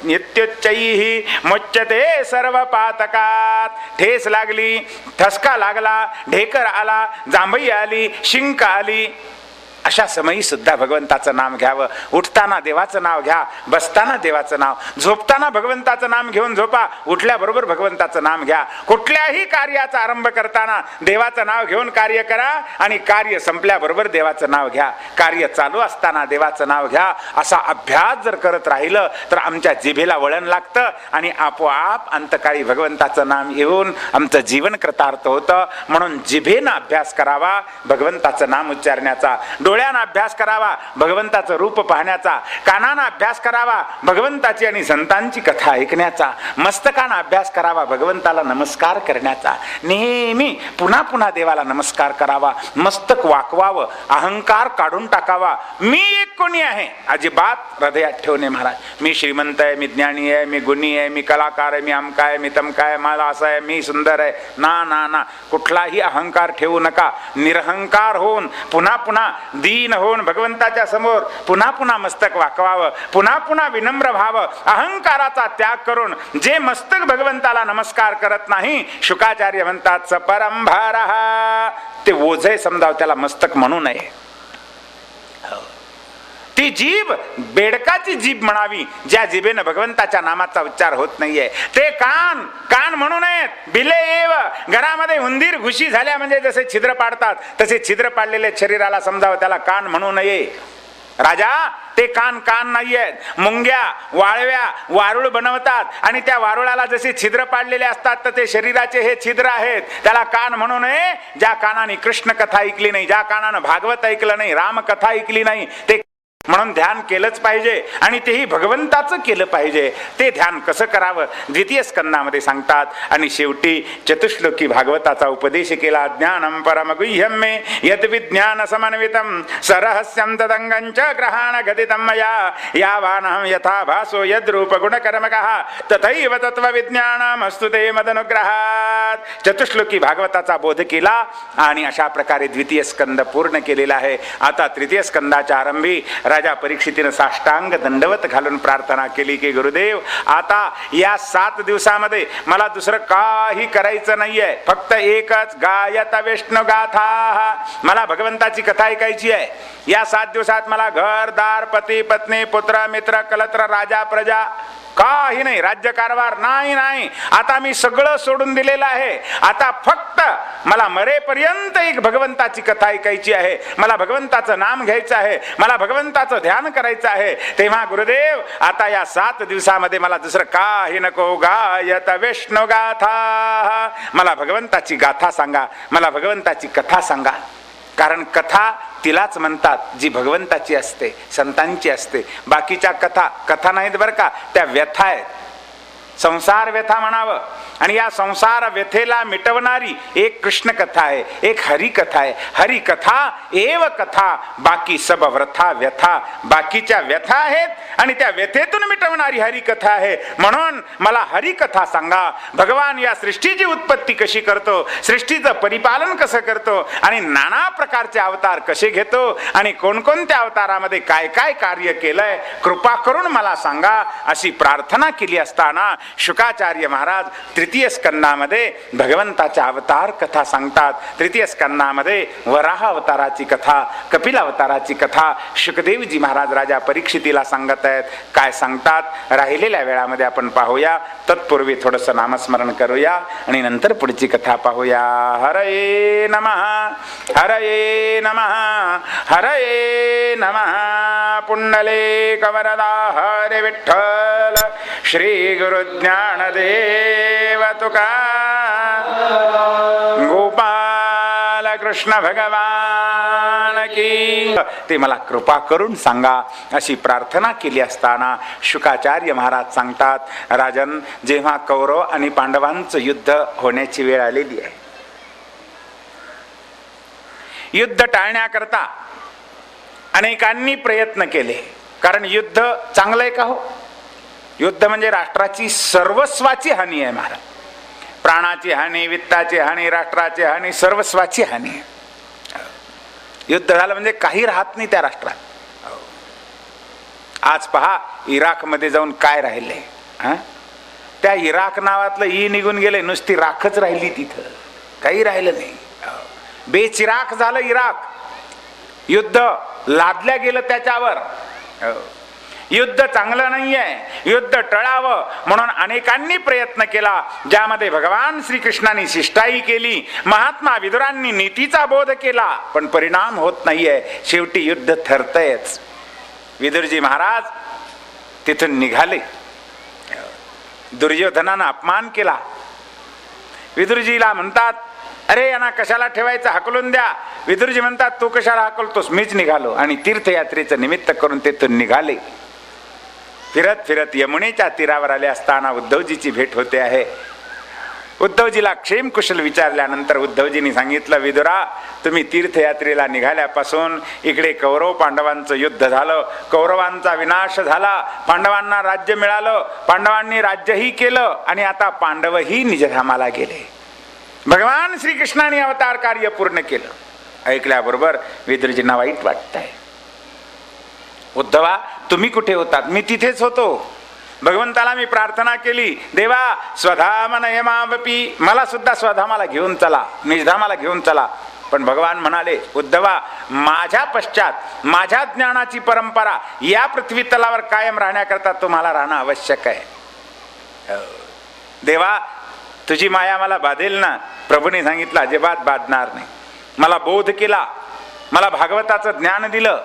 नित्योच्चैहि मुच्यते सर्व पातकात. ठेस लागली, ठसका लागला, ढेकर आला, जांभई आली, शिंक आली, अशा समयी सुद्धा भगवंताचं नाम घ्यावं. उठताना देवाचं नाव घ्या, बसताना देवाचं नाव, झोपताना भगवंताचं नाम घेऊन झोपा, उठल्याबरोबर भगवंताचं नाम घ्या. कुठल्याही कार्याचा आरंभ करताना देवाचं नाव घेऊन कार्य करा आणि कार्य संपल्याबरोबर देवाचं नाव घ्या. कार्य चालू असताना देवाचं नाव घ्या. असा अभ्यास जर करत राहिलं तर आमच्या जिभेला वळण लागतं आणि आपोआप अंतकाळी भगवंताचं नाम येऊन आमचं जीवन कृतार्थ होतं. म्हणून जिभेनं अभ्यास करावा भगवंताचं नाम उच्चारण्याचा, डोळ्यानं अभ्यास करावा भगवंताचं रूप पाहण्याचा, कानानं अभ्यास करावा भगवंताची आणि संतांची कथा ऐकण्याचा, मस्तकानं अभ्यास करावा भगवंताला नमस्कार करण्याचा. नेहमी पुन्हा पुन्हा देवाला नमस्कार करावा, मस्तक वाकवावं, अहंकार काढून टाकावा. मी एक कोणी आहे अजिबात हृदयात ठेवणे महाराज. मी श्रीमंत आहे, मी ज्ञानी आहे, मी गुणी आहे, मी कलाकार आहे, मी अमका आहे, मी तमका आहे, मला असं आहे, मी सुंदर आहे, ना ना ना, कुठलाही अहंकार ठेवू नका. निरहंकार होऊन पुन्हा पुन्हा दीन होऊन भगवंताच्या समोर पुन्हा पुन्हा मस्तक वाकवावं, पुन्हा पुन्हा विनम्र व्हावं. अहंकाराचा त्याग करून जे मस्तक भगवंताला नमस्कार करत नाही, शुकाचार्य म्हणतात सपरंभारः, ते ओझे समजाव, त्याला मस्तक म्हणू नये. ती जीभ बेडकाची जीभ म्हणावी ज्या जिभेनं भगवंताच्या नामाचा उच्चार होत नाहीये. ते कान कान म्हणू नयेत. बिले एव, घरामध्ये उंदीर घुशी झाल्या म्हणजे जसे छिद्र पाडतात तसे छिद्र पाडलेले शरीराला समजावं, त्याला कान म्हणू नये. राजा, ते कान कान नाहीयेत. मुंग्या वाळव्या वारुळ बनवतात आणि त्या वारुळाला जसे छिद्र पाडलेले असतात तर ते शरीराचे हे छिद्र आहेत, त्याला कान म्हणू नये. ज्या कानाने कृष्ण कथा ऐकली नाही, ज्या कानानं भागवत ऐकलं नाही, राम कथा ऐकली नाही, ते म्हणून ध्यान केलंच पाहिजे आणि तेही भगवंताचं केलं पाहिजे. ते ध्यान कसं करावं द्वितीय स्कंदामध्ये सांगतात. आणि शेवटी चतुश्लोकी भागवताचा उपदेश केला. ज्ञानम परमगुह्यम मे यद विज्ञान समन्वितम सरहस्यम तदंगं च ग्रहाण गदितं मया यावानहं यथा भासो यद रूप गुणकर्मकः तथैव तत्त्वविज्ञानमस्तु ते मदनुग्रहात्. चतुश्लोकी भागवताचा बोध केला आणि अशा प्रकारे द्वितीय स्कंद पूर्ण केलेला आहे. आता तृतीय स्कंदाच्या आरंभी राजा परीक्षितीनं साष्टांग दंडवत घालून प्रार्थना केली की गुरुदेव, आता या 7 दिवसामध्ये मला दुसरं काही करायचं नाहीये, फक्त एकच गायत विष्णु गाथा, मला भगवंताची कथा ऐकायची आहे. या 7 दिवसात मला घर दार पती पत्नी पुत्र मित्र कलत्र राजा प्रजा काही नाही, राज्यकारभार नाही नाही, आता मी सगळं सोडून दिलेलं आहे. आता फक्त मला मरेपर्यंत एक भगवंताची कथा ऐकायची आहे, मला भगवंताचं नाम घ्यायचं आहे, मला भगवंताचं ध्यान करायचं आहे. तेव्हा गुरुदेव आता या 7 दिवसामध्ये मला दुसरं काही नको. गायत विष्णू गाथा, मला भगवंताची गाथा सांगा, मला भगवंताची कथा सांगा. कारण कथा तिलाच म्हणतात जी भगवंताची असते, संतांची असते. बाकीच्या कथा कथा नाहीत बरं का, त्या व्यथा आहेत. संसार व्यथा म्हणावं. आणि या संसार व्यथेला मिटवणारी एक कृष्ण कथा आहे, एक हरिकथा आहे. हरिकथा एव कथा, बाकी सब व्रथा व्यथा. बाकीच्या व्यथा आहेत आणि त्या व्यथेतून मिटवणारी हरिकथा आहे. म्हणून मला हरिकथा सांगा. भगवान या सृष्टीची उत्पत्ती कशी करतो, सृष्टीचं परिपालन कसं करतो, आणि नाना प्रकारचे अवतार कसे घेतो, आणि कोणकोणत्या अवतारामध्ये काय काय कार्य केलंय, कृपा करून मला सांगा, अशी प्रार्थना केली असताना शुकाचार्य महाराज तृतीय स्कंदामध्ये भगवंताच्या अवतार कथा सांगतात. तृतीय स्कंदामध्ये वराह अवताराची कथा, कपिल अवताराची कथा शुकदेवजी महाराज राजा परीक्षितीला सांगत आहेत. काय सांगतात राहिलेल्या वेळामध्ये आपण पाहूया. तत्पूर्वी थोडंसं नामस्मरण करूया आणि नंतर पुढची कथा पाहूया. हरये नमः, हरये नमः, हरये नमः. पुंडलिक वरदा हरे विठ्ठल, श्री गुरु ज्ञानदेव तुकाराम, गोपाल कृष्ण भगवान की. ते मला कृपा करून सांगा अशी प्रार्थना केली असताना शुकाचार्य महाराज सांगतात, राजन, जेव्हा कौरव आणि पांडवांचं युद्ध होण्याची वेळ आलेली आहे, युद्ध टाळण्याकरता अनेकांनी प्रयत्न केले. कारण युद्ध चांगलं आहे का हो? युद्ध म्हणजे राष्ट्राची सर्वस्वाची हानी आहे महाराज. प्राणाची हानी, वित्ताची हानी, राष्ट्राची हानी, सर्वस्वाची हानी. युद्ध झालं म्हणजे काही राहत नाही त्या राष्ट्रात. आज पहा इराकमध्ये जाऊन काय राहिले, त्या इराक नावातलं ई निघून गेले, नुसती राखच राहिली, तिथं काही राहिलं नाही. बेचिराख झालं इराक. युद्ध लादल्या गेलं त्याच्यावर. युद्ध चांगलं नाहीये, युद्ध टळावं म्हणून अनेकांनी प्रयत्न केला, ज्यामध्ये भगवान श्रीकृष्णांनी शिष्टाई केली, महात्मा विदुरांनी नीतीचा बोध केला, पण परिणाम होत नाहीये. शेवटी युद्ध ठरतयच. विदुरजी महाराज तिथून निघाले. दुर्योधनानं अपमान केला. विदुरजीला म्हणतात, अरे यांना कशाला ठेवायचं, हाकलून द्या. विदुरजी म्हणतात, तू कशाला हाकलतोस, मीच निघालो. आणि तीर्थयात्रेचं निमित्त करून तेथून निघाले. फिरत फिरत यमुनेच्या तीरावर आले असताना उद्धवजीची भेट होते आहे. उद्धवजीला क्षेम कुशल विचारल्यानंतर उद्धवजींनी सांगितलं, विदुरा, तुम्ही तीर्थयात्रेला निघाल्यापासून इकडे कौरव पांडवांचं युद्ध झालं, कौरवांचा विनाश झाला, पांडवांना राज्य मिळालं, पांडवांनी राज्यही केलं, आणि आता पांडवही निजधामाला गेले. भगवान श्रीकृष्णाने अवतार कार्य पूर्ण केलं. ऐकल्याबरोबर विदुरजींना वाईट वाटत आहे. उद्धवा, तुम्ही कुठे होतात? मी तिथेच होतो. भगवंताला मी प्रार्थना केली, देवा स्वधाम नयमावपी, मला सुद्धा स्वधामाला घेऊन चला, निजधामाला घेऊन चला. पण भगवान म्हणाले, उद्धवा, माझ्या पश्चात माझ्या ज्ञानाची परंपरा या पृथ्वी तलावर कायम राहण्याकरता तुम्हाला राहणं आवश्यक आहे. देवा, तुझी माया मला बाधेल ना? प्रभूने सांगितलं, अजिबात बाधणार नाही. मला बोध केला, मला भागवताचं ज्ञान दिलं,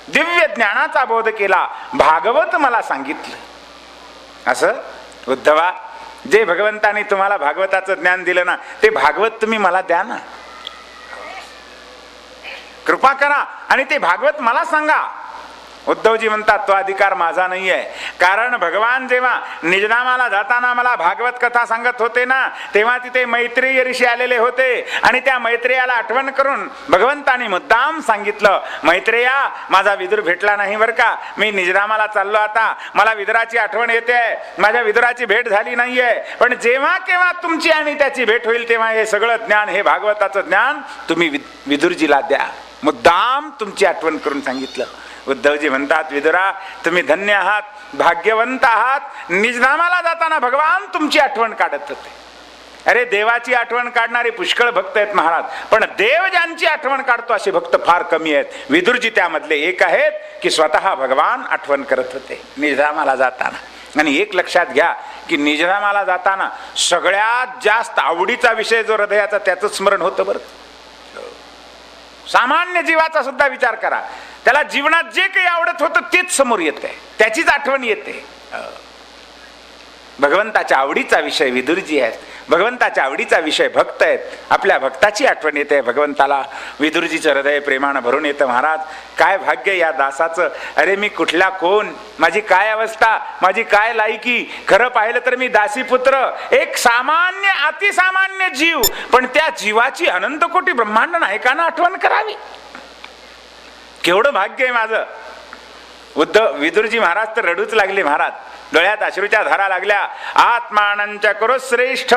दिव्य ज्ञानाचा बोध केला, भागवत मला सांगितलं. असं उद्धवा, जे भगवंताने तुम्हाला भागवताचं ज्ञान दिलं ना, ते भागवत तुम्ही मला द्या ना, कृपा करा, आणि ते भागवत मला सांगा. उद्धवजी म्हणतात, तो अधिकार माझा नाही आहे. कारण भगवान जेव्हा निजनामाला जाताना मला भागवत कथा सांगत होते ना, तेव्हा तिथे मैत्रेय ऋषी आलेले होते, आणि त्या मैत्रेयाला आठवण करून भगवंतानी मुद्दाम सांगितलं, मैत्रेया, माझा विदुर भेटला नाही बरं का, मी निजनामाला चाललो, आता मला विदुराची आठवण येते, माझ्या विदुराची भेट झाली नाहीये, पण जेव्हा केव्हा तुमची आणि त्याची भेट होईल तेव्हा हे सगळं ज्ञान, हे भागवताचं ज्ञान तुम्ही विदुरजीला द्या. मुद्दाम तुमची आठवण करून सांगितलं. उद्धवजी म्हणतात, विदुरा, तुम्ही धन्य आहात, भाग्यवंत आहात. निजनामाला जाताना भगवान तुमची आठवण काढत होते. अरे देवाची आठवण काढणारे पुष्कळ भक्त आहेत महाराज, पण देव ज्यांची आठवण काढतो असे भक्त फार कमी आहेत. विदुरजी त्यामधले एक आहेत की स्वतः भगवान आठवण करत होते निजधामाला जाताना. आणि एक लक्षात घ्या की निजधामाला जाताना सगळ्यात जास्त आवडीचा विषय जो हृदयाचा त्याचं स्मरण होतं बरं. सामान्य जीवाचा सुद्धा विचार करा, त्याला जीवनात जे काही आवडत होतं तेच समोर येते, त्याचीच आठवण येते. भगवंताच्या आवडीचा विषय विदुरजी आहेत, भगवंताच्या आवडीचा विषय भक्त आहेत. आपल्या भक्ताची आठवण येते भगवंताला. विदुरजीचं हृदय प्रेमानं भरून येतं. महाराज काय भाग्य या दासाचं, अरे मी कुठला कोण, माझी काय अवस्था, माझी काय लायकी. खरं पाहिलं तर मी दासीपुत्र, एक सामान्य अतिसामान्य जीव, पण त्या जीवाची अनंत कोटी ब्रह्मांड नायकानं आठवण करावी. केवढं भाग्य आहे माझं. विदुरजी महाराज तर रडूच लागले महाराज, डोळ्यात अश्रूच्या धारा लागल्या. आत्मानंच कुरु श्रेष्ठ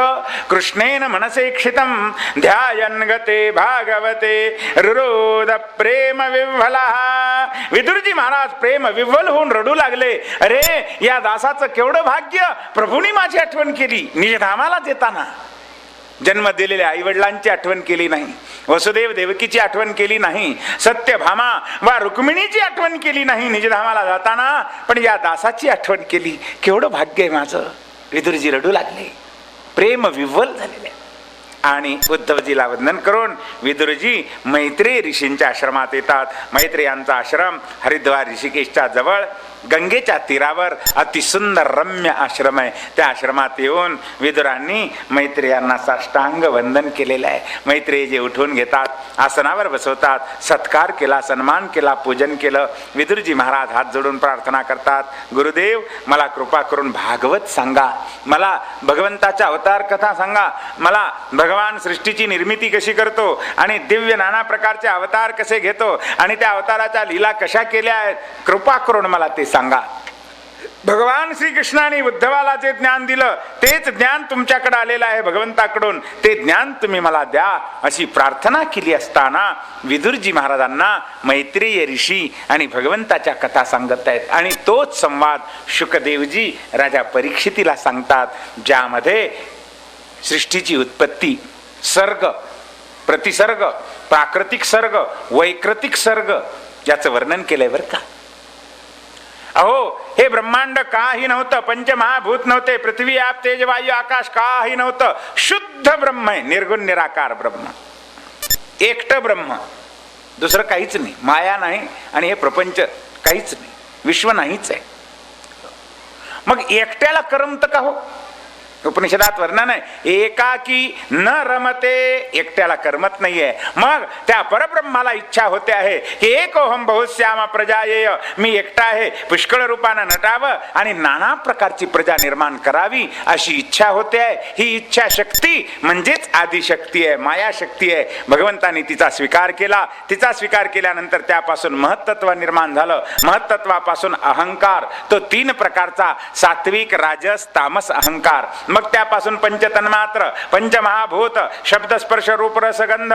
कृष्णेन मनसे क्षितम ध्यायन गते भागवते रुरोद प्रेम विव्हला. विदुरजी महाराज प्रेम विव्हल होऊन रडू लागले. अरे या दासाचं केवढं भाग्य, प्रभूंनी माझी आठवण केली. निजधामाला देताना जन्म दिलेल्या आई वडिलांची आठवण केली नाही, वसुदेव देवकीची आठवण केली नाही, सत्यभामा वा रुक्मिणीची आठवण केली नाही निजधामाला जाताना, पण या दासाची आठवण केली. केवढं भाग्य आहे माझं. विदुरजी रडू लागले, प्रेम विव्हल झालेले. आणि उद्धवजीला वंदन करून विदुरजी मैत्रेय ऋषींच्या आश्रमात येतात. मैत्रेयांचा आश्रम हरिद्वार ऋषिकेशच्या जवळ गंगेच्या तीरावर अतिसुंदर रम्य आश्रम आहे. त्या आश्रमात येऊन विदुरांनी मैत्रेयांना साष्टांग वंदन केलेलं आहे. मैत्रेयजी उठवून घेतात, आसनावर बसवतात, सत्कार केला, सन्मान केला, पूजन केलं. विदुरजी महाराज हात जोडून प्रार्थना करतात, गुरुदेव मला कृपा करून भागवत सांगा, मला भगवंताच्या अवतार कथा सांगा, मला भगवान सृष्टीची निर्मिती कशी करतो आणि दिव्य नाना प्रकारचे अवतार कसे घेतो आणि त्या अवताराच्या लीला कशा केल्या आहेत, कृपा करून मला ते सांगा. भगवान श्रीकृष्णाने उद्धवाला जे ज्ञान दिलं तेच ज्ञान तुमच्याकडे आलेलं आहे भगवंताकडून, ते ज्ञान तुम्ही मला द्या अशी प्रार्थना केली असताना विदुरजी महाराजांना मैत्रेय ऋषी आणि भगवंताच्या कथा सांगत आहेत. आणि तोच संवाद शुकदेवजी राजा परीक्षितीला सांगतात, ज्यामध्ये सृष्टीची उत्पत्ती, सर्ग, प्रतिसर्ग, प्राकृतिक सर्ग, वैकृतिक सर्ग याचं वर्णन केलंय बरं का. अहो हे ब्रह्मांड काही नव्हतं, पंचमहाभूत नव्हते, पृथ्वी आप तेज वायू आकाश काही नव्हतं, शुद्ध ब्रह्म आहे, निर्गुण निराकार ब्रह्म, एकटं ब्रह्म, दुसरं काहीच नाही, माया नाही आणि हे प्रपंच काहीच नाही, विश्व नाहीच आहे. मग एकट्याला करमत का हो? उपनिषदात वर्णन आहे, एकाकी न रमते, एकट्याला करमत नाहीये. मग त्या परब्रह्माला इच्छा होते आहे की एकोहम बहुश्याम प्रजायेय, मी एकटा आहे, पुष्कळ रूपानं नटावं आणि नाना प्रकारची प्रजा निर्माण करावी अशी इच्छा होते आहे. ही इच्छा शक्ती म्हणजेच आदिशक्ती आहे, मायाशक्ती आहे. भगवंताने तिचा स्वीकार केला. तिचा स्वीकार केल्यानंतर त्यापासून महत्त्व निर्माण झालं. महत्त्वापासून अहंकार, तो 3 प्रकारचा, सात्विक, राजस, तामस अहंकार. मग त्यापासून पंचतन्मात्र, पंचमहाभूत, शब्दस्पर्श रूप रसगंध,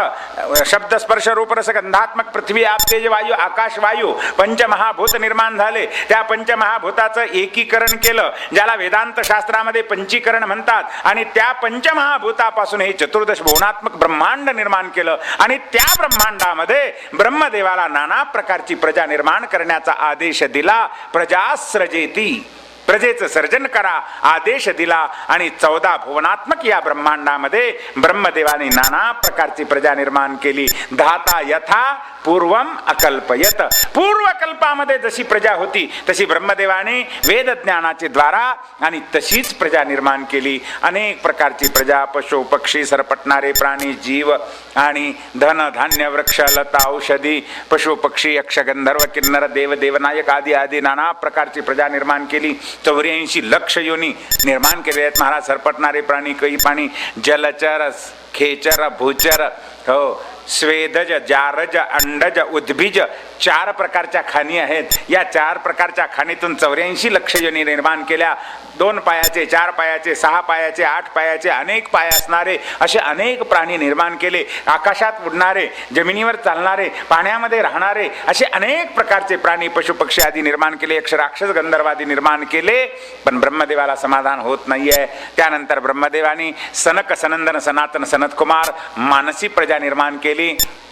शब्दस्पर्श रूप रसगंधात्मक पृथ्वी आप तेज वायू आकाश वायू, पंचमहाभूत निर्माण झाले. त्या पंचमहाभूताचं एकीकरण केलं, ज्याला वेदांत शास्त्रामध्ये पंचीकरण म्हणतात. आणि त्या पंचमहाभूतापासून हे चतुर्दश भुवनात्मक ब्रह्मांड निर्माण केलं. आणि त्या ब्रह्मांडामध्ये ब्रह्मदेवाला नाना प्रकारची प्रजा निर्माण करण्याचा आदेश दिला. प्रजास्रजेती, प्रजेचं सर्जन करा आदेश दिला. आणि 14 भुवनात्मक या ब्रह्मांडामध्ये ब्रह्मदेवाने नाना प्रकारची प्रजा निर्माण केली. धाता यथा पूर्वम अकल्पयत, पूर्वकल्पामध्ये जशी प्रजा होती तशी ब्रह्मदेवाने वेद ज्ञानाचे द्वारा आणि तशीच प्रजा निर्माण केली. अनेक प्रकारची प्रजा, पशु पक्षी, सरपटणारे प्राणी, जीव आणि धन धान्य, वृक्ष, लता, औषधी, पशु पक्षी, यक्ष, गंधर्व, किन्नर, देव, देवनायक आदी आदी नाना प्रकारची प्रजा निर्माण केली. 84 लक्ष योनी निर्माण केले आहेत महाराज. सरपटणारे प्राणी, कै पाणी, जलचर, खेचर भूचर हो स्वेदज जारज अंडज उद्भिज 4 प्रकारच्या खाणी आहेत. या 4 प्रकारच्या खाणीतून 84 लक्ष योनी निर्माण केल्या. 2 पायाचे, 4 पायाचे, 6 पायाचे, 8 पायाचे, अनेक पाय असणारे असे अनेक प्राणी निर्माण केले. आकाशात उडणारे, जमिनीवर चालणारे, पाण्यामध्ये राहणारे असे अनेक प्रकारचे प्राणी पशु पक्षी आदी निर्माण केले. यक्ष राक्षस गंधर्वादी निर्माण केले. पण ब्रह्मदेवाला समाधान होत नाहीये. त्यानंतर ब्रह्मदेवानी सनक सनंदन सनातन सनत कुमार मानसी प्रजा निर्माण केली.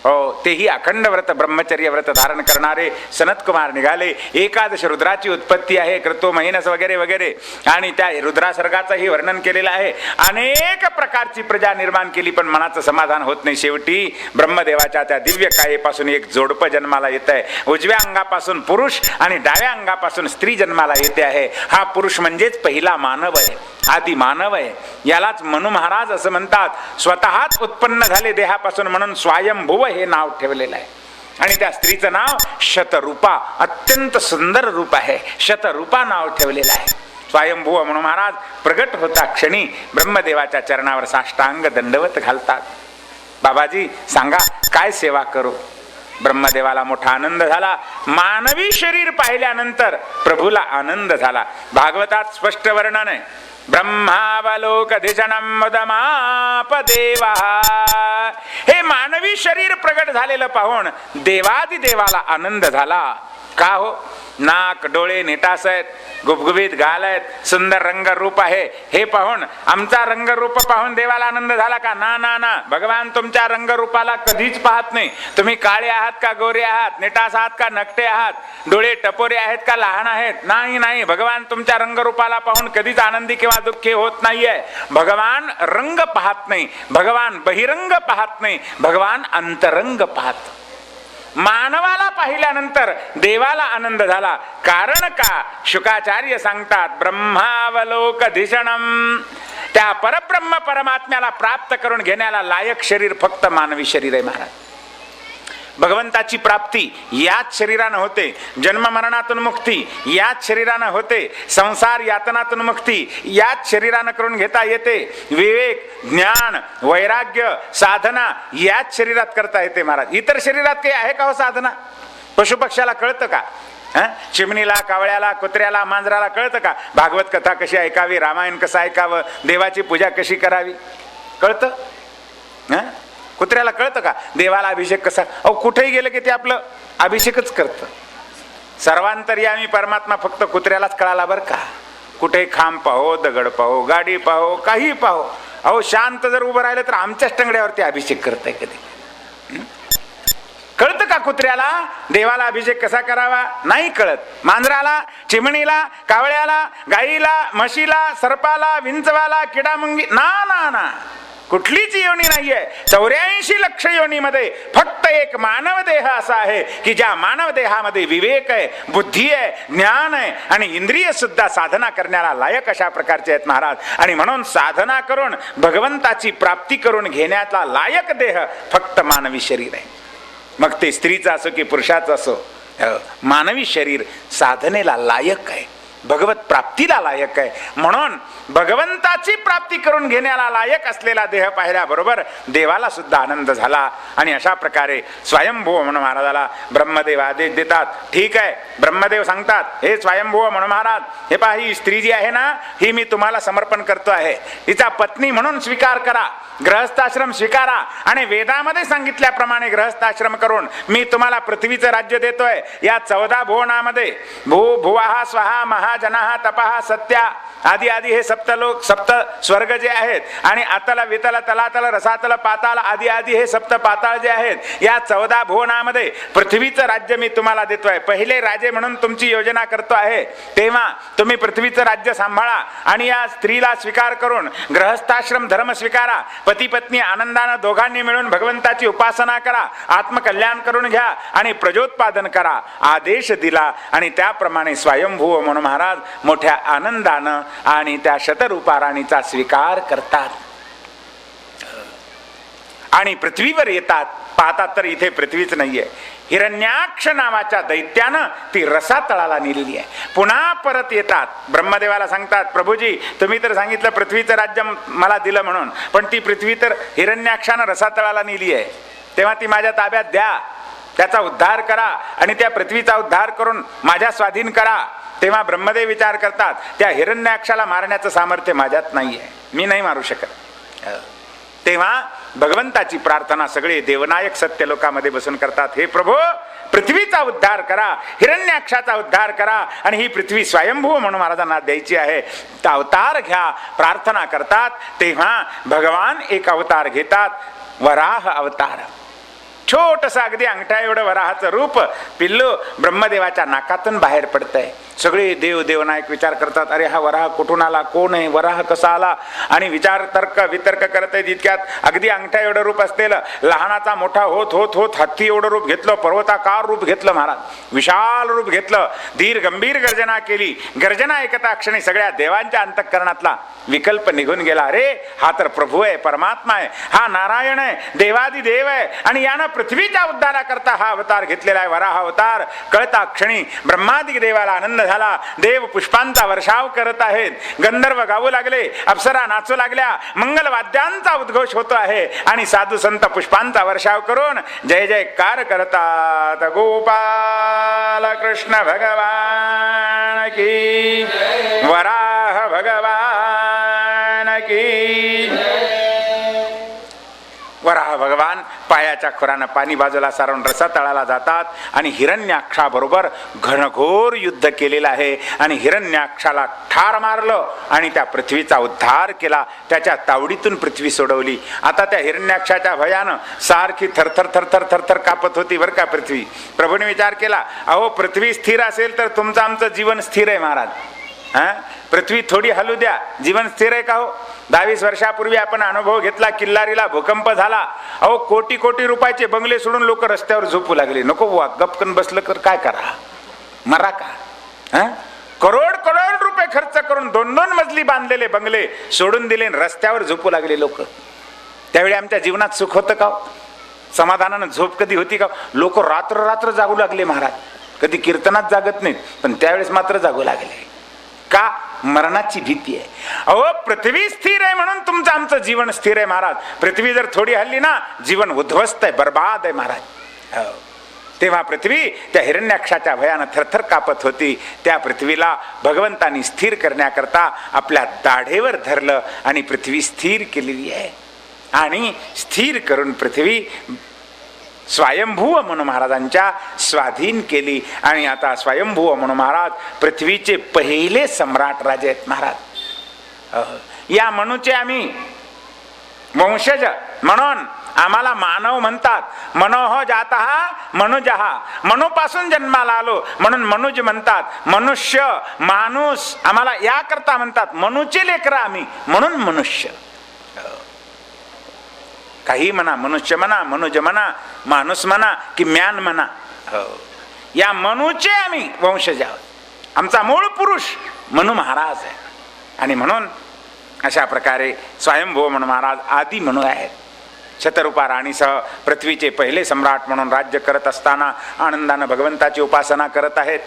हो तेही अखंड व्रत ब्रह्मचर्य व्रत धारण करणारे सनत कुमार निघाले. 11 रुद्राची उत्पत्ती आहे, क्रतु महिनस वगैरे वगैरे, आणि त्या रुद्रासर्गाचंही वर्णन केलेलं आहे. अनेक प्रकारची प्रजा निर्माण केली, पण मनाचं समाधान होत नाही. शेवटी ब्रह्मदेवाच्या त्या दिव्य कायेपासून एक जोडपं जन्माला येत आहे. उजव्या अंगापासून पुरुष आणि डाव्या अंगापासून स्त्री जन्माला येते आहे. हा पुरुष म्हणजेच पहिला मानव आहे, आदी मानव आहे. यालाच मनु महाराज असं म्हणतात. स्वतःच उत्पन्न झाले देहापासून म्हणून स्वयंभुव हे नाव ठेवलेलं आहे. आणि त्या स्त्रीचं नाव शतरूपा, अत्यंत सुंदर रूप आहे. शतरूपा नाव ठेवलेलं आहे. स्वयंभुव म्हणून महाराज प्रगट होता क्षणी ब्रह्मदेवाच्या चरणावर साष्टांग दंडवत घालतात. बाबाजी सांगा काय सेवा करू? ब्रह्मदेवाला मोठा आनंद झाला. मानवी शरीर पाहिल्यानंतर प्रभूला आनंद झाला. भागवतात स्पष्ट वर्णन आहे. ब्रह्मावलोकधिषणं मुदमापदेवा. हे मानवी शरीर प्रगट झालेलं पाहून देवादिदेवाला आनंद झाला. का हो? नाक डोळे निटास आहेत, गुबगुबीत गाल आहेत, सुंदर रंगरूप आहे. हे पाहून आमचा रंगरूप पाहून देवाला आनंद झाला का? ना ना ना, भगवान तुमच्या रंगरूपाला कधीच पाहत नाही. तुम्ही काळे आहात का गोरे आहात, निटास आहात का नकटे आहात, डोळे टपोरे आहेत का लहान आहेत? नाही नाही, भगवान तुमच्या रंगरूपाला पाहून कधीच आनंदी किंवा दुःखी होत नाहीये. भगवान रंग पाहत नाही, भगवान बहिरंग पाहत नाही, भगवान अंतरंग पाहत. मानवाला पाहिल्यानंतर देवाला आनंद झाला. कारण का? शुकाचार्य सांगतात ब्रह्मावलोकधिषणम. त्या परब्रह्म परमात्म्याला प्राप्त करून घेण्याला लायक शरीर फक्त मानवी शरीर आहे महाराज. भगवंताची प्राप्ती याच शरीरानं होते. जन्म मरणातून मुक्ती याच शरीरानं होते. संसार यातनातून मुक्ती याच शरीरानं करून घेता येते. विवेक, ज्ञान, वैराग्य, साधना याच शरीरात करता येते महाराज. इतर शरीरात काही आहे का हो साधना? पशुपक्ष्याला कळतं का? चिमणीला, कावळ्याला, कुत्र्याला, मांजराला कळतं का भागवत कथा कशी ऐकावी, रामायण कसं ऐकावं, देवाची पूजा कशी करावी? कळतं? कुत्र्याला कळतं का देवाला अभिषेक कसा? अहो कुठेही गेलं की ते आपलं अभिषेकच करतं. सर्वांतर्यामी परमात्मा फक्त कुत्र्यालाच कळाला बरं का. कुठे खांब पाहो, दगड पाहो, गाडी पाहो, काही पाहो, अहो शांत जर उभं राहिलं तर आमच्याच टंगड्यावरती अभिषेक करताय. कधी कळतं का कुत्र्याला देवाला अभिषेक कसा करावा? नाही कळत. मांजराला, चिमणीला, कावळ्याला, गाईला, म्हशीला, सर्पाला, विंचवाला, किडामुंगी ना ना ना, कुठलीच योनी नाहीये. 84 लक्ष योनीमध्ये फक्त एक मानव देह असा आहे की ज्या मानव देहामध्ये विवेक आहे, बुद्धी आहे, ज्ञान आहे आणि इंद्रिय सुद्धा साधना करण्याला लायक अशा प्रकारचे आहेत महाराज. आणि म्हणून साधना करून भगवंताची प्राप्ती करून घेण्याचा लायक देह फक्त मानवी शरीर आहे. मग ते स्त्रीचं असो की पुरुषाचं असो, मानवी शरीर साधनेला लायक आहे, भगवत प्राप्तीला लायक आहे. म्हणून भगवंताची प्राप्ती करून घेण्याला लायक असलेला देह पाहिल्याबरोबर देवाला सुद्धा आनंद झाला. आणि अशा प्रकारे स्वयंभुव म्हणून महाराजाला ब्रह्मदेव आदेश देतात. ठीक आहे, ब्रह्मदेव सांगतात हे स्वयंभुव म्हणून महाराज, हे पहा ही स्त्री जी आहे ना, ही मी तुम्हाला समर्पण करतो आहे. हिचा पत्नी म्हणून स्वीकार करा, गृहस्थाश्रम स्वीकारा आणि वेदामध्ये सांगितल्याप्रमाणे गृहस्थाश्रम करून मी तुम्हाला पृथ्वीचं राज्य देतोय. या 14 भुवनामध्ये भू भुवाहा स्वाहा महाजनाहा तपाहा सत्या आदी आदी हे सप्तलोक, सप्त स्वर्ग जे आहेत आणि अतल वितल तलातल रसातल पाताल आदी आदी हे सप्त पाताळ जे आहेत, या 14 भुवनामध्ये पृथ्वीचं राज्य मी तुम्हाला देतोय. पहिले राजे म्हणून तुमची योजना करतो आहे, तेव्हा तुम्ही पृथ्वीचं राज्य सांभाळा आणि या स्त्रीला स्वीकार करून गृहस्थाश्रम धर्म स्वीकारा. पती पत्नी आनंदानं दोघांनी मिळून भगवंताची उपासना करा, आत्मकल्याण करून घ्या आणि प्रजोत्पादन करा आदेश दिला. आणि त्याप्रमाणे स्वयंभुव म्हणून महाराज मोठ्या आनंदानं आणि त्या शतरूपा राणीचा स्वीकार करतात आणि पृथ्वीवर येतात. पाहतात तर इथे पृथ्वीच नाहीये. हिरण्याक्ष नावाच्या दैत्यानं ती रसातळाला नेलेली आहे. पुन्हा परत येतात, ब्रह्मदेवाला सांगतात, प्रभूजी तुम्ही तर सांगितलं पृथ्वीचं राज्य मला दिलं म्हणून, पण ती पृथ्वी तर हिरण्याक्षानं रसातळाला नेली आहे, तेव्हा ती माझ्या ताब्यात द्या, त्याचा उद्धार करा आणि त्या पृथ्वीचा उद्धार करून माझ्या स्वाधीन करा. तेव्हा ब्रह्मदेव विचार करतात, त्या हिरण्याक्षाला मारण्याचं सामर्थ्य माझ्यात नाहीये, मी नाही मारू शकत. तेव्हा भगवंताची प्रार्थना सगळे देवनायक सत्य लोकामध्ये बसून करतात, हे प्रभू पृथ्वीचा उद्धार करा, हिरण्याक्षाचा उद्धार करा आणि ही पृथ्वी स्वयंभू म्हणून महाराजांना द्यायची आहे, अवतार घ्या, प्रार्थना करतात. तेव्हा भगवान एक अवतार घेतात, वराह अवतार. छोटसा अगदी अंगठ्या एवढं वराहाचं रूप पिल्लू ब्रह्मदेवाच्या नाकातून बाहेर पडतंय. सगळे देवनायक विचार करतात, अरे हा वराह कुठून आला, कोण आहे, वराह कसा आला, आणि विचार तर्क वितर्क करत आहेत. इतक्यात अगदी अंगठ्या एवढं रूप असलेलं लहानाचा मोठा होत होत होत हत्ती एवढं रूप घेतलं, पर्वताकार रूप घेतलं, महाराज विशाल रूप घेतलं, धीर गंभीर गर्जना केली. गर्जना ऐकता क्षणी सगळ्या देवांच्या अंतःकरणातला विकल्प निघून गेला, अरे हा तर प्रभू आहे, परमात्मा आहे, हा नारायण आहे, देवादी देव आहे आणि यानं पृथ्वीच्या उद्धाराकरता हा अवतार घेतलेला आहे, वराह अवतार. कळता क्षणी ब्रह्मादिक देवाला आनंद झाला. देव पुष्पांचा वर्षाव करत आहेत, गंधर्व गाऊ लागले, अप्सरा नाचू लागल्या, मंगलवाद्यांचा उद्घोष होतो आहे आणि साधू संत पुष्पांचा वर्षाव करून जय जयकार करतात. गोपाल कृष्ण भगवान की, वराह भगवान की. वराह भगवान पायाच्या खुरानं पाणी बाजूला सारून रसातळाला जातात आणि हिरण्याक्षाबरोबर घनघोर युद्ध केलेलं आहे आणि हिरण्याक्षाला ठार मारलं आणि त्या पृथ्वीचा उद्धार केला, त्याच्या तावडीतून पृथ्वी सोडवली. आता त्या हिरण्याक्षाच्या भयानं सारखी थरथर थरथर थरथर कापत होती बरं का पृथ्वी. प्रभूने विचार केला, अहो पृथ्वी स्थिर असेल तर तुमचं आमचं जीवन स्थिर आहे महाराज. पृथ्वी थोडी हलू द्या, जीवन स्थिर आहे का हो? 22 वर्षापूर्वी आपण अनुभव घेतला, किल्लारीला भूकंप झाला. अहो कोटी कोटी रुपयाचे बंगले सोडून लोक रस्त्यावर झोपू लागले. नको बुवा, गपकन बसलं तर काय करा, मरा का? करोड करोड रुपये खर्च करून 2-2 मजली बांधलेले बंगले सोडून दिले, रस्त्यावर झोपू लागले लोक. त्यावेळी आमच्या जीवनात सुख होतं का? समाधानानं झोप कधी होती का? लोक रात्र रात्र जागू लागले महाराज. कधी कीर्तनात जागत नाहीत, पण त्यावेळेस मात्र जागू लागले. का? मरणाची भीती आहे. अहो पृथ्वी स्थिर आहे म्हणून तुमचं आमचं जीवन स्थिर आहे महाराज. पृथ्वी जर थोडी हल्ली ना, जीवन उद्ध्वस्त आहे, बर्बाद आहे महाराज. तेव्हा पृथ्वी त्या हिरण्याक्षाच्या भयानं थरथर कापत होती. त्या पृथ्वीला भगवंतांनी स्थिर करण्याकरता आपल्या दाढेवर धरलं आणि पृथ्वी स्थिर केलेली आहे. आणि स्थिर करून पृथ्वी स्वयंभू म्हणून महाराजांच्या स्वाधीन केली. आणि आता स्वयंभू म्हणून महाराज पृथ्वीचे पहिले सम्राट राजे आहेत महाराज. या मनूचे आम्ही वंशज म्हणून आम्हाला मानव म्हणतात. मनोह जातः मनुजहा, मनूपासून जन्माला आलो म्हणून मनुज म्हणतात. मनुष्य माणूस आम्हाला याकरता म्हणतात, मनूचे लेकरं आम्ही म्हणून मनुष्य. काही म्हणा, मनुष्य म्हणा, मनुज म्हणा, माणूस म्हणा की म्यान म्हणा, या मनूचे आम्ही वंशज आहोत. आमचा मूळ पुरुष मनू महाराज आहे. आणि म्हणून अशा प्रकारे स्वयंभू म्हणून महाराज आदी म्हणू आहेत. शतरूपा राणीसह पृथ्वीचे पहिले सम्राट म्हणून राज्य करत असताना आनंदानं भगवंताची उपासना करत आहेत.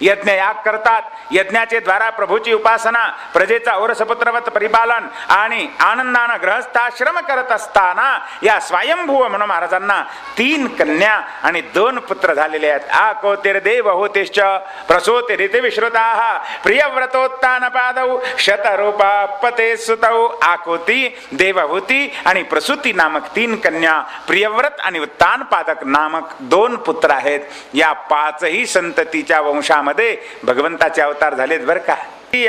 यज्ञ याग करतात. यज्ञाचे द्वारा प्रभूची उपासना, प्रजेचा औरसपुत्रवत परिपालन आणि आनंदानं गृहस्थाश्रम करत असताना या स्वयंभू म्हणून महाराजांना 3 कन्या आणि 2 पुत्र झालेले आहेत. आकोतिर्देव होतिश्च प्रसूतिरिति विश्रुताः प्रियव्रतोत्तान पादौ शतरूपापते सुतौ. आकोती, देवहूती आणि प्रसूती नामक 3 कन्या, प्रियव्रत आणि उत्तान पादक नामक 2 पुत्र आहेत. या 5ही संततीच्या वंशामध्ये भगवंताचे अवतार झालेत बरं का.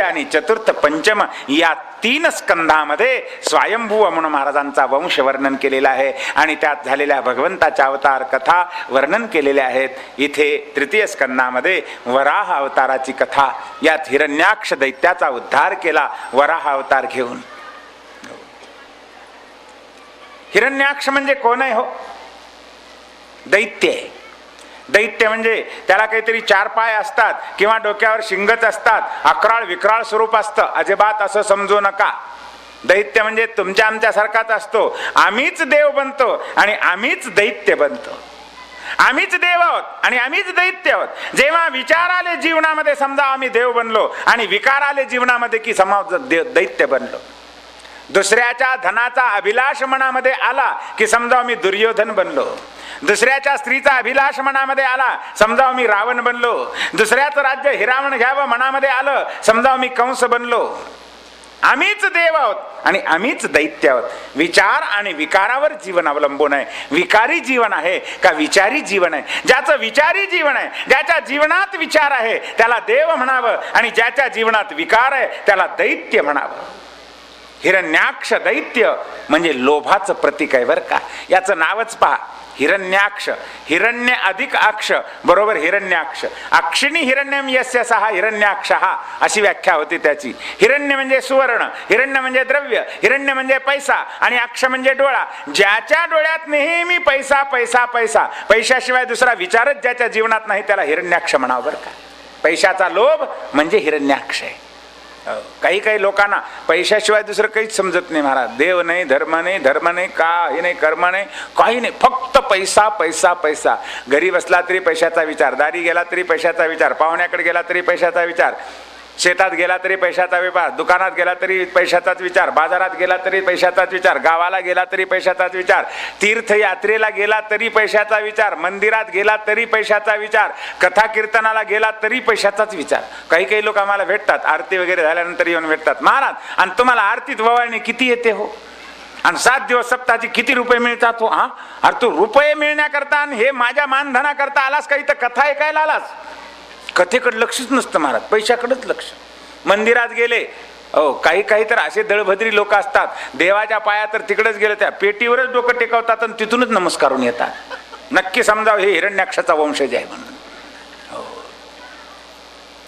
आणि चतुर्थ पंचम या 3 स्कंधामध्ये स्वयंभू म्हणून महाराजांचा वंश वर्णन केलेला आहे आणि त्यात झालेल्या भगवंताच्या अवतार कथा वर्णन केलेल्या आहेत. इथे तृतीय स्कंधामध्ये वराह अवताराची कथा, यात हिरण्याक्ष दैत्याचा उद्धार केला वराह अवतार घेऊन. हिरण्याक्ष म्हणजे कोण आहे हो? दैत्य आहे. दैत्य म्हणजे त्याला काहीतरी 4 पाय असतात किंवा डोक्यावर शिंगच असतात, अकराळ विक्राळ स्वरूप असतं. अजिबात असं समजू नका. दैत्य म्हणजे तुमच्या आमच्यासारखाच असतो. आम्हीच देव बनतो आणि आम्हीच दैत्य बनतो. आम्हीच देव आहोत आणि आम्हीच दैत्य आहोत. जेव्हा विचार आले जीवनामध्ये समजा आम्ही देव बनलो आणि विकार आले जीवनामध्ये की समाज दैत्य बनलो. दुसऱ्याच्या धनाचा अभिलाष मनामध्ये आला की समजा मी दुर्योधन बनलो. दुसऱ्याच्या स्त्रीचा अभिलाष मनामध्ये आला समजा मी रावण बनलो. दुसऱ्याचं राज्य हिरावण घ्यावं मनामध्ये आलं समजा मी कंस बनलो. आम्हीच देव आहोत आणि आम्हीच दैत्य आहोत. विचार आणि विकारावर जीवन अवलंबून आहे. विकारी जीवन आहे का विचारी जीवन आहे? ज्याचं विचारी जीवन आहे, ज्याच्या जीवनात विचार आहे त्याला देव म्हणावं आणि ज्याच्या जीवनात विकार आहे त्याला दैत्य म्हणावं. हिरण्याक्ष दैत्य म्हणजे लोभाचं प्रतीक आहे बरं का. याचं नावच पहा, हिरण्याक्ष. हिरण्य अधिक अक्ष बरोबर हिरण्याक्ष. अक्षिणी हिरण्यम यस्य सहा हिरण्याक्ष हा, अशी व्याख्या होती त्याची. हिरण्य म्हणजे सुवर्ण, हिरण्य म्हणजे द्रव्य, हिरण्य म्हणजे पैसा आणि अक्ष म्हणजे डोळा. ज्याच्या डोळ्यात नेहमी पैसा पैसा पैसा, पैशाशिवाय दुसरा विचारच ज्याच्या जीवनात नाही त्याला हिरण्याक्ष म्हणावं बरं का. पैशाचा लोभ म्हणजे हिरण्याक्ष आहे. काही काही लोकांना पैशाशिवाय दुसरं काहीच समजत नाही महाराज. देव नाही, धर्म नाही, धर्म नाही, काही नाही, कर्म नाही, काही नाही, फक्त पैसा पैसा पैसा. घरी बसला तरी पैशाचा विचार, दारी गेला तरी पैशाचा विचार, पाहुण्याकडे गेला तरी पैशाचा विचार, शेतात गेला तरी पैशाचा व्यापार, दुकानात गेला तरी पैशाचाच विचार, बाजारात गेला तरी पैशाचाच विचार, गावाला गेला तरी पैशाचाच विचार, तीर्थयात्रेला गेला तरी पैशाचा विचार, मंदिरात गेला तरी पैशाचा विचार, कथा कीर्तनाला गेला तरी पैशाचाच विचार. काही काही लोक आम्हाला भेटतात, आरती वगैरे झाल्यानंतर येऊन भेटतात, महाराज आणि तुम्हाला आरतीत ववाळणी किती येते हो, आणि 7 दिवस सप्ताहाची किती रुपये मिळतात हो? हा, अरे तू रुपये मिळण्याकरता आणि हे माझ्या मानधनाकरता आलास का इथं कथा ऐकायला आलास? कथेकडे लक्षच नसतं महाराज, पैशाकडेच लक्ष. मंदिरात गेले, काही काही तर असे दळभद्री लोक असतात, देवाच्या पाया तर तिकडेच गेले त्या पेटीवरच डोकं टेकवतात आणि तिथूनच नमस्कारून येतात. नक्की समजावं हे हिरण्याक्षाचा वंशज आहे म्हणून.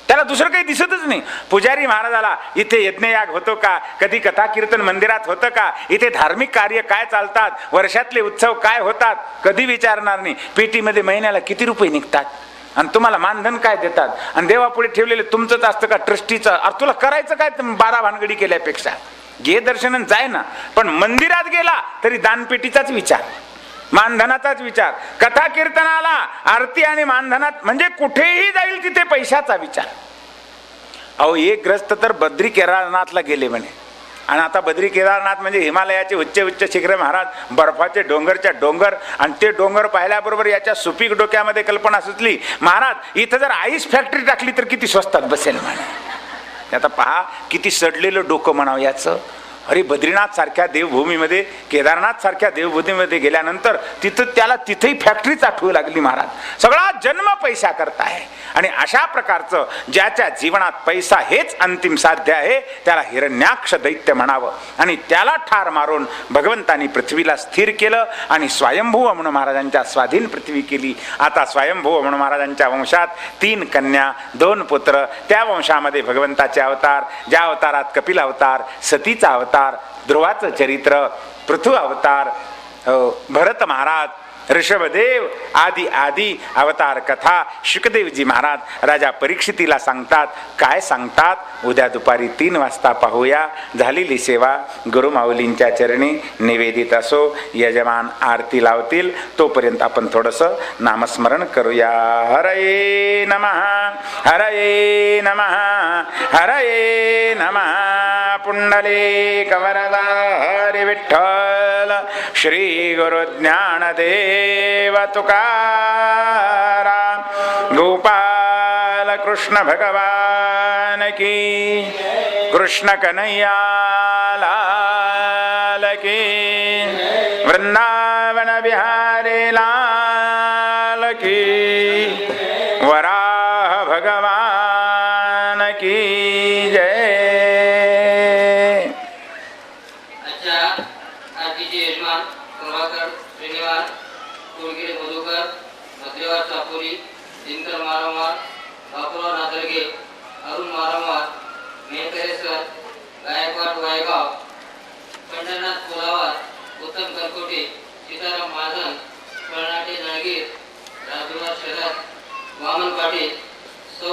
त्याला दुसरं काही दिसतच नाही. पुजारी महाराजाला इथे यज्ञयाग होतो का, कधी कथा कीर्तन मंदिरात होतं का, इथे धार्मिक कार्य काय चालतात, वर्षातले उत्सव काय होतात, कधी विचारणार नाही. पेटीमध्ये महिन्याला किती रुपये निघतात आणि तुम्हाला मानधन काय देतात आणि देवापुढे ठेवलेले तुमचंच असतं का ट्रस्टीचं? अरे तुला करायचं काय 12 भानगडी केल्यापेक्षा? घे दर्शन जाय ना. पण मंदिरात गेला तरी दानपेटीचाच विचार, मानधनाचाच विचार, कथा कीर्तनाला आरती आणि मानधनात म्हणजे कुठेही जाईल तिथे पैशाचा विचार. अहो एक ग्रस्त तर बद्री केदारनाथला गेले म्हणे, आणि आता बद्री केदारनाथ म्हणजे हिमालयाचे उच्च उच्च शिखरे महाराज, बर्फाचे डोंगरच्या डोंगर, आणि ते डोंगर पाहिल्याबरोबर याच्या सुपीक डोक्यामध्ये कल्पना सुचली, महाराज इथं जर आईस फॅक्टरी टाकली तर किती स्वस्तात बसेल म्हणे. आता पहा किती सडलेलं डोकं म्हणावं याचं. अरे बद्रीनाथ सारख्या देवभूमीमध्ये, केदारनाथ सारख्या देवभूमीमध्ये गेल्यानंतर त्याला तिथेही फॅक्टरीच आठवू लागली महाराज. सगळा जन्म पैसा करता आहे. आणि अशा प्रकारचं ज्याच्या जीवनात पैसा हेच अंतिम साध्य आहे त्याला हिरण्याक्ष दैत्य म्हणावं. आणि त्याला ठार मारून भगवंतानी पृथ्वीला स्थिर केलं आणि स्वयंभू म्हणून महाराजांच्या स्वाधीन पृथ्वी केली. आता स्वयंभू म्हणून महाराजांच्या वंशात 3 कन्या 2 पुत्र, त्या वंशामध्ये भगवंताचे अवतार, ज्या अवतारात कपिल अवतार, सतीचा अवतार, ध्रुवाचं चरित्र, पृथु अवतार, भरत महाराज, ऋषभदेव आदी आदी अवतार कथा शुकदेवजी महाराज राजा परीक्षितीला सांगतात. काय सांगतात उद्या दुपारी 3 वाजता पाहूया. झालेली सेवा गुरुमाऊलींच्या चरणी निवेदित असो. यजमान आरती लावतील तोपर्यंत आपण थोडंसं नामस्मरण करूया. हरये नमः, हरये नमः, हरये नमः. पुंडलीक वरदा हरी विठ्ठल, श्री गुरु ज्ञानदेव तुकाराम, गोपाल कृष्ण भगवान की, कृष्ण कन्हैया लाल की, वृंदावन बिहारी लाल की, वराह भगवान की जय. दिनकर मारामार, बापूराव नादरगे, अरुण मारामार, मेहकरेश्वर, गायकवाड वायगाव, पंढरनाथ कोलावार, उत्तम करकोटे, सीताराम महाजन, कर्नाटे नळगीर, राजकुमार शरद, वामन पाटील, सौ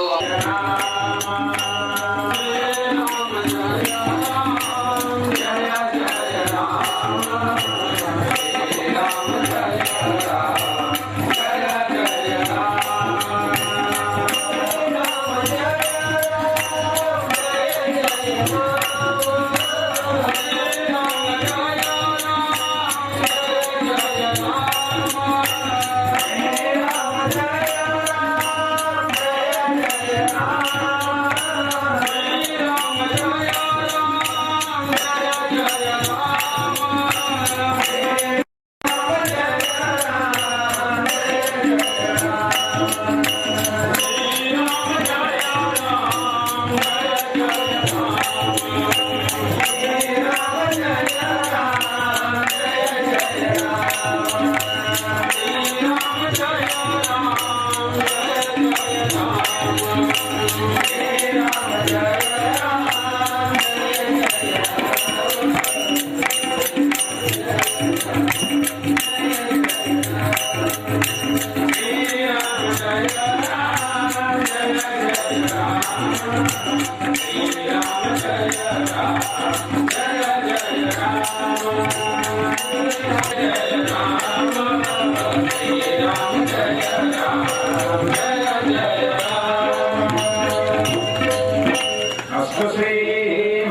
अस्तु श्री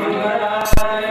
मंगलाय